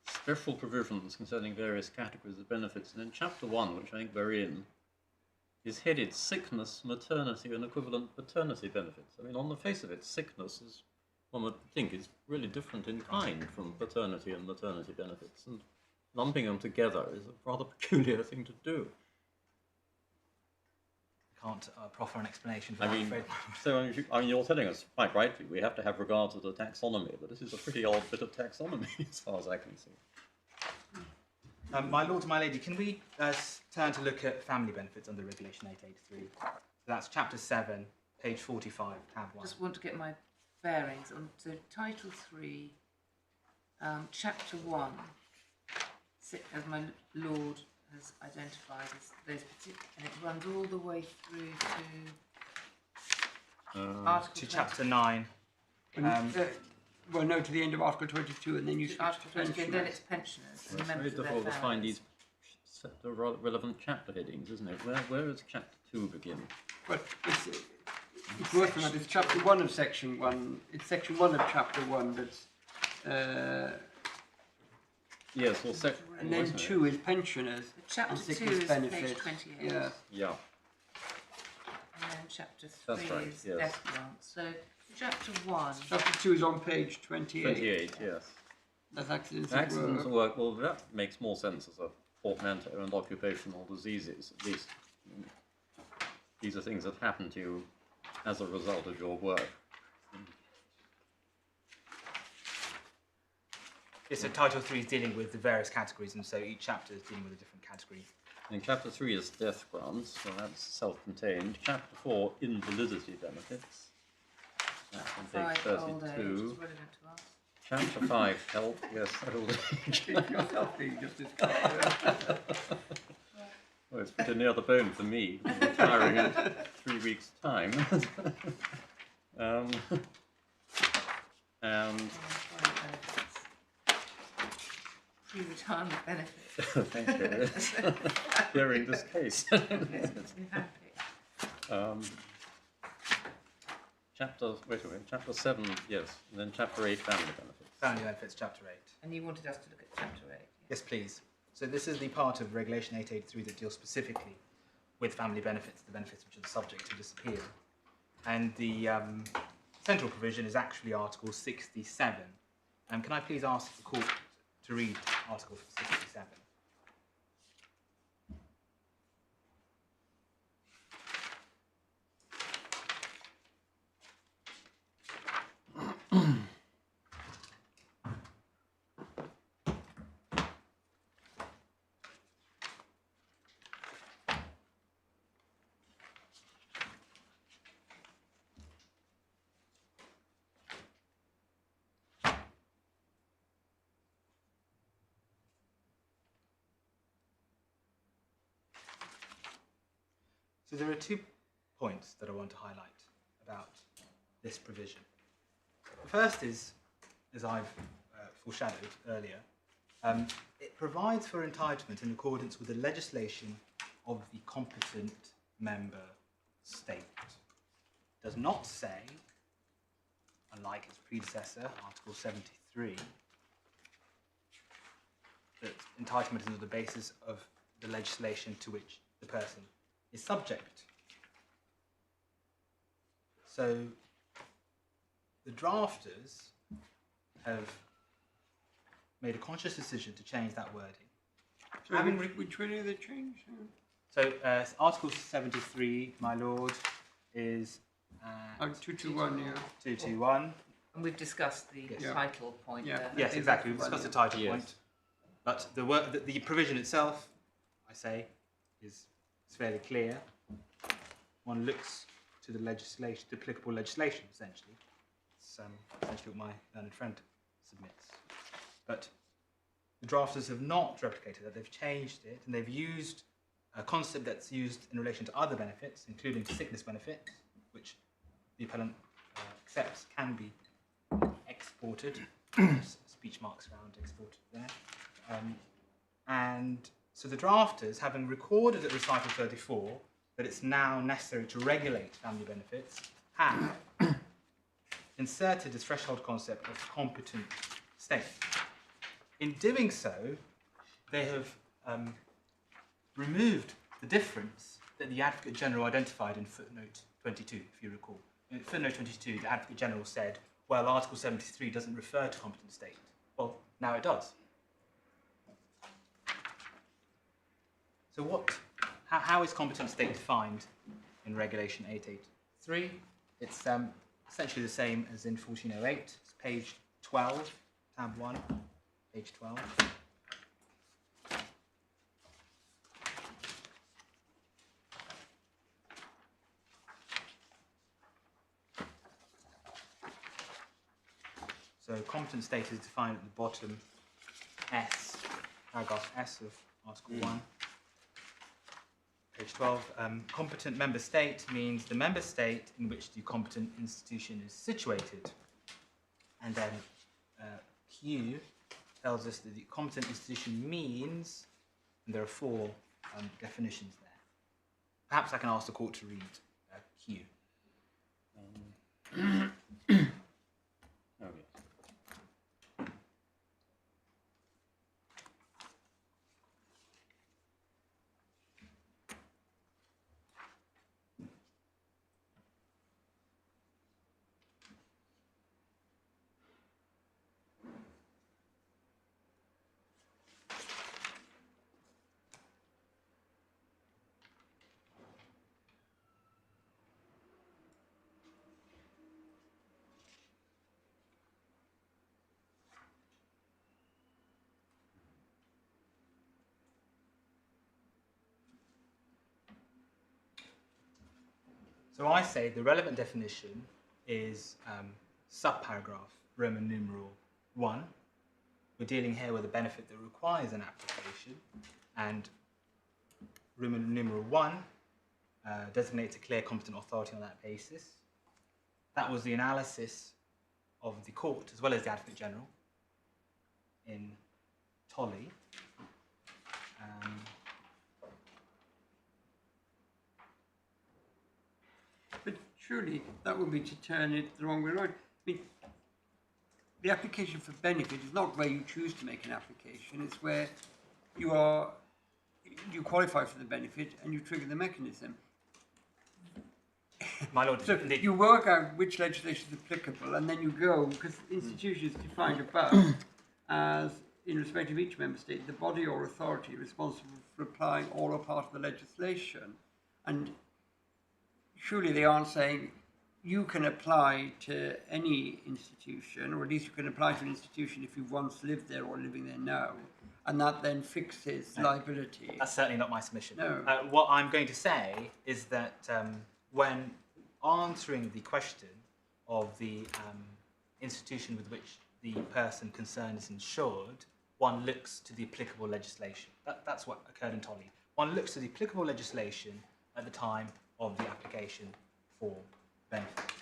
S2: special provisions concerning various categories of benefits, and in Chapter 1, which I think we're in, is headed sickness, maternity, and equivalent paternity benefits. I mean, on the face of it, sickness is, one would think, is really different in kind from paternity and maternity benefits, and lumping them together is a rather peculiar thing to do.
S6: Can't proffer an explanation for
S2: I
S6: that,
S2: mean,
S6: I'm afraid.
S2: so you're telling us quite rightly we have to have regard to the taxonomy, but this is a pretty odd bit of taxonomy as far as I can see.
S6: My lord and my lady, can we turn to look at family benefits under Regulation 883? So that's Chapter 7, page 45, tab 1.
S4: I just want to get my bearings on. So Title 3, Chapter 1, as my lord has identified as those particular, and it runs all the way through to Article
S6: To
S4: 20.
S6: Chapter 9.
S5: Well, no, to the end of Article 22, and then you switch
S4: Article
S5: to
S4: 20, and then
S5: pensioners.
S4: it's pensioners and
S2: It's very
S4: members of their
S2: difficult to find
S4: families.
S2: these relevant chapter headings, isn't it? Where does Chapter 2 begin?
S5: But it's worth remembering, it's Chapter 1 of Section 1. It's Section 1 of Chapter 1 that's...
S2: Yes, well,
S5: and then 2 is pensioners and
S4: Chapter 2
S5: sickness
S4: is
S5: benefits.
S4: page 28.
S5: Yeah.
S2: Yeah.
S4: And then Chapter 3
S2: That's right,
S4: is
S2: yes.
S4: death grants. So Chapter 1,
S5: Chapter 2 is on page 28.
S2: 28, yes.
S5: That's accidents at
S2: Accidents
S5: work.
S2: at work, well, that makes more sense as a portmanteau, and occupational diseases, at least. These are things that happen to you as a result of your work.
S6: Yes, so Title 3 is dealing with the various categories, and so each chapter is dealing with a different category.
S2: And Chapter 3 is death grants, so that's self-contained. Chapter 4, invalidity benefits. That's on page
S4: 5 old age,
S2: 32.
S4: is relevant to us.
S2: Chapter 5, health, yes, old age.
S5: Keep yourself being just as kind.
S2: Well, it's pretty near the bone for me, retiring in 3 weeks' time. And
S4: Employment benefits. Pre-retirement benefits.
S2: thank you. Hearing this case.
S4: Okay, you happy?
S2: Chapter 7, yes, and then Chapter 8, family benefits.
S6: Family benefits, Chapter 8.
S4: And you wanted us to look at chapter 8.
S6: Yes, please. So this is the part of Regulation 883 that deals specifically with family benefits, the benefits which are the subject of this appeal. And the central provision is actually Article 67. Can I please ask the court to read Article 67? So there are 2 points that I want to highlight about this provision. The first is, as I've foreshadowed earlier, it provides for entitlement in accordance with the legislation of the competent member state. It does not say, unlike its predecessor, Article 73, that entitlement is on the basis of the legislation to which the person is subject. So the drafters have made a conscious decision to change that wording.
S5: So which way did they change?
S6: So Article 73, my lord, is
S5: 221, yeah.
S6: 221.
S4: And we've discussed the
S6: Yes.
S4: title point
S5: Yeah.
S4: there.
S6: Yes, exactly. We've discussed the title
S2: Yes.
S6: point. But the provision itself, I say, is fairly clear. One looks to the legislation, the applicable legislation, essentially. It's essentially what my learned friend submits. But the drafters have not replicated that. They've changed it, and they've used a concept that's used in relation to other benefits, including sickness benefits, which the appellant accepts can be exported. Speech marks around exported there. And so the drafters, having recorded at recital 34 that it's now necessary to regulate family benefits, have inserted this threshold concept of competent state. In doing so, they have removed the difference that the Advocate General identified in footnote 22, if you recall. In footnote 22, the Advocate General said, well, Article 73 doesn't refer to competent state. Well, now it does. So how is competent state defined in Regulation 883? It's essentially the same as in 1408. It's page 12, tab 1, page 12. So competent state is defined at the bottom S, paragraph S of Article 1. Page 12, competent member state means the member state in which the competent institution is situated. And then Q tells us that the competent institution means, and there are 4 definitions there. Perhaps I can ask the court to read Q.
S2: Oh, yes.
S6: So I say the relevant definition is subparagraph Roman numeral 1. We're dealing here with a benefit that requires an application, and Roman numeral 1 designates a clear competent authority on that basis. That was the analysis of the court, as well as the Advocate General, in Tolly.
S5: But surely that would be to turn it the wrong way around. I mean, the application for benefit is not where you choose to make an application, it's where you qualify for the benefit and you trigger the mechanism.
S6: My lord,
S5: So
S6: indeed.
S5: you work out which legislation is applicable and then you go, because institution is defined above as, in respect of each member state, the body or authority responsible for applying all or part of the legislation. And surely they aren't saying you can apply to any institution, or at least you can apply to an institution if you've once lived there or living there now, and that then fixes liability.
S6: That's certainly not my submission.
S5: No.
S6: What I'm going to say is that when answering the question of the institution with which the person concerned is insured, one looks to the applicable legislation. That's what occurred in Tolly. One looks to the applicable legislation at the time of the application for benefit.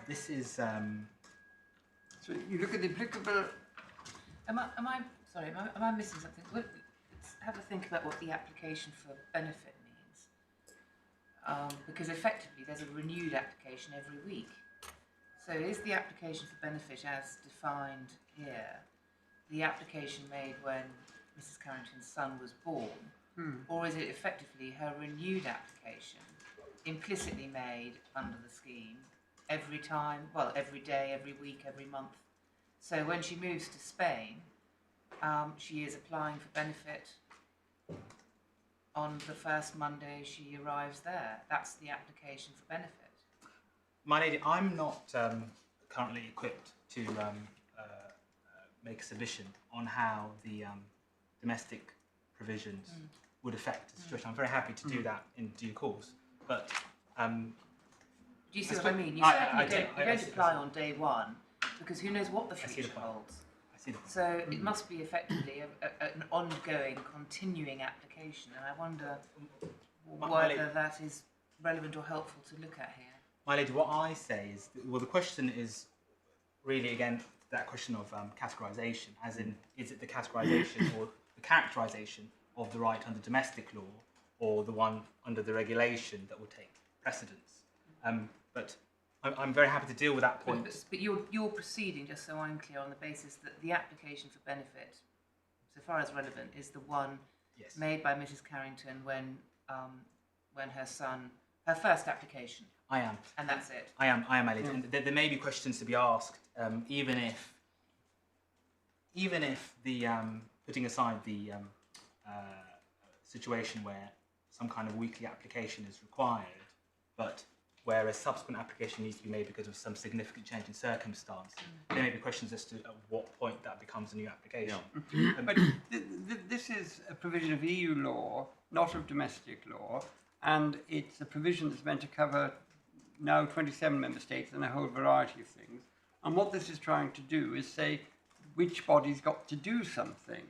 S6: This is...
S5: So you look at the applicable...
S4: Am I missing something? Well, let's have a think about what the application for benefit means. Because effectively there's a renewed application every week. So is the application for benefit as defined here the application made when Mrs. Carrington's son was born? Or is it effectively her renewed application, implicitly made under the scheme, every time, well, every day, every week, every month? So when she moves to Spain, she is applying for benefit on the first Monday she arrives there. That's the application for benefit.
S6: My lady, I'm not currently equipped to make a submission on how the domestic provisions would affect the situation. I'm very happy to do that in due course, but...
S4: do you see what I mean? You certainly don't apply on day one, because who knows what the future holds.
S6: I see the point.
S4: So it must be effectively an ongoing, continuing application, and I wonder whether that is relevant or helpful to look at here.
S6: My lady, what I say is, well, the question is really, again, that question of categorisation, as in, is it the categorisation or the characterisation of the right under domestic law, or the one under the regulation that will take precedence? But I'm very happy to deal with that point.
S4: But you're proceeding, just so I'm clear, on the basis that the application for benefit, so far as relevant, is the one made by Mrs. Carrington when her first application.
S6: I am.
S4: And that's it.
S6: I am, my lady. And there may be questions to be asked, even if the putting aside the situation where some kind of weekly application is required, but where a subsequent application needs to be made because of some significant change in circumstance, there may be questions as to at what point that becomes a new application.
S5: Yeah. But this is a provision of EU law, not of domestic law, and it's a provision that's meant to cover now 27 member states and a whole variety of things. And what this is trying to do is say which body's got to do something.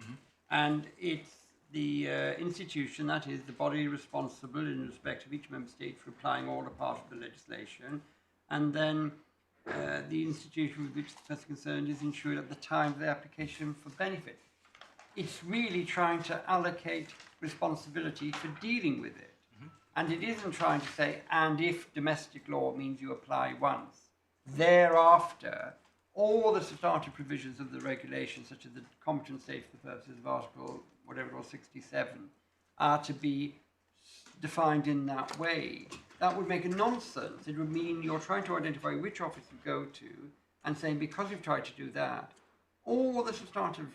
S5: And it's the institution, that is the body responsible in respect of each member state for applying all or part of the legislation, and then the institution with which the person concerned is insured at the time of the application for benefit. It's really trying to allocate responsibility for dealing with it. And it isn't trying to say, and if domestic law means you apply once, thereafter, all the substantive provisions of the regulation, such as the competent state for the purposes of Article, whatever it was, 67, are to be defined in that way. That would make a nonsense. It would mean you're trying to identify which office you go to and saying, because you've tried to do that, all the substantive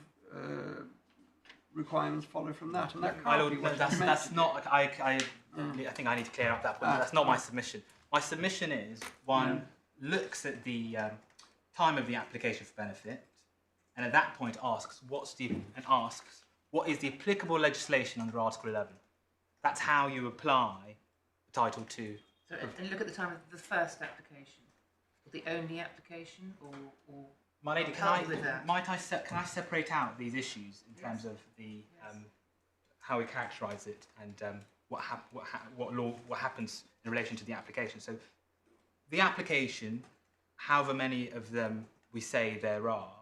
S5: requirements follow from that. And that can't be what it's meant to be.
S6: I think I need to clear up that point. That's not my submission. My submission is one looks at the time of the application for benefit, and at that point asks what is the applicable legislation under Article 11. That's how you apply Title 2.
S4: So, and look at the time of the first application, or the only application, or
S6: my lady, can I separate out these issues in terms of the how we characterise it and what happens in relation to the application. So the application, however many of them we say there are,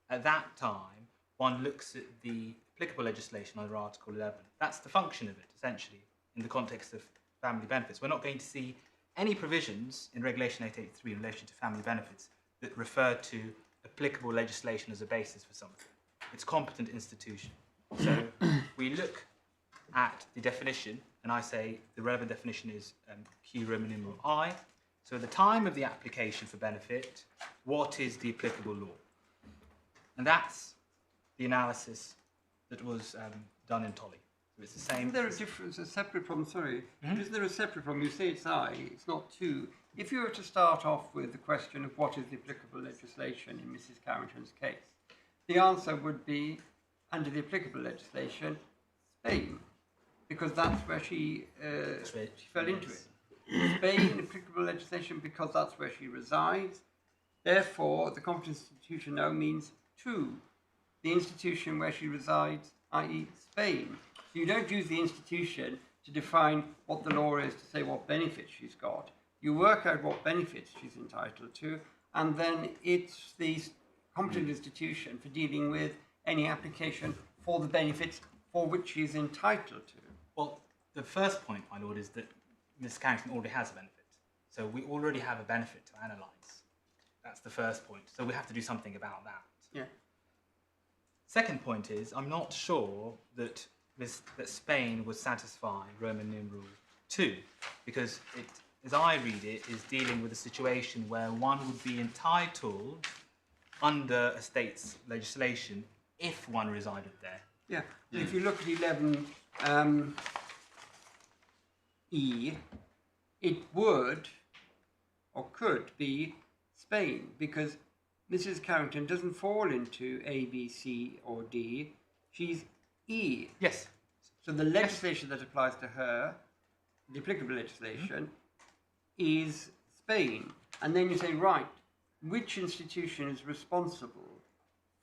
S6: at that time, one looks at the applicable legislation under Article 11. That's the function of it, essentially, in the context of family benefits. We're not going to see any provisions in Regulation 883 in relation to family benefits that refer to applicable legislation as a basis for something. It's competent institution. So we look at the definition, and I say the relevant definition is Q Roman numeral I. So at the time of the application for benefit, what is the applicable law? And that's the analysis that was done in Tolley. So it's the same.
S5: Isn't there a difference, a separate problem? Sorry. Is there a separate problem? You say it's I, it's not two. If you were to start off with the question of what is the applicable legislation in Mrs. Carrington's case, the answer would be, under the applicable legislation, Spain, because that's where she fell into it. Spain, applicable legislation, because that's where she resides. Therefore, the competent institution now means two. The institution where she resides, i.e. Spain. So you don't use the institution to define what the law is, to say what benefits she's got. You work out what benefits she's entitled to, and then it's the competent institution for dealing with any application for the benefits for which she is entitled to.
S6: Well, the first point, my lord, is that Ms. Carrington already has a benefit. So we already have a benefit to analyse. That's the first point. So we have to do something about that.
S5: Yeah.
S6: Second point is, I'm not sure that Spain would satisfy Roman numeral 2, because it, as I read it, is dealing with a situation where one would be entitled under a state's legislation if one resided there.
S5: Yeah. If you look at 11 E, it would or could be Spain, because Mrs. Carrington doesn't fall into A, B, C, or D. She's E.
S6: Yes.
S5: So the legislation that applies to her, the applicable legislation, is Spain. And then you say, right, which institution is responsible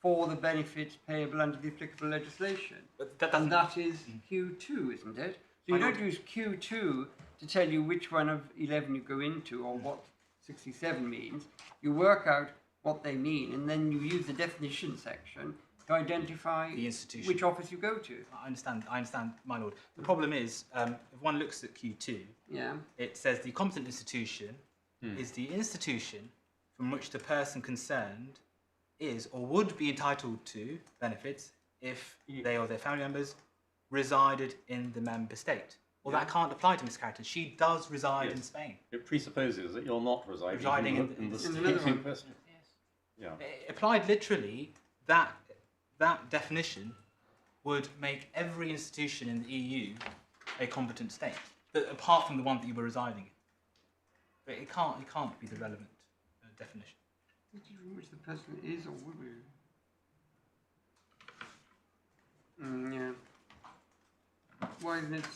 S5: for the benefits payable under the applicable legislation? And that is Q2, isn't it? So you don't use Q2 to tell you which one of 11 you go into or what 67 means. You work out what they mean, and then you use the definition section to identify
S6: the institution,
S5: which office you go to.
S6: I understand, my lord. The problem is, if one looks at Q2, it says the competent institution is the institution from which the person concerned is or would be entitled to benefits if they or their family members resided in the member state. Well, that can't apply to Miss Carrington. She does reside in Spain.
S2: It presupposes that you're not residing in the state in question. Yeah.
S6: Applied literally, that definition would make every institution in the EU a competent state, apart from the one that you were residing in. But it can't be the relevant definition.
S5: Which the person is or would be. Yeah. Why isn't it?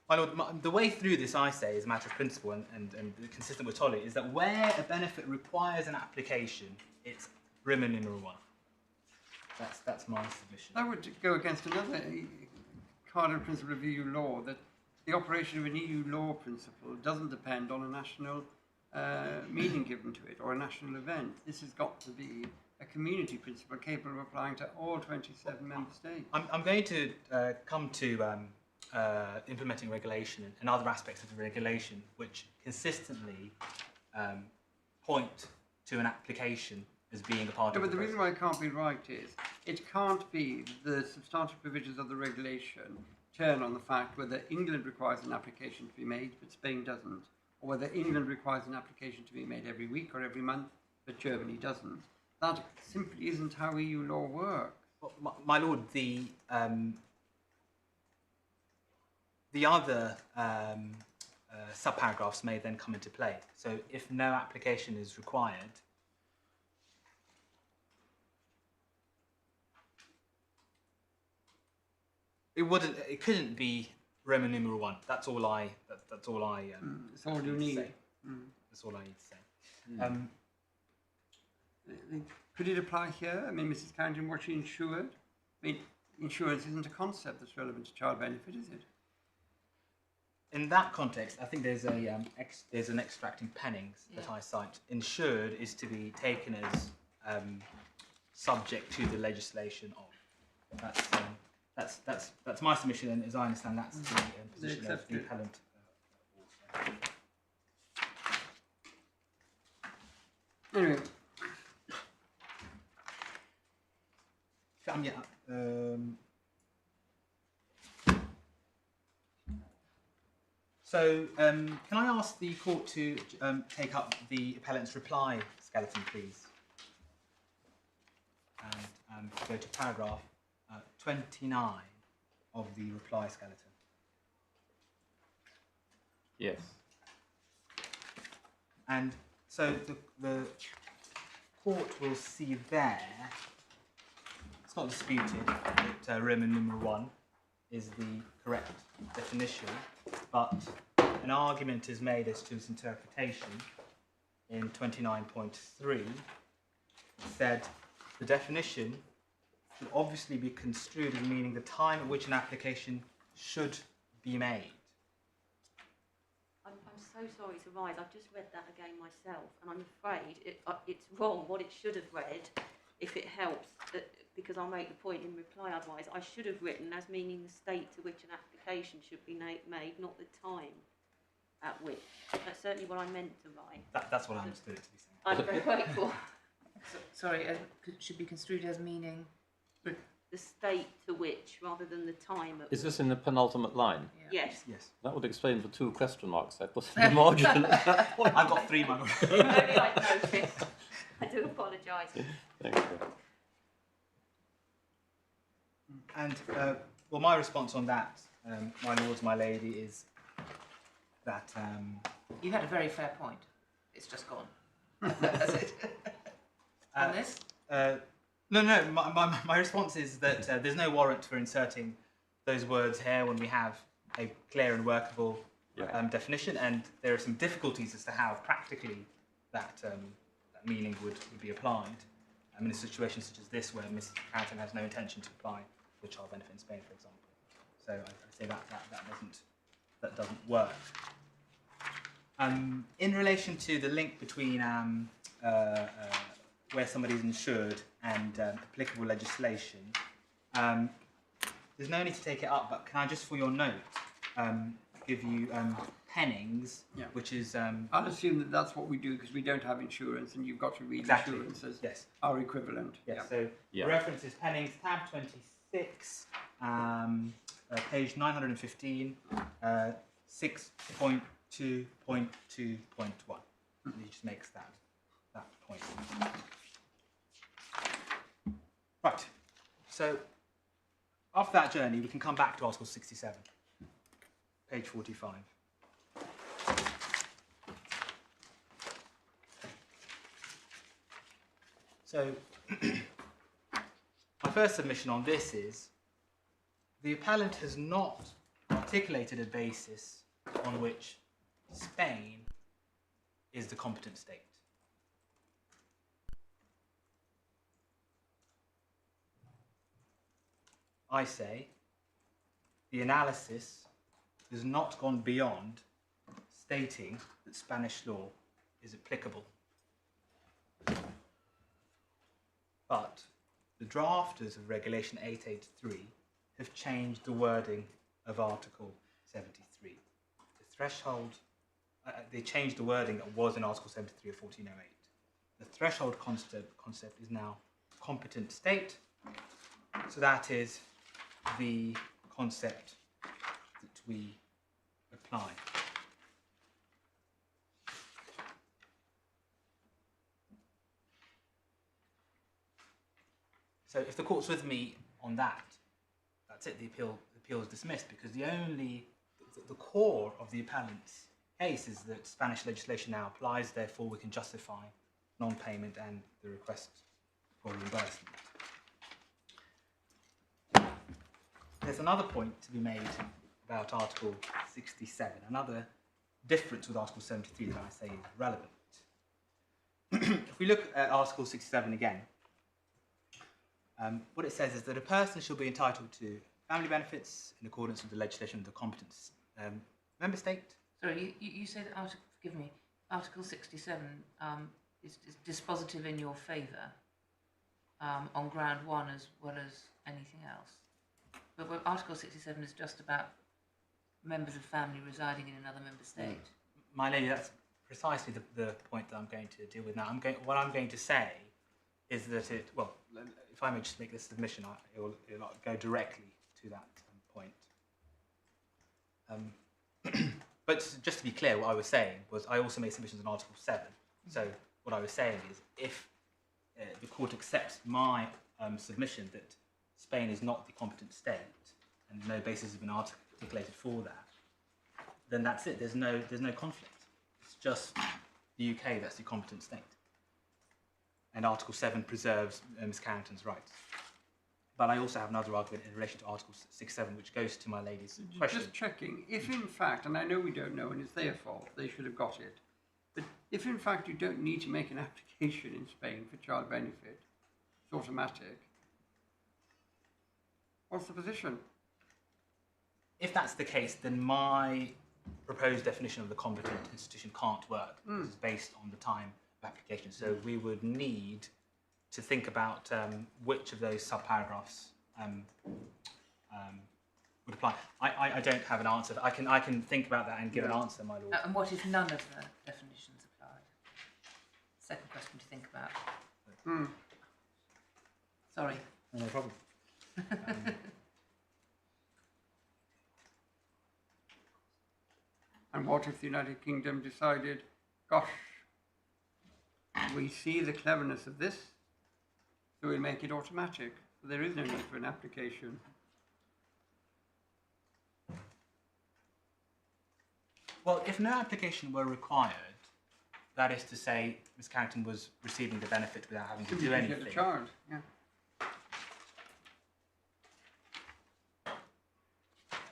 S6: My lord, the way through this, I say, is a matter of principle and consistent with Tolley, is that where a benefit requires an application, it's Roman numeral 1. That's my submission.
S5: That would go against another cardinal principle of EU law, that the operation of an EU law principle doesn't depend on a national meaning given to it or a national event. This has got to be a community principle capable of applying to all 27 member states.
S6: I'm going to come to implementing regulation and other aspects of the regulation which consistently point to an application as being a part of
S5: but the reason why it can't be right is it can't be the substantive provisions of the regulation turn on the fact whether England requires an application to be made but Spain doesn't, or whether England requires an application to be made every week or every month but Germany doesn't. That simply isn't how EU law works.
S6: Well, my lord, the other subparagraphs may then come into play. So if no application is required, it couldn't be Roman numeral 1. That's all I. That's all I.
S5: That's all you need.
S6: That's all I need to say.
S5: Could it apply here? I mean, Mrs. Carrington, was she insured? I mean, insurance isn't a concept that's relevant to child benefit, is it?
S6: In that context, I think there's an extract in Pennings that I cite. Insured is to be taken as subject to the legislation of. That's my submission, and as I understand, that's the position of the appellant. Also.
S5: Anyway,
S6: So, can I ask the court to take up the appellant's reply skeleton, please? And go to paragraph 29 of the reply skeleton.
S2: Yes.
S6: And so the court will see there, it's not disputed that Roman numeral 1 is the correct definition, but an argument is made as to its interpretation in 29.3. It said the definition should obviously be construed as meaning the time at which an application should be made.
S3: I'm so sorry to rise. I've just read that again myself, and I'm afraid it's wrong what it should have read, if it helps, because I'll make the point in reply otherwise. I should have written as meaning the state to which an application should be made, not the time at which. That's certainly what I meant to write.
S6: That's what I understood it to be saying.
S3: I'm very grateful.
S4: Sorry, should be construed as meaning.
S3: The state to which, rather than the time at
S2: Is this in the penultimate line?
S4: Yeah.
S3: Yes.
S6: Yes.
S2: That would explain the 2 question marks I put in the margin at that point.
S6: I've got 3, my lord.
S3: Maybe I noticed. I do apologise.
S2: Thank you.
S6: And, well, my response on that, my lords, my lady, is that...
S4: You had a very fair point. It's just gone. That's it. On this?
S6: No, my response is that there's no warrant for inserting those words here when we have a clear and workable definition, and there are some difficulties as to how practically that meaning would be applied. In a situation such as this, where Mrs. Carrington has no intention to apply for child benefit in Spain, for example. So I'd say that doesn't work. In relation to the link between where somebody is insured and applicable legislation, there's no need to take it up, but can I just, for your note, give you Pennings, which is...
S5: I'll assume that that's what we do because we don't have insurance, and you've got to read
S6: Exactly.
S5: insurance as
S6: Yes.
S5: our equivalent.
S6: Yes,
S5: Yeah.
S6: so the reference is Pennings, tab 26, page 915, 6.2.2.1. He just makes that point. Right, so after that journey, we can come back to Article 67, page 45. So, my first submission on this is the appellant has not articulated a basis on which Spain is the competent state. I say the analysis has not gone beyond stating that Spanish law is applicable. But the drafters of Regulation 883 have changed the wording of Article 73. The threshold, they changed the wording that was in Article 73 of 1408. The threshold concept is now competent state, so that is the concept that we apply. So if the court's with me on that, that's it, the appeal is dismissed, because the core of the appellant's case is that Spanish legislation now applies, therefore we can justify non-payment and the request for reimbursement. There's another point to be made about Article 67, another difference with Article 73 that I say is relevant. If we look at Article 67 again, what it says is that a person shall be entitled to family benefits in accordance with the legislation of the competent member state.
S4: Sorry, you say that Article 67 is dispositive in your favour. on ground one as well as anything else. But Article 67 is just about members of family residing in another member state.
S6: My lady, that's precisely the point that I'm going to deal with now. What I'm going to say is that well, if I may just make this submission, it'll go directly to that point. But just to be clear, what I was saying was I also made submissions on Article 7. So what I was saying is if the court accepts my submission that Spain is not the competent state and no basis has been articulated for that, then that's it. There's no conflict. It's just the UK that's the competent state. And Article 7 preserves Ms Carrington's rights. But I also have another argument in relation to Article 6.7, which goes to my lady's question.
S5: Just checking, if in fact, and I know we don't know and it's their fault, they should have got it, but if in fact you don't need to make an application in Spain for child benefit, it's automatic, what's the position?
S6: If that's the case, then my proposed definition of the competent institution can't work because it's based on the time of application. So we would need to think about which of those subparagraphs would apply. I don't have an answer. I can think about that and give an answer, my lord.
S4: And what if none of the definitions applied? Second question to think about. Sorry.
S6: No problem.
S5: And what if the United Kingdom decided, gosh, we see the cleverness of this, so we'll make it automatic. So there is no need for an application.
S6: Well, if no application were required, that is to say, Ms Carrington was receiving the benefit without having to do anything.
S5: Get a child, yeah.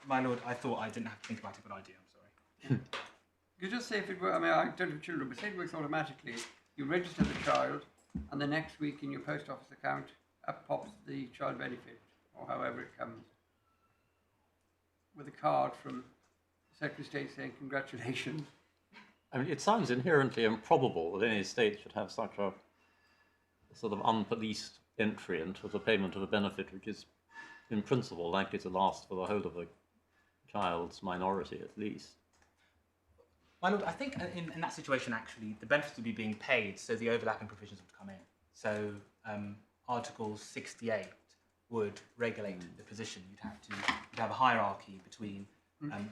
S6: My lord, I thought I didn't have to think about it, but I do. I'm sorry.
S5: You just say if it were, I mean, I don't have children, but say it works automatically. You register the child, and the next week in your post office account, up pops the child benefit, or however it comes, with a card from the Secretary of State saying, congratulations.
S2: I mean, it sounds inherently improbable that any state should have such a sort of unpoliced entry into the payment of a benefit which is, in principle, likely to last for the whole of a child's minority at least.
S6: My lord, I think in that situation, actually, the benefits would be being paid, so the overlapping provisions would come in. So Article 68 would regulate the position. You'd have a hierarchy between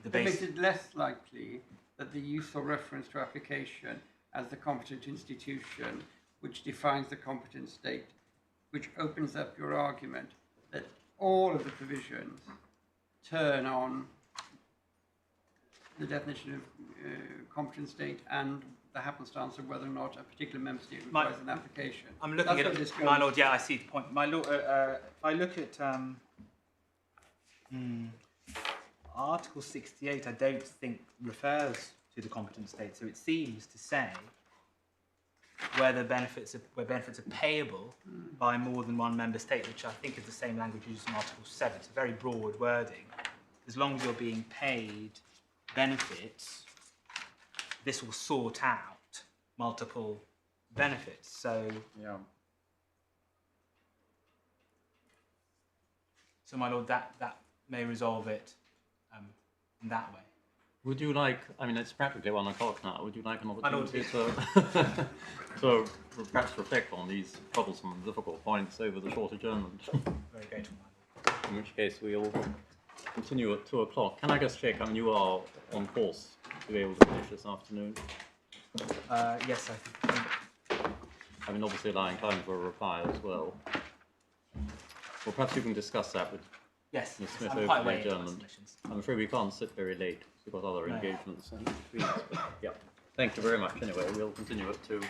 S6: the base.
S5: It makes it less likely that the use or reference to application as the competent institution, which defines the competent state, which opens up your argument that all of the provisions turn on the definition of competent state and the happenstance of whether or not a particular member state requires an application.
S6: I'm looking at it, my lord. Yeah, I see the point. My lord, if I look at Article 68, I don't think refers to the competent state. So it seems to say where benefits are payable by more than one member state, which I think is the same language used in Article 7. It's a very broad wording. As long as you're being paid benefits, this will sort out multiple benefits. So,
S2: Yeah.
S6: So my lord, that may resolve it in that way.
S2: Would you like, I mean, it's practically 1 o'clock now, would you like an
S6: My lord,
S2: opportunity to perhaps reflect on these troublesome and difficult points over the short adjournment?
S6: Very grateful, my lord.
S2: In which case we'll continue at 2 o'clock. Can I just check, I mean, you are on course to be able to finish this afternoon?
S6: Yes, I think.
S2: I mean, obviously allowing time for a reply as well. Well, perhaps you can discuss that with
S6: Yes,
S2: Ms. Smith
S6: I'm
S2: over
S6: quite
S2: the
S6: away in my
S2: adjournment.
S6: submissions.
S2: I'm afraid we can't sit very late. We've got other engagements in between us. But yeah, thank you very much. Anyway, we'll continue at 2.